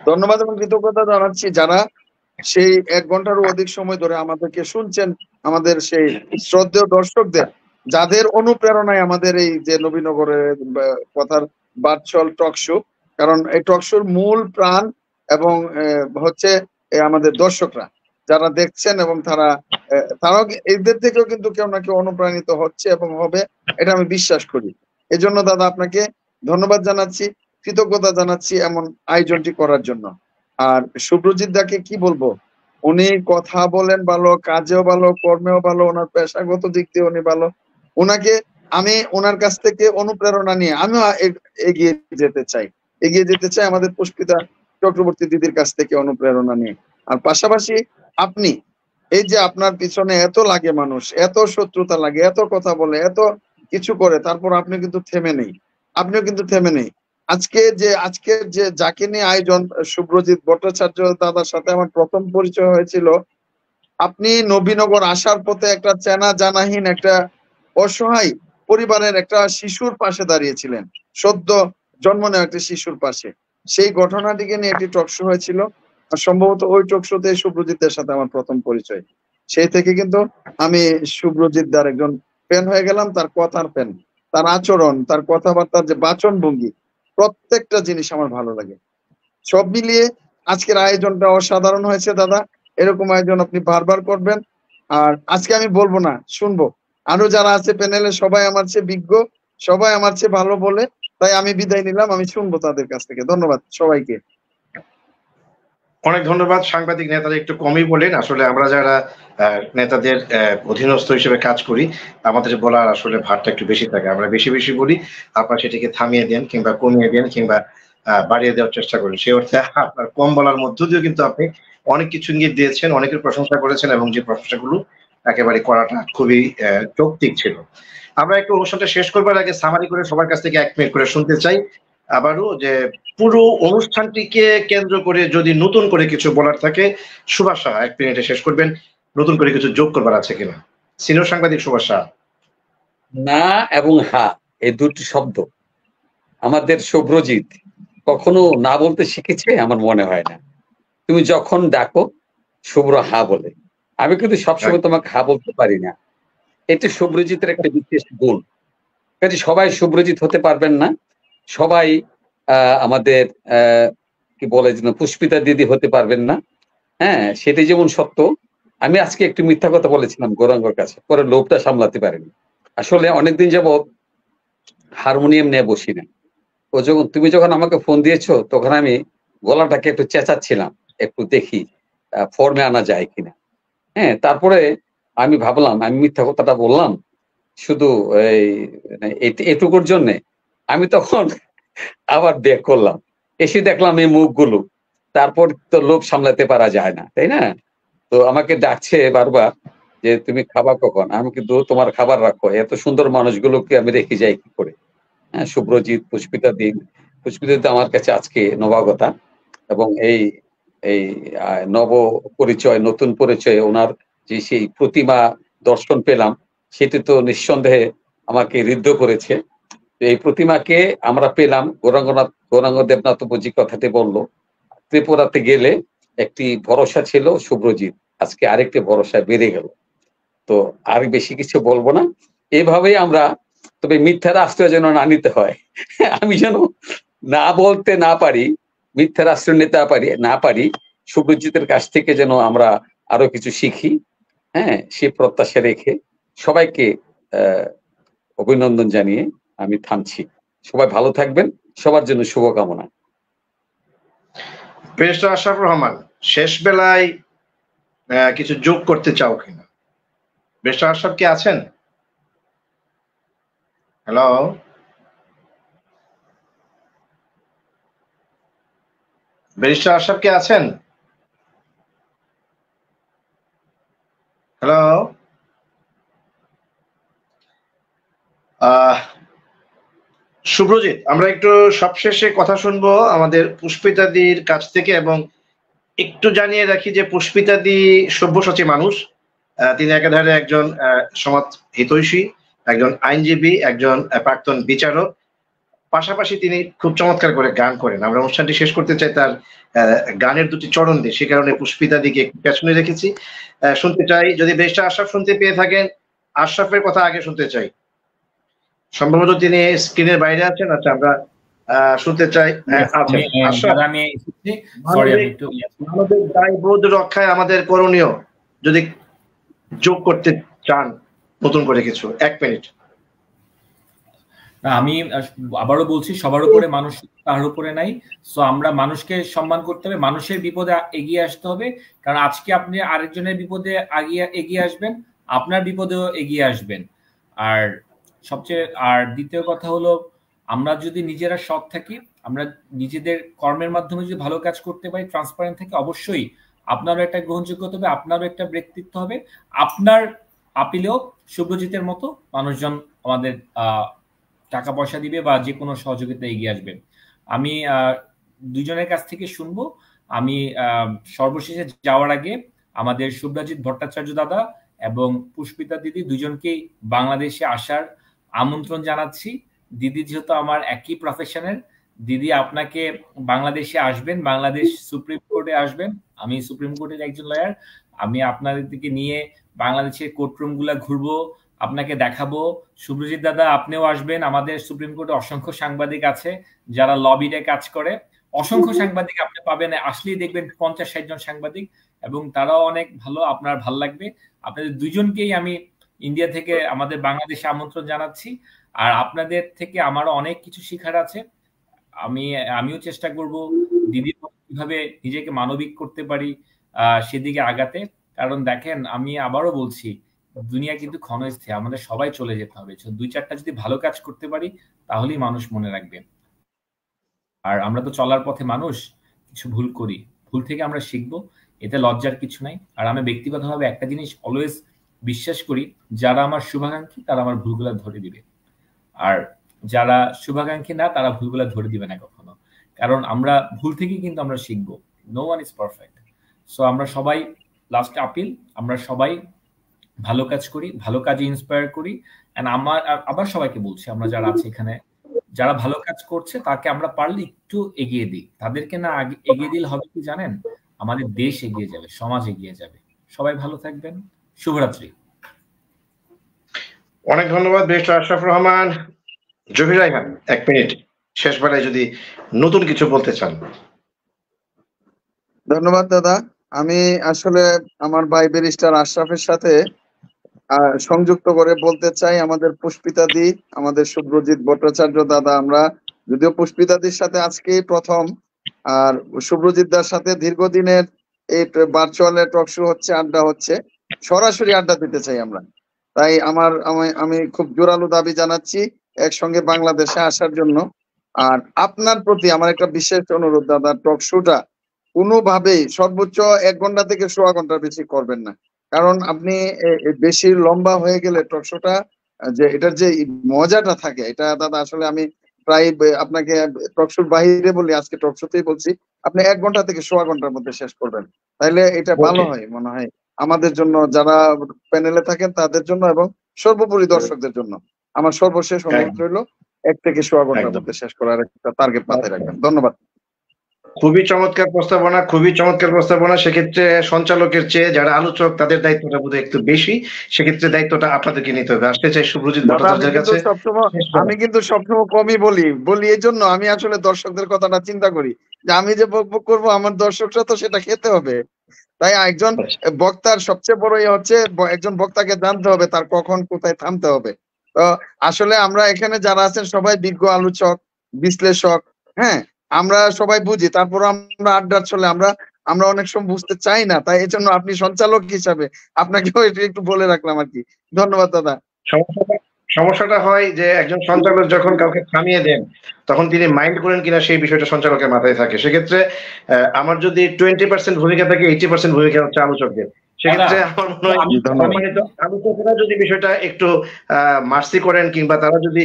ধন্যবাদ এবং কৃতজ্ঞতা জানাচ্ছি যারা সেই 1 ঘন্টারও অধিক সময় ধরে আমাদেরকে শুনছেন, আমাদের সেই শ্রদ্ধেয় দর্শকদের, যাদের অনুপ্রেরণায় আমাদের এই যে নবীনগরের কথার ভার্চুয়াল টক শো, কারণ এই টক শোর মূল প্রাণ এবং হচ্ছে আমাদের দর্শকরা যারা দেখছেন, এবং তারাও এদের থেকেও কিন্তু কেউ না কেউ অনুপ্রাণিত হচ্ছে এবং হবে, এটা আমি বিশ্বাস করি। এজন্য দাদা আপনাকে ধন্যবাদ জানাচ্ছি, কৃতজ্ঞতা জানাচ্ছি এমন আয়োজনটি করার জন্য। আর শুভ্রজিৎ দাকে কি বলবো, উনি কথা বলেন ভালো, কাজেও ভালো, কর্মেও ভালো, ওনার পেশাগত দিক দিয়ে উনি ভালো। আমি ওনার কাছ থেকে অনুপ্রেরণা নিয়ে আমিও এগিয়ে যেতে চাই আমাদের পুষ্পিতা চক্রবর্তী দিদির কাছ থেকে অনুপ্রেরণা নিয়ে। আর পাশাপাশি আপনি এই যে আপনার পিছনে এত লাগে মানুষ, এত শত্রুতা লাগে, এত কথা বলে, এত কিছু করে, তারপর আপনি কিন্তু থেমে নেই, আজকের যে যাকে নিয়ে আয়োজন, শুভ্রজিৎ ভট্টাচার্য দাদার সাথে আমার প্রথম পরিচয় হয়েছিল। আপনি নবীনগর আসার পথে একটা চেনা জানাহীন একটা অসহায় পরিবারের একটা শিশুর পাশে দাঁড়িয়েছিলেন, সদ্য জন্ম নেওয়া একটা শিশুর পাশে। সেই ঘটনাটিকে নিয়ে একটি টকশো হয়েছিল, আর সম্ভবত ওই টকশোতে শুভ্রজিতের সাথে আমার প্রথম পরিচয়। সেই থেকে কিন্তু আমি শুভ্রজিৎ দার একজন ফ্যান হয়ে গেলাম, তার কথার ফ্যান, তার আচরণ, তার কথাবার্তার যে বাচন ভঙ্গি, প্রত্যেকটা জিনিস আমার ভালো লাগে। সব মিলিয়ে আজকের আয়োজনটা অসাধারণ হয়েছে দাদা। এরকম আয়োজন আপনি বারবার করবেন। আর আজকে আমি বলবো না, শুনবো। আরো যারা আছে প্যানেলে সবাই আমার চেয়ে বিজ্ঞ, সবাই আমার চেয়ে ভালো বলে, তাই আমি বিদায় নিলাম। আমি শুনবো তাদের কাছ থেকে। ধন্যবাদ সবাইকে। অনেক ধন্যবাদ। সাংবাদিক নেতারা একটু কমই বলেন, আসলে আমরা যারা নেতাদের অধীনস্থ হিসেবে কাজ করি আমাদের বলার আসলে ভারটা একটু বেশি থাকে, আমরা বেশি বেশি বলি, আপনারা সেটিকে থামিয়ে দেন কিংবা কমিয়ে দেন কিংবা বাড়িয়ে দেওয়ার চেষ্টা করেন। সে অর্থে আপনার কম বলার মধ্য দিয়েও কিন্তু আপনি অনেক কিছু ইঙ্গিত দিয়েছেন, অনেকের প্রশংসা করেছেন এবং যে প্রশংসাগুলো একেবারে করাটা খুবই যৌক্তিক ছিল। আমরা একটু অনুষ্ঠানটা শেষ করবার আগে সামারি করে সবার কাছ থেকে 1 মিনিট করে শুনতে চাই আবারও যে পুরো অনুষ্ঠানটিকে কেন্দ্র করে যদি নতুন করে কিছু বলার থাকে, সুভাষ সাহা 1 মিনিটে শেষ করবেন, নতুন করে কিছু যোগ করবার আছে কিনা। সিনিয়র সাংবাদিক সুভাষ সাহা। না এবং হা, এই দুটি শব্দ আমাদের শুভ্রজিৎ কখনো না বলতে শিখেছে আমার মনে হয় না। তুমি যখন ডাকো শুভ্র হা বলে, আমি কিন্তু সবসময় তোমাকে হা বলতে পারি না। এটা শুভ্রজিতের একটা বিশেষ গুণ। কাজে সবাই শুভ্রজিৎ হতে পারবেন না, সবাই আমাদের কি বলে যেন পুষ্পিতা দিদি হতে পারবেন না। হ্যাঁ, সেটাই যেমন সত্য। আমি আজকে একটু মিথ্যা কথা বলেছিলাম গৌরাঙ্গর কাছে, পরে লোভটা সামলাতে পারিনি। আসলে অনেকদিন যাবৎ হারমোনিয়াম নিয়ে বসি না। তুমি যখন আমাকে ফোন দিয়েছো তখন আমি গলাটাকে একটু চেঁচাচ্ছিলাম, একটু দেখি ফর্মে আনা যায় কিনা। হ্যাঁ, তারপরে আমি ভাবলাম আমি মিথ্যা কথাটা বললাম শুধু এটুকুর জন্যে। আমি তখন আবার ব্যাক করলাম, এসে দেখলাম এই মুখগুলো, তারপর তো লোভ সামলাতে পারা যায় না, তাই না? তো আমাকে ডাকছে বারবার যে তুমি খাবার কখন, আমি কিন্তু তোমার খাবার রাখো, এত সুন্দর মানুষগুলোকে আমি রেখে যাই কি করে। হ্যাঁ, শুভ্রজিৎ, পুষ্পিতা দিন আমার কাছে আজকে নবাগতা, এবং এই নব পরিচয়, নতুন পরিচয়, ওনার যে সেই প্রতিমা দর্শন পেলাম, সেটি তো নিঃসন্দেহে আমাকে ঋদ্ধ করেছে। এই প্রতিমাকে আমরা পেলাম, গৌরাঙ্গ দেবনাথ বুঝি কথাতে বললো, ত্রিপুরাতে গেলে একটি ভরসা ছিল শুভ্রজিৎ, আজকে আরেকটি ভরসা বেড়ে গেল। তো আর বেশি কিছু বলবো না, এভাবেই আমরা, তবে মিথ্যার আশ্রয় যেন না নিতে হয়, আমি যেন না বলতে না পারি, মিথ্যার আশ্রয় নিতে না পারি, শুভ্রজিতের কাছ থেকে যেন আমরা আরো কিছু শিখি। হ্যাঁ, সে প্রত্যাশা রেখে সবাইকে অভিনন্দন জানিয়ে আমি থামছি। সবাই ভালো থাকবেন, সবার জন্য শুভকামনা। ব্যারিস্টার আশরাফুর রহমান, শেষ বেলায় কিছু যোগ করতে চাও কিনা? ব্যারিস্টার আশরাফ কি আছেন? হ্যালো, ব্যারিস্টার আশরাফ কি আছেন? হ্যালো, শুভ্রজিৎ, আমরা একটু সবশেষে কথা শুনবো আমাদের পুষ্পিতাদির কাছ থেকে, এবং একটু জানিয়ে রাখি যে পুষ্পিতাদি সব্যসাচী মানুষ। তিনি একাধারে একজন সমাজ হিতৈষী, একজন আইনজীবী, একজন প্রাক্তন বিচারক, পাশাপাশি তিনি খুব চমৎকার করে গান করেন। আমরা অনুষ্ঠানটি শেষ করতে চাই তার গানের দুটি চরণ দিয়ে, সে কারণে পুষ্পিতাদিকে একটু পেছনে রেখেছি। শুনতে চাই, যদি ব্যারিস্টার আশরাফ শুনতে পেয়ে থাকেন, আশরাফের কথা আগে শুনতে চাই। সম্ভবত তিনি স্ক্রিনের বাইরে আছেন। আচ্ছা, আমরা শুনতে চাই। মানবিক দায়বোধ রক্ষায় আমাদের করণীয়, যদি যোগ করতে চান নতুন করে কিছু, 1 মিনিট। আমি আবারও বলছি, সবার উপরে মানুষ, তার উপরে নাই। সো আমরা মানুষকে সম্মান করতে হবে, মানুষের বিপদে এগিয়ে আসতে হবে, কারণ আজকে আপনি আরেকজনের বিপদে এগিয়ে আসবেন, আপনার বিপদেও এগিয়ে আসবেন। আর দ্বিতীয় কথা হলো, আমরা যদি নিজেরা সৎ থাকি, আমরা নিজেদের কর্মের মাধ্যমে যদি ভালো কাজ করতে পারি, ট্রান্সপারেন্ট থাকি, অবশ্যই আপনারও একটা গ্রহণযোগ্যতা হবে, আপনারও একটা ব্যক্তিত্ব হবে, আপনার আপিলেও শুভ্রজিতের মতো মানুষজন আমাদের টাকা পয়সা দিবে বা যে কোনো সহযোগিতা এগিয়ে আসবে। আমি দুজনের কাছ থেকে শুনবো। আমি সর্বশেষে যাওয়ার আগে আমাদের শুভ্রজিৎ ভট্টাচার্য দাদা এবং পুষ্পিতা দিদি দুজনকেই বাংলাদেশে আসার আমন্ত্রণ জানাচ্ছি। দিদি যেহেতু আমার একই প্রফেশনের, দিদি আপনাকে বাংলাদেশে আসবেন, বাংলাদেশ সুপ্রিম কোর্টে আসবেন। আমি সুপ্রিম কোর্টের একজন লয়ার, আমি আপনাদেরকে নিয়ে বাংলাদেশের কোর্টরুম গুলা ঘুরবো, আপনাকে দেখাবো। শুভ্রজিৎ দাদা আপনিও আসবেন। আমাদের সুপ্রিম কোর্টে অসংখ্য সাংবাদিক আছে যারা লবিতে কাজ করে, অসংখ্য সাংবাদিক আপনি পাবেন, আসলেই দেখবেন 50-60 জন সাংবাদিক, এবং তারাও অনেক ভালো, আপনার ভাল লাগবে। আপনাদের দুজনকেই আমি ইন্ডিয়া থেকে আমাদের বাংলাদেশে আমন্ত্রণ জানাচ্ছি। আর আপনাদের থেকে আমারও অনেক কিছু শেখার আছে। আমিও চেষ্টা করব দিদির কিভাবে নিজেকে মানবিক করতে পারি সেদিকে আগাতে। কারণ দেখেন, আমি আবারও বলছি, দুনিয়া কিন্তু ক্ষণস্থায়ী, আমাদের সবাই চলে যেতে হবে। 2-4টা যদি ভালো কাজ করতে পারি তাহলেই মানুষ মনে রাখবে। আর আমরা তো চলার পথে মানুষ, কিছু ভুল করি, ভুল থেকে আমরা শিখবো, এতে লজ্জার কিছু নাই। আর আমি ব্যক্তিগতভাবে একটা জিনিস অলওয়েজ বিশ্বাস করি, যারা আমার শুভাকাঙ্ক্ষী তারা আমার ভুলগুলা ধরে দিবে, আর যারা শুভাকাঙ্ক্ষী না তারা ভুলগুলা ধরে দিবে না কখনো। কারণ আমরা ভুল থেকে কিন্তু আমরা শিখবো। No one is perfect. So আমরা সবাই, লাস্ট আপিল, আমরা সবাই ভালো কাজ করি, ভালো কাজে ইন্সপায়ার করি। এন্ড আবার সবাইকে বলছি, আমরা যারা আছে এখানে, যারা ভালো কাজ করছে তাকে আমরা পারলে একটু এগিয়ে দিই। তাদেরকে না এগিয়ে দিলে হবে কি জানেন, আমাদের দেশ এগিয়ে যাবে, সমাজ এগিয়ে যাবে। সবাই ভালো থাকবেন। শুভরাত্রি। অনেক ধন্যবাদ ব্যারিস্টার আশরাফুর রহমান। জহির রায়হান, 1 মিনিট শেষ বেলায় যদি নতুন কিছু বলতে চান। ধন্যবাদ দাদা। আমি আসলে আমার ভাই ব্যারিস্টার আশরাফের সাথে সংযুক্ত করে বলতে চাই, আমাদের পুষ্পিতাদি, আমাদের শুভ্রজিৎ ভট্টাচার্য দাদা, আমরা যদিও পুষ্পিতাদির সাথে আজকেই প্রথম, আর শুভ্রজিৎ দার সাথে দীর্ঘদিনের এই ভার্চুয়ালে টক শো হচ্ছে, আড্ডা হচ্ছে, সরাসরি আড্ডা দিতে চাই আমরা। তাই আমি খুব জোরালো দাবি জানাচ্ছি একসঙ্গে বাংলাদেশে আসার জন্য। আর আপনার প্রতি আমার একটা বিশেষ অনুরোধ দাদা, টক শোটা কোনোভাবেই সর্বোচ্চ 1 ঘন্টা থেকে 1.25 ঘন্টার বেশি করবেন না। কারণ আপনি বেশি লম্বা হয়ে গেলে টক শোটা যে এটার যে মজাটা থাকে, এটা দাদা আসলে আমি প্রায় আপনাকে টক শোর বাইরে বলি, আজকে টক শোতেই বলছি, আপনি 1 ঘন্টা থেকে 1.25 ঘন্টার মধ্যে শেষ করবেন, তাইলে এটা ভালো হয় মনে হয় আমাদের জন্য, যারা প্যানেলে থাকেন তাদের জন্য, এবং সর্বোপরি দর্শকদের জন্য। আমার সর্বশেষ অনুরোধ রইল 1 থেকে 1.25 ঘন্টার মধ্যে শেষ করার একটা টার্গেট মাথায় রাখবেন। ধন্যবাদ। খুবই চমৎকার প্রস্তাবনা, খুবই চমৎকার প্রস্তাবনা। সেক্ষেত্রে সঞ্চালকের চেয়ে যারা আলোচক তাদের দায়িত্বটা বোধহয় একটু বেশি, সেক্ষেত্রে দায়িত্বটা আপনাদেরকে নিতে হবে। আসতে চাই শুভ্রজিৎ ভট্টাচার্যের কাছে। আমি কিন্তু সবসময় কমই বলি এই জন্য আমি আসলে দর্শকদের কথাটা চিন্তা করি, যে আমি যে বকবক করবো আমার দর্শকরা তো সেটা খেতে হবে। তাই একজন বক্তার সবচেয়ে বড় হচ্ছে একজন বক্তাকে জানতে হবে তার কখন কোথায় থামতে হবে। তো আসলে আমরা এখানে যারা আছেন সবাই বিজ্ঞ আলোচক, বিশ্লেষক, হ্যাঁ, আমরা সবাই বুঝি, তারপর আমরা আড্ডার চলে আমরা অনেক সময় বুঝতে চাই না। তাই এই জন্য আপনি সঞ্চালক হিসাবে আপনাকেও একটু বলে রাখলাম আর কি। ধন্যবাদ দাদা। সমস্যাটা হয় যে একজন সঞ্চালক যখন কাউকে থামিয়ে দেন তখন তিনি মাইন্ড করেন কিনা সেই বিষয়টা সঞ্চালকের মাথায় থাকে। সেক্ষেত্রে আমার যদি 20% ভূমিকা থাকে, 80% ভূমিকা হচ্ছে আলোচকদের। সেক্ষেত্রে আমার মনে হয় সম্মানিত আলোচকরা যদি বিষয়টা একটু মার্সি করেন, কিংবা তারা যদি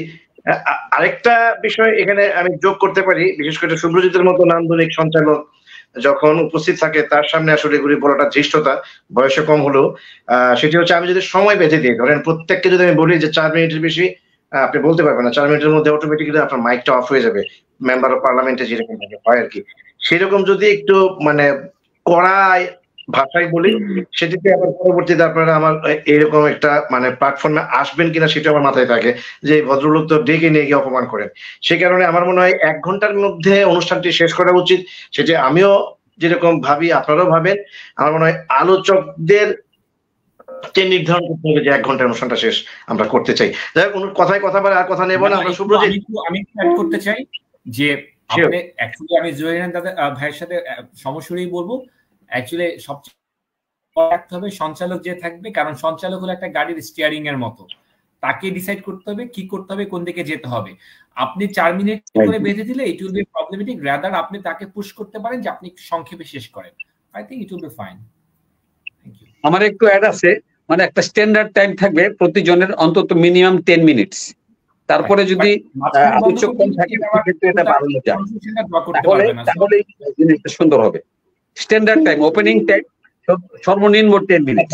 আরেকটা বিষয় এখানে আমি যোগ করতে পারি, বিশেষ করে শুভ্রজিতের মতো নান্দনিক সঞ্চালক যখন উপস্থিত থাকে তার সামনে আসলে এগুলি বলাটা ধৃষ্টতা, বয়সে কম হলেও সেটি হচ্ছে আমি যদি সময় বেঁধে দিই, ধরেন প্রত্যেককে যদি আমি বলি যে 4 মিনিটের বেশি আপনি বলতে পারবেন না, 4 মিনিটের মধ্যে অটোমেটিক্যালি আপনার মাইকটা অফ হয়ে যাবে, মেম্বার অফ পার্লামেন্টে যেরকম হয় আর কি, সেরকম যদি একটু মানে কড়া ভাষায় বলি, সেটিতে আবার পরবর্তীতে আপনারা আমার এরকম একটা মানে প্ল্যাটফর্মে আসবেন কিনা সেটা আমার মাথায় থাকে, যে ভদ্রলোক তো ডেকে নিয়ে গিয়ে অপমান করেন। সেই কারণে আমার মনে হয় 1 ঘন্টার মধ্যে অনুষ্ঠানটি শেষ করা উচিত, সেটা আমিও যেরকম ভাবি আপনারাও ভাবেন। আমার মনে হয় আলোচকদের নির্ধারণ করতে হবে যে 1 ঘন্টার অনুষ্ঠানটা শেষ আমরা করতে চাই। যাই হোক, কথায় কথা বলে আর কথা নেব না। আমরা শুভ্রজিৎ, আমি অ্যাড করতে চাই যে আপনি অ্যাকচুয়ালি, আমি জহির দাদা ভাইয়ের সাথে সমস্যাই বলবো, অ্যাকচুয়ালি সবচেয়ে রাখতে হবে সঞ্চালক যে থাকবে, কারণ সঞ্চালক হলো একটা গাড়ির স্টিয়ারিং এর মতো, তাকে ডিসাইড করতে হবে কি করতে হবে, কোন দিকে যেতে হবে। আপনি 4 মিনিট করে বেঁধে দিলে ইট উইল বি প্রবলেমেটিক, রাদার আপনি তাকে পুশ করতে পারেন যে আপনি সংক্ষেপে শেষ করেন। I think it will be fine. Thank you. আমার একটু অ্যাড আছে, মানে একটা স্ট্যান্ডার্ড টাইম থাকবে প্রতিজনের, অন্তত মিনিমাম 10 মিনিটস। তারপরে যদি আলোচক কম থাকে সেক্ষেত্রে এটা বাড়ানো যায়, তাহলে জিনিসটা সুন্দর হবে। স্ট্যান্ডার্ড টাইম, ওপেনিং টাইম সর্বনিম্ন 10 মিনিট।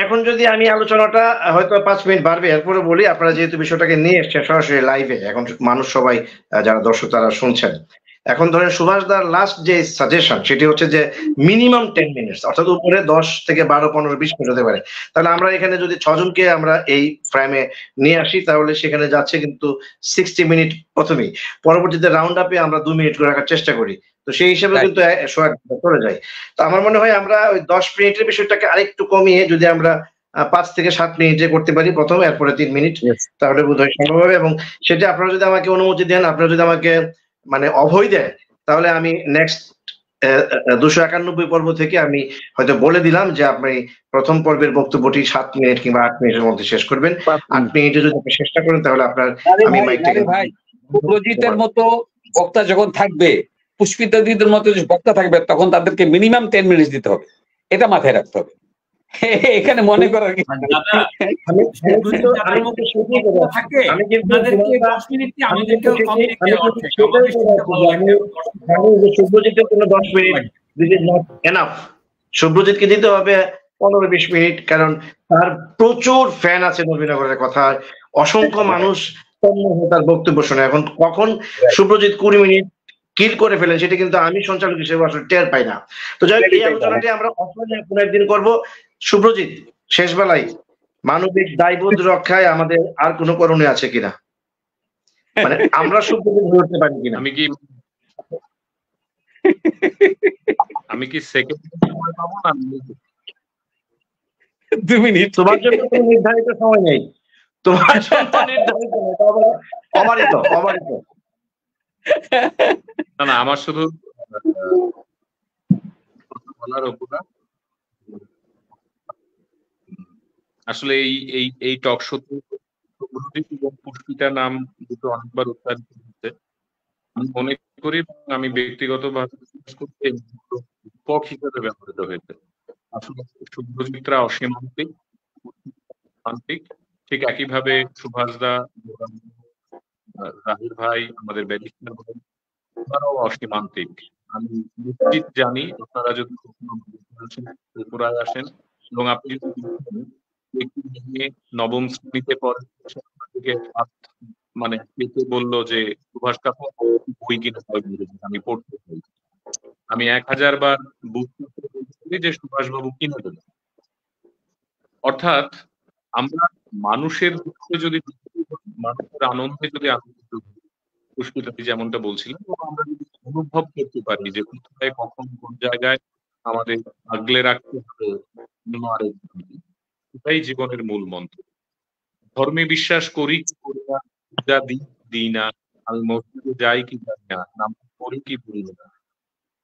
এখন যদি আমি আলোচনাটা হয়তো 5 মিনিট বাড়বে, এরপরে বলি আপনারা যেহেতু বিষয়টাকে নিয়ে এসছেন সরাসরি লাইভে, এখন মানুষ সবাই যারা দর্শক তারা শুনছেন, এখন ধরেন সুভাষ দার লাস্ট যে সাজেশন সেটি হচ্ছে যে মিনিমাম 10 মিনিটস, অর্থাৎ উপরে 10 থেকে 12, 15, 20 মিনিট হতে পারে। তাহলে আমরা এখানে যদি 6 জনকে আমরা এই ফ্রেমে নিয়ে আসি তাহলে সেখানে যাচ্ছে কিন্তু 60 মিনিট প্রথমেই, পরবর্তীতে রাউন্ড আপে আমরা 2 মিনিট করে রাখার চেষ্টা করি, তো সেই হিসেবে কিন্তু চলে যায়। তো আমার মনে হয় আমরা ওই 10 মিনিটের বিষয়টাকে আরেকটু কমিয়ে যদি আমরা 5 থেকে 7 মিনিটে করতে পারি প্রথমে, এরপরে 3 মিনিট, তাহলে বোধহয় সম্ভব হবে। এবং সেটা আপনারা যদি আমাকে অনুমতি দেন, আপনারা যদি আমাকে মানে অভয় দেয়, তাহলে আমি নেক্সট 291 পর্ব থেকে আমি হয়তো বলে দিলাম যে আপনি প্রথম পর্বের বক্তব্যটি 7 মিনিট কিংবা 8 মিনিটের মধ্যে শেষ করবেন। 8 মিনিটে যদি আপনি চেষ্টা করেন তাহলে আপনার আমি মাইকটাকে ভাই সুব্রজিতের মতো বক্তা যখন থাকবে, পুষ্পিতা দিদির মতো বক্তা থাকবে, তখন তাদেরকে মিনিমাম 10 মিনিট দিতে হবে, এটা মাথায় রাখতে হবে। এখানে মনে করার কি শুভ্রজিতের কোনো 10 মিনিট এনাফ, শুভ্রজিৎকে দিতে হবে 15-20 মিনিট, কারণ তার প্রচুর ফ্যান আছে নবীনগরের কথা, অসংখ্য মানুষ তার বক্তব্য শুনে। এখন কখন শুভ্রজিৎ 20 মিনিট কিল করে ফেলেন সেটা কিন্তু আমি সঞ্চালক হিসেবে আসলে টের পাই না। তো যাই হোক, এই আলোচনাটি আমরা কোনো একদিন করবো। শুভ্রজিৎ, শেষ বেলায় মানবিক দায়বোধ রক্ষায় আমাদের আর কোনো করণীয় আছে কিনা, মানে আমরা শুভ্রজিৎ হয়ে উঠতে পারি কিনা? আমি কি সেকেন্ড পাবো না? 2 মিনিট। তোমার জন্য কোনো নির্ধারিত সময় নেই, তোমার জন্য নির্ধারিত নেই, অবারিত। না, আমার শুধু বলার উপর আসলে এই টক শোতে এবং পুষ্পিতার নাম দুটো অনেকবার উচ্চারিত হচ্ছে। আমি মনে করি, আমি ব্যক্তিগতভাবে রূপক হিসেবে ব্যবহৃত হয়েছে। আসলে শুভ্রজিৎরা অসীমান্তিক, ঠিক একইভাবে সুভাষ দা, রাহুল ভাই, আমাদের ব্যারিস্টার তারাও অসীমান্তিক। আমি নিশ্চিত জানি আপনারা যদি ত্রিপুরায় আসেন এবং আপনি নবম শ্রেণীতে পড়ে মানে পেতে বললো যে সুভাষ কাকু বই কিনে আমি পড়তে চাই, আমি 1000 বার বুঝতে বলছি যে সুভাষ বাবু কিনে দেবেন। অর্থাৎ আমরা মানুষের দুঃখে যদি, মানুষের আনন্দে যদি আনন্দিত, পুষ্পিতাদি যেমনটা বলছিলেন, আমরা যদি অনুভব করতে পারি যে কোথায় কখন কোন জায়গায় আমাদের আগলে রাখতে হবে, এটাই জীবনের মূল মন্ত্র। ধর্মে বিশ্বাস করি কি করি না, পূজা দিই না, আমি মসজিদে যাই কি যাই না, নামাজ পড়ি কি পড়ি না,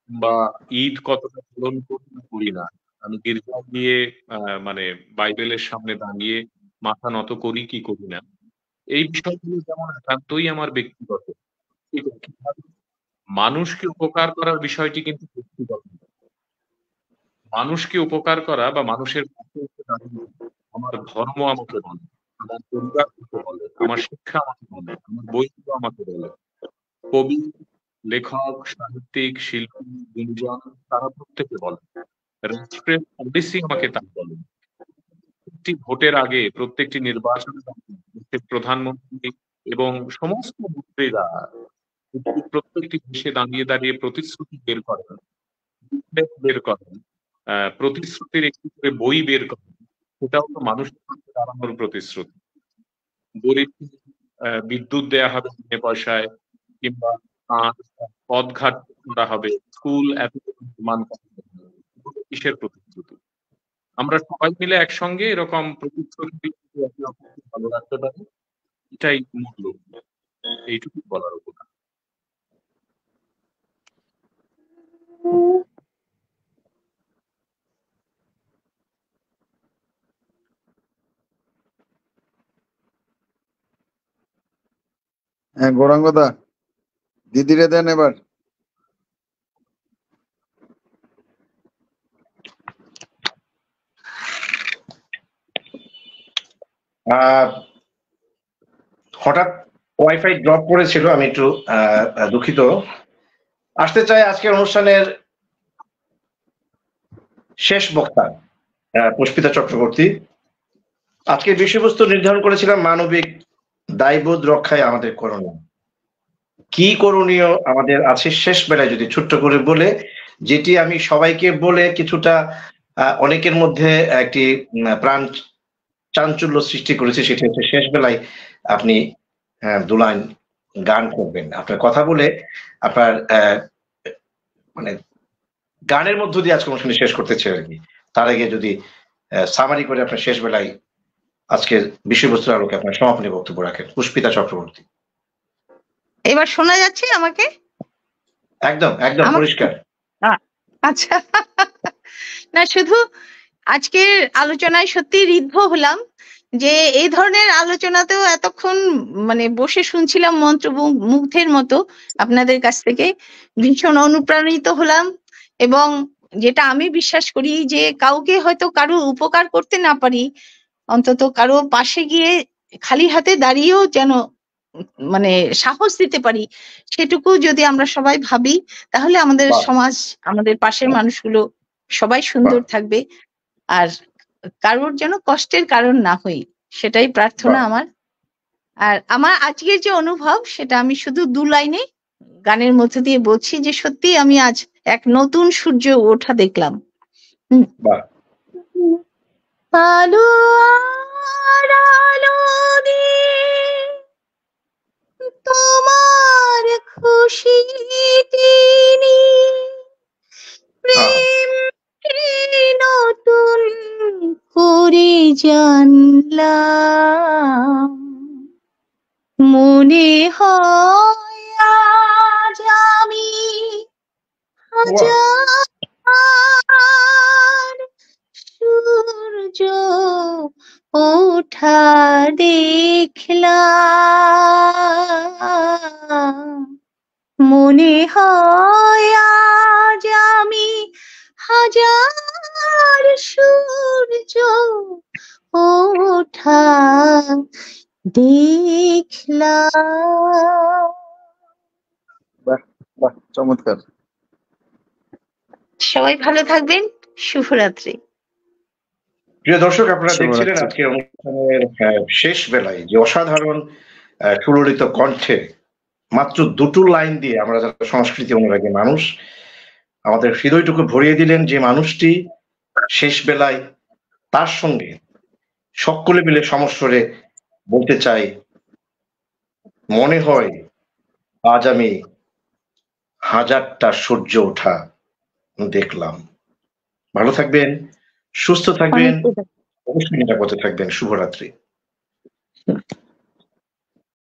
বা ঈদ কতটা পালন করি না, আমি গির্জা গিয়ে মানে বাইবেলের সামনে দাঁড়িয়ে মাথা নত করি কি করি না, এই বিষয়গুলো যেমন একান্তই আমার ব্যক্তিগত, মানুষকে উপকার করার বিষয়টি কিন্তু ব্যক্তিগত। মানুষকে উপকার করা বা মানুষের আমার ধর্ম আমাকে বলে, আমার পরিবার আমাকে বলে, আমার শিক্ষা আমাকে বলে, আমার বইগুলো আমাকে বলে, কবি, লেখক, সাহিত্যিক, শিল্পী, গুণজন, তারা প্রত্যেকে বলে, রাষ্ট্রের পলিসি আমাকে তা বলে। প্রত্যেকটি ভোটের আগে, প্রত্যেকটি নির্বাচনের আগে প্রধানমন্ত্রী এবং সমস্ত মন্ত্রীরা প্রত্যেকটি দেশে দাঁড়িয়ে প্রতিশ্রুতি বের করেন, প্রতিশ্রুতির একটি করে বই বের করেন, সেটাও তো মানুষের কাছে দাঁড়ানোর প্রতিশ্রুতি। গরিব বিদ্যুৎ দেয়া হবে বিনা পয়সায়, কিংবা পথঘাট করা হবে, স্কুল এত নির্মাণ করা হবে, কিসের প্রতিশ্রুতি? আমরা সবাই মিলে একসঙ্গে এরকম প্রতিশ্রুতি ভালো রাখতে পারি, এটাই মূল লক্ষ্য। এইটুকু বলার উপর। হ্যাঁ, গৌরাঙ্গদা, দিদিরে দেন এবার। হঠাৎ ওয়াইফাই ড্রপ করেছিল, আমি একটু দুঃখিত। আসতে চাই আজকের অনুষ্ঠানের শেষ বক্তা পুষ্পিতা চক্রবর্তী। আজকের বিষয়বস্তু নির্ধারণ করেছিলাম মানবিক দায়বোধ রক্ষায় আমাদের করণীয়। কি করণীয় আমাদের আছে শেষ বেলায় যদি ছোট্ট করে বলে, যেটি আমি সবাইকে বলে কিছুটা অনেকের মধ্যে একটি প্রাণ চাঞ্চল্য সৃষ্টি করেছে, সেটা হচ্ছে শেষ বেলায় আপনি দুলাইন গান করবেন। আপনার কথা বলে আপনার মানে গানের মধ্য দিয়ে আজকে অনুষ্ঠানে শেষ করতে চাই আর কি। তার আগে যদি সামারি করে আপনার শেষ বেলায় আজকের বিষয়বস্তুর আলোকে আপনার সমাপনী বক্তব্য রাখেন, পুষ্পিতা চক্রবর্তী। এবার শোনা যাচ্ছে আমাকে? একদম একদম পরিষ্কার। আচ্ছা, না শুধু আজকের আলোচনায় সত্যি ঋদ্ধ হলাম যে এই ধরনের আলোচনাতেও এতক্ষণ মানে বসে শুনছিলাম মন্ত্রমুগ্ধের মতো আপনাদের কাছ থেকে, ভীষণ অনুপ্রাণিত হলাম। এবং যেটা আমি বিশ্বাস করি যে কাউকে হয়তো কারো উপকার করতে না পারি, অন্তত কারো পাশে গিয়ে খালি হাতে দাঁড়িয়েও যেন মানে সাহস দিতে পারি, সেটুকু যদি আমরা সবাই ভাবি তাহলে আমাদের সমাজ, আমাদের পাশের মানুষগুলো সবাই সুন্দর থাকবে, আর কারোর যেন কষ্টের কারণ না হই, সেটাই প্রার্থনা আমার। আর আমার আজকের যে অনুভব সেটা আমি শুধু 2 লাইনে গানের মধ্যে দিয়ে বলছি যে সত্যি আমি আজ এক নতুন সূর্য ওঠা দেখলাম। আলো আর আলো দিয়ে তোমার খুশি তিনি প্রেম নতুন করে জানলাম, মনে হয় আজ আমি হাজার সূর্য ওঠা দেখলাম, মনে হয় আজ আমি হাজার সূর্য ওঠা দেখলাম। বাহ বাহ, চমৎকার। সবাই ভালো থাকবেন, শুভরাত্রি। প্রিয় দর্শক, আপনারা দেখছিলেন আজকে অনুষ্ঠানের শেষ বেলায় যে অসাধারণ সুললিত কণ্ঠে মাত্র 2টো লাইন দিয়ে আমরা যারা সংস্কৃতি অনুরাগী মানুষ, আমাদের হৃদয়টুকু ভরিয়ে দিলেন। যে মানুষটি শেষ বেলায় তার সঙ্গে সকলে মিলে সমস্বরে বলতে চাই, মনে হয় আজ আমি হাজারটা সূর্য ওঠা দেখলাম। ভালো থাকবেন, সুস্থ থাকবেন, অবশ্যই নিরাপদে থাকবেন। শুভরাত্রি।